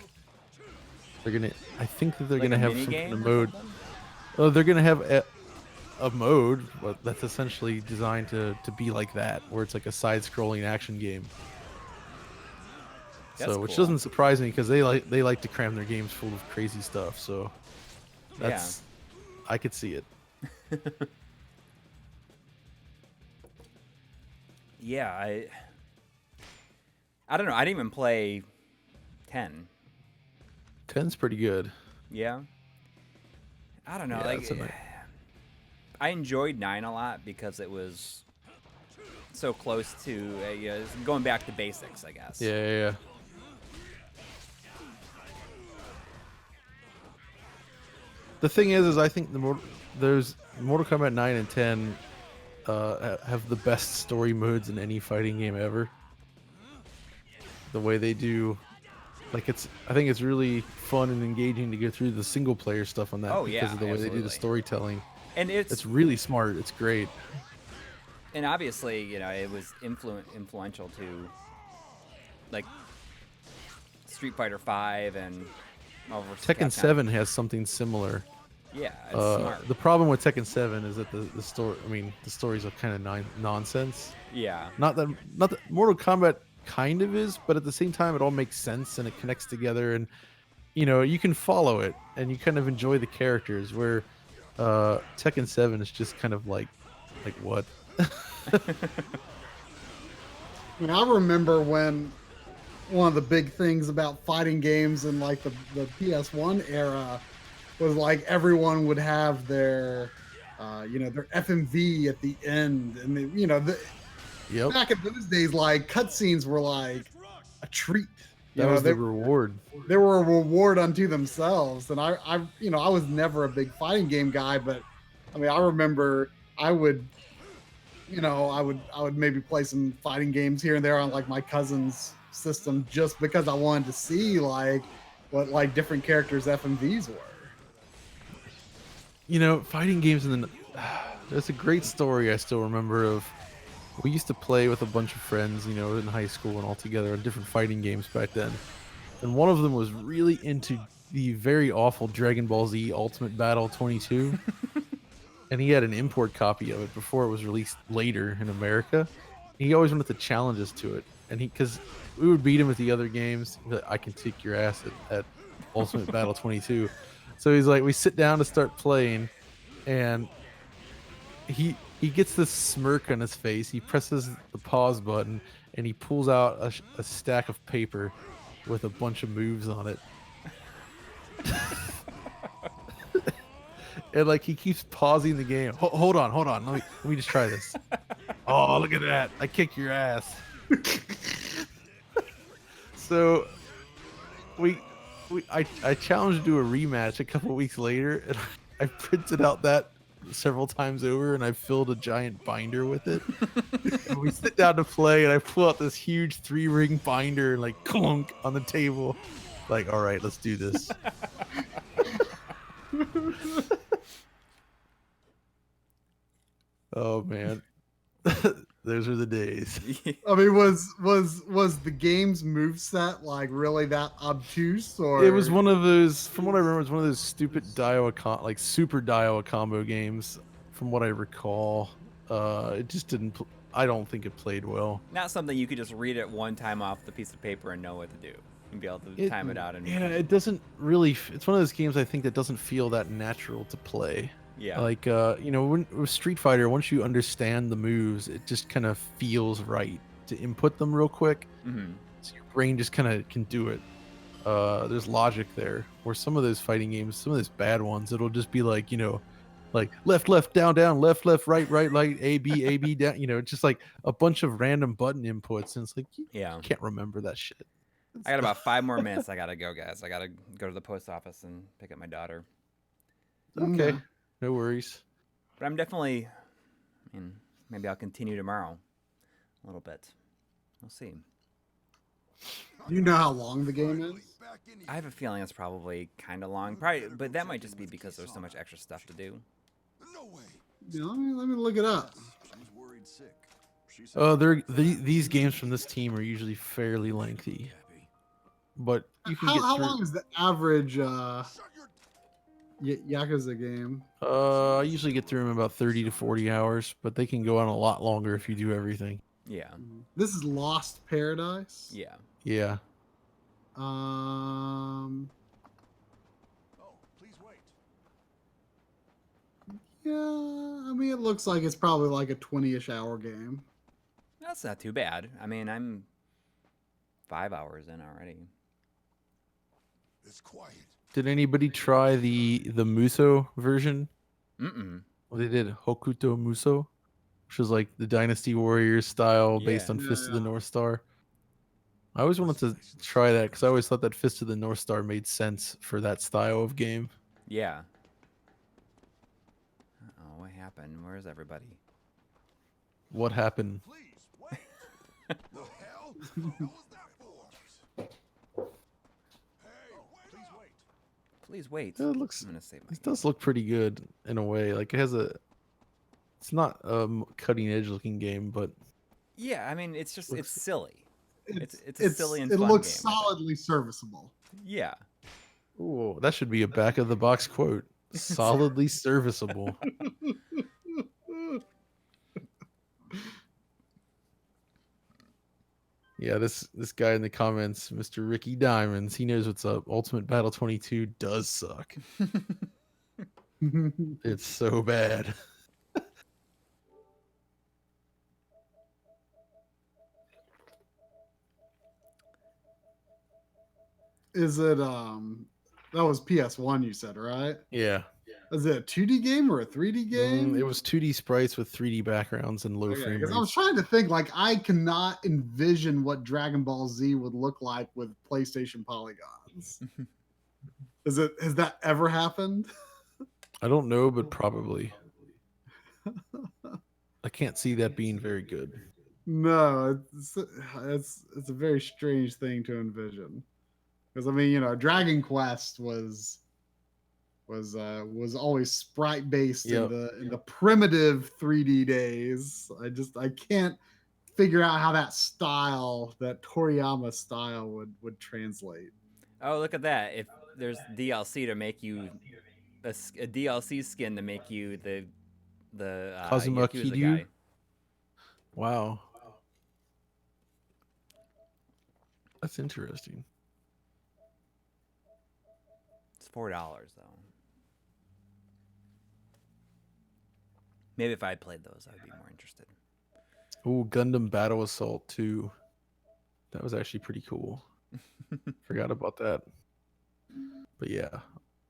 E: I think that they're
B: Like
E: gonna
B: a
E: have some
B: minigame
E: kind of
B: or
E: mode.
B: something?
E: Oh, they're gonna have a mode that's essentially designed to be like that, where it's like a side-scrolling action game.
B: That's
E: Which
B: cool.
E: doesn't surprise me because they like to cram their games full of crazy stuff. So that's I could see it.
B: yeah, I don't know. I didn't even play 10.
E: 10's pretty good.
B: Yeah. I don't know.
E: Yeah,
B: like,
E: it's a nice-
B: I enjoyed 9 a lot because it was so close to going back to basics, I guess.
E: Yeah. The thing is I think there's Mortal Kombat 9 and 10 have the best story modes in any fighting game ever. The way they do, like I think it's really fun and engaging to go through the single player stuff on that
B: Oh,
E: because
B: yeah,
E: of the way they do the
B: absolutely.
E: storytelling.
B: And
E: It's really smart. It's great.
B: And obviously, it was influential to like Street Fighter 5 and Marvel vs.
E: Tekken
B: Capcom.
E: 7 has something similar.
B: Yeah, it's smart.
E: The problem with Tekken 7 is that the story. I mean, the stories are kind of nonsense.
B: Yeah.
E: Not that Mortal Kombat kind of is, but at the same time, it all makes sense and it connects together, and you can follow it and you kind of enjoy the characters. Where Tekken 7 is just kind of like what?
A: I mean, I remember when one of the big things about fighting games in like the PS1 era was like everyone would have their their FMV at the end, and
E: Yep.
A: back in those days, like cutscenes were like a treat.
E: That was the reward.
A: They were a reward unto themselves. And I was never a big fighting game guy, but I mean, I remember I would maybe play some fighting games here and there on like my cousin's system just because I wanted to see like what like different characters' FMVs were.
E: Fighting games there's a great story I still remember of. We used to play with a bunch of friends, in high school and all together on different fighting games back then. And one of them was really into the very awful Dragon Ball Z Ultimate Battle 22. And he had an import copy of it before it was released later in America. He always wanted to challenge us to it. And because we would beat him at the other games, I can kick your ass at Ultimate Battle 22. So he's like, we sit down to start playing, and he gets this smirk on his face. He presses the pause button, and he pulls out a stack of paper with a bunch of moves on it. And like he keeps pausing the game. Hold on. Let me just try this. Oh, look at that! I kick your ass. So I challenged to do a rematch a couple weeks later, and I printed out that several times over, and I filled a giant binder with it. And we sit down to play, and I pull out this huge 3-ring binder and like clunk on the table. Like, all right, let's do this. Oh man. Those are the days.
A: I mean, was the game's moveset like really that obtuse, or
E: It was one of those, from what I remember, it was one of those stupid super Daiwa combo games, from what I recall. It just didn't, I don't think it played well.
B: Not something you could just read it one time off the piece of paper and know what to do and be able to time it out. And
E: yeah, it doesn't really, it's one of those games I think that doesn't feel that natural to play.
B: Yeah.
E: Like, with Street Fighter, once you understand the moves, it just kind of feels right to input them real quick.
B: Mm-hmm.
E: So your brain just kind of can do it. There's logic there. Where some of those fighting games, some of those bad ones, it'll just be like, like left, down, left, right, A, B, down. It's just like a bunch of random button inputs. And it's like, you can't remember that shit.
B: I got about 5 more minutes. I got to go, guys. I got to go to the post office and pick up my daughter.
E: Okay.
A: Yeah.
E: No worries.
B: But I'm definitely, maybe I'll continue tomorrow a little bit. We'll see.
A: Do you know how long the game is?
B: I have a feeling it's probably kind of long, probably, but that might just be because there's so much extra stuff to do.
D: No way.
A: Yeah, let me look it up.
D: She's worried sick.
E: These games from this team are usually fairly lengthy, but you can get
A: How
E: through.
A: long is the average Yakuza game?
E: I usually get through them in about 30 to 40 hours, but they can go on a lot longer if you do everything.
B: Yeah.
A: This is Lost Paradise.
B: Yeah.
E: Yeah.
D: Oh, please wait.
A: Yeah, I mean, it looks like it's probably like a 20-ish hour game.
B: That's not too bad. I mean, I'm 5 hours in already.
D: It's quiet.
E: Did anybody try the Muso version?
B: Mm-mm.
E: Well, they did Hokuto Muso, which is like the Dynasty Warriors style based
B: Yeah.
E: on Fist of the North Star. I always wanted to try that because I always thought that Fist of the North Star made sense for that style of game.
B: Yeah. Uh-oh, what happened? Where's everybody?
E: What happened?
D: Please, wait! The hell? The hell was that for? Hey, please wait.
B: Please wait.
E: It looks.
B: I'm gonna save my
E: It does look pretty good in a way. Like it has a. It's not a cutting edge looking game, but
B: Yeah, I mean, it's just it's
E: Looks-
B: silly. It's a silly and
A: it
B: fun
A: looks
B: game, I think.
A: solidly serviceable.
B: Yeah.
E: ooh, that should be a back of the box quote. Solidly serviceable. Yeah, this guy in the comments, Mr. Ricky Diamonds, he knows what's up. Ultimate Battle 22 does suck. It's so bad.
A: Is it that was PS1 you said, right?
E: Yeah.
A: Is it a 2D game or a 3D game?
E: It was 2D sprites with 3D backgrounds and low frame
A: Because I was
E: rates.
A: trying to think, like, I cannot envision what Dragon Ball Z would look like with PlayStation polygons. Has that ever happened?
E: I don't know, but probably. I can't see that being very good.
A: No, it's a very strange thing to envision. Because I mean, you know, Dragon Quest was always sprite based
E: Yep.
A: in the primitive 3D days. I can't figure out how that style, that Toriyama style would translate.
B: Oh, look at that! If there's DLC to make you a DLC skin to make you the
E: Kazuma
B: Yakuza
E: Kiryu?
B: guy.
E: Wow. That's interesting.
B: It's $4 though. Maybe if I played those, I'd be more interested.
E: Ooh, Gundam Battle Assault 2. That was actually pretty cool. Forgot about that. But yeah,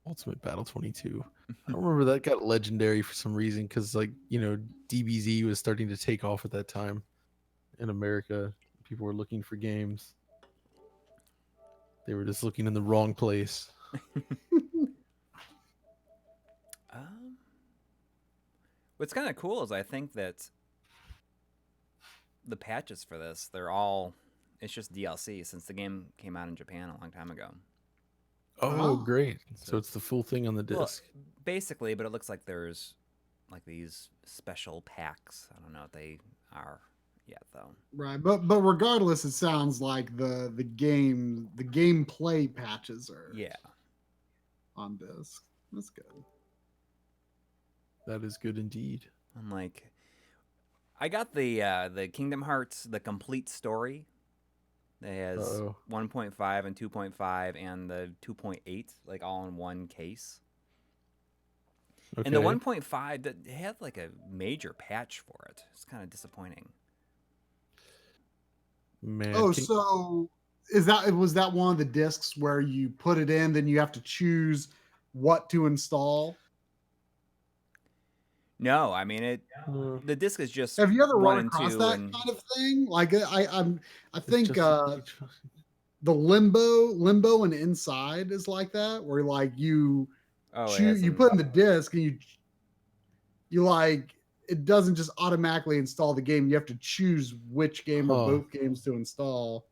E: Ultimate Battle 22. I don't remember that got legendary for some reason because, like, you know, DBZ was starting to take off at that time in America. People were looking for games. They were just looking in the wrong place.
B: What's kind of cool is I think that the patches for this, it's just DLC since the game came out in Japan a long time ago.
E: Oh, great. So
B: So
E: it's the full thing on the
B: Well,
E: disc.
B: basically, but it looks like there's like these special packs. I don't know what they are yet though.
A: Right, but regardless, it sounds like the gameplay patches are
B: Yeah.
A: on disc. That's good.
E: That is good indeed.
B: I'm like, I got the Kingdom Hearts the complete story. It has
E: Uh-oh.
B: 1.5 and 2.5 and the 2.8 like all in one case.
E: Okay.
B: And the 1.5 that had like a major patch for it. It's kind of disappointing.
E: Man,
A: Oh,
E: King-
A: so was that one of the discs where you put it in, then you have to choose what to install?
B: No, I mean
E: uh,
B: the disc is just
A: Have you ever
B: one
A: run
B: and
A: across
B: two
A: that
B: and
A: kind of thing? Like I
E: it's
A: think
E: just-
A: the limbo and inside is like that, where like you
B: oh, it
A: choose,
B: has
A: you
B: some-
A: put in the disc and you like it doesn't just automatically install the game. You have to choose which game or
E: Huh.
A: both games to install.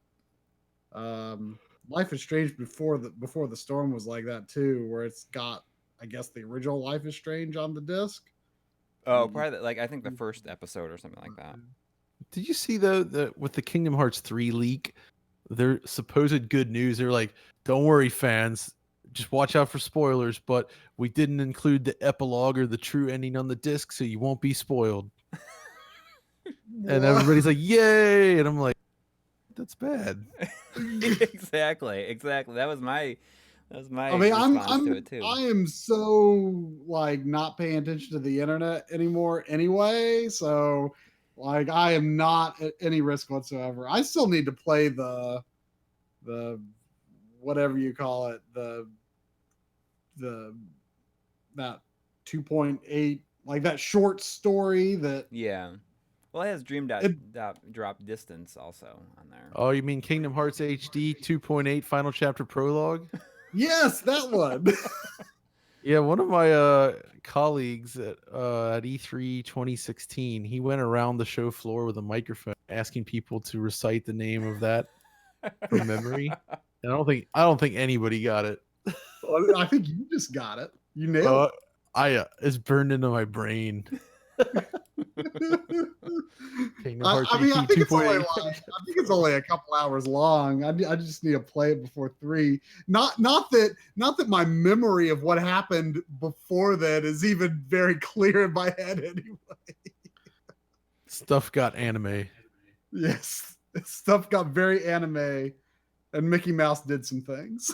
A: Life is Strange before the storm was like that too, where it's got, I guess, the original Life is Strange on the disc.
B: Oh, probably like I think the first episode or something like that.
E: Did you see though that with the Kingdom Hearts 3 leak, their supposed good news? They're like, "Don't worry, fans, just watch out for spoilers, but we didn't include the epilogue or the true ending on the disc, so you won't be spoiled." And everybody's like, "Yay!" And I'm like, "That's bad."
B: exactly. That was my
A: I mean,
B: response to it too.
A: I am so like not paying attention to the internet anymore anyway. So Like I am not at any risk whatsoever. I still need to play the whatever you call it, the that 2.8, like that short story that
B: Yeah. Well, it has Dream Drop Distance also on there.
E: Oh, you mean Kingdom Hearts HD 2.8 Final Chapter Prologue?
A: yes, that one.
E: Yeah, one of my colleagues at E3 2016, he went around the show floor with a microphone asking people to recite the name of that from memory. And I don't think anybody got it.
A: Well, I think you just got it. You nailed
E: It's burned into my brain.
A: it.
E: Kingdom Hearts
A: I mean, I
E: HD
A: think it's only
E: 2.8.
A: like, I think it's only a couple hours long. I just need to play it before 3. Not that my memory of what happened before that is even very clear in my head anyway.
E: Stuff got anime.
A: Yes, stuff got very anime, and Mickey Mouse did some things.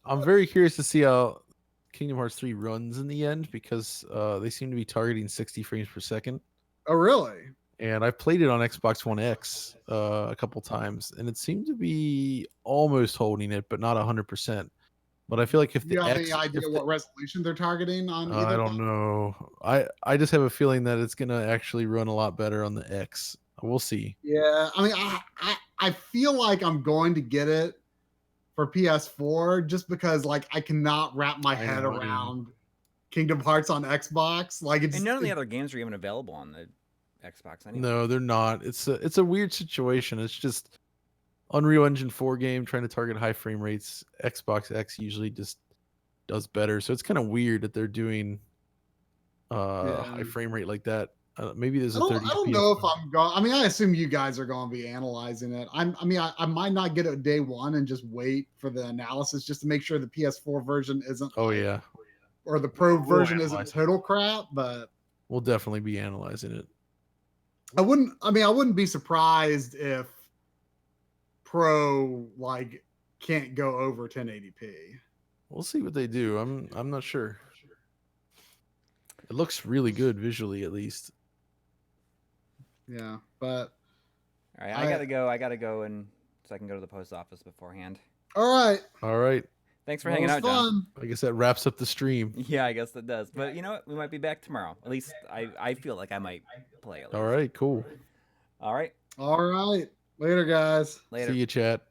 E: I'm very curious to see how Kingdom Hearts 3 runs in the end because they seem to be targeting 60 frames per second.
A: Oh, really?
E: And I've played it on Xbox One X a couple times, and it seemed to be almost holding it, but not 100%. But I feel like if
A: Do
E: the
A: you have
E: X,
A: any idea what resolution they're targeting on either?
E: I don't know. I just have a feeling that it's gonna actually run a lot better on the X. We'll see.
A: Yeah, I mean, I feel like I'm going to get it for PS4 just because like I cannot wrap my head
E: know.
A: around Kingdom Hearts on Xbox. Like it's
B: And none of the other games are even available on the Xbox anyway.
E: No, they're not. It's a weird situation. It's just Unreal Engine 4 game trying to target high frame rates. Xbox X usually just does better. So it's kind of weird that they're doing high frame rate like that. Maybe there's a 30
A: I don't know if I'm going. I mean, I assume you guys are going to be analyzing it. I mean, I might not get it day one and just wait for the analysis just to make sure the PS4 version isn't.
E: Oh yeah.
A: Or the Pro
E: We'll
A: version isn't
E: analyze it.
A: total crap, but
E: We'll definitely be analyzing it.
A: I wouldn't be surprised if Pro like can't go over 1080p.
E: We'll see what they do. I'm not sure. It looks really good visually, at least.
A: Yeah, but
B: All right, I gotta go. I gotta go, and so I can go to the post office beforehand.
A: all right.
E: All right.
B: Thanks for
A: Well,
B: hanging
A: it
B: out,
A: was
B: John.
A: fun.
E: I guess that wraps up the stream.
B: Yeah, I guess that does. But you know what? We might be back tomorrow. At least I feel like I might play at least.
E: All right, cool.
B: All right.
A: All right. Later, guys.
B: Later.
E: See you, chat.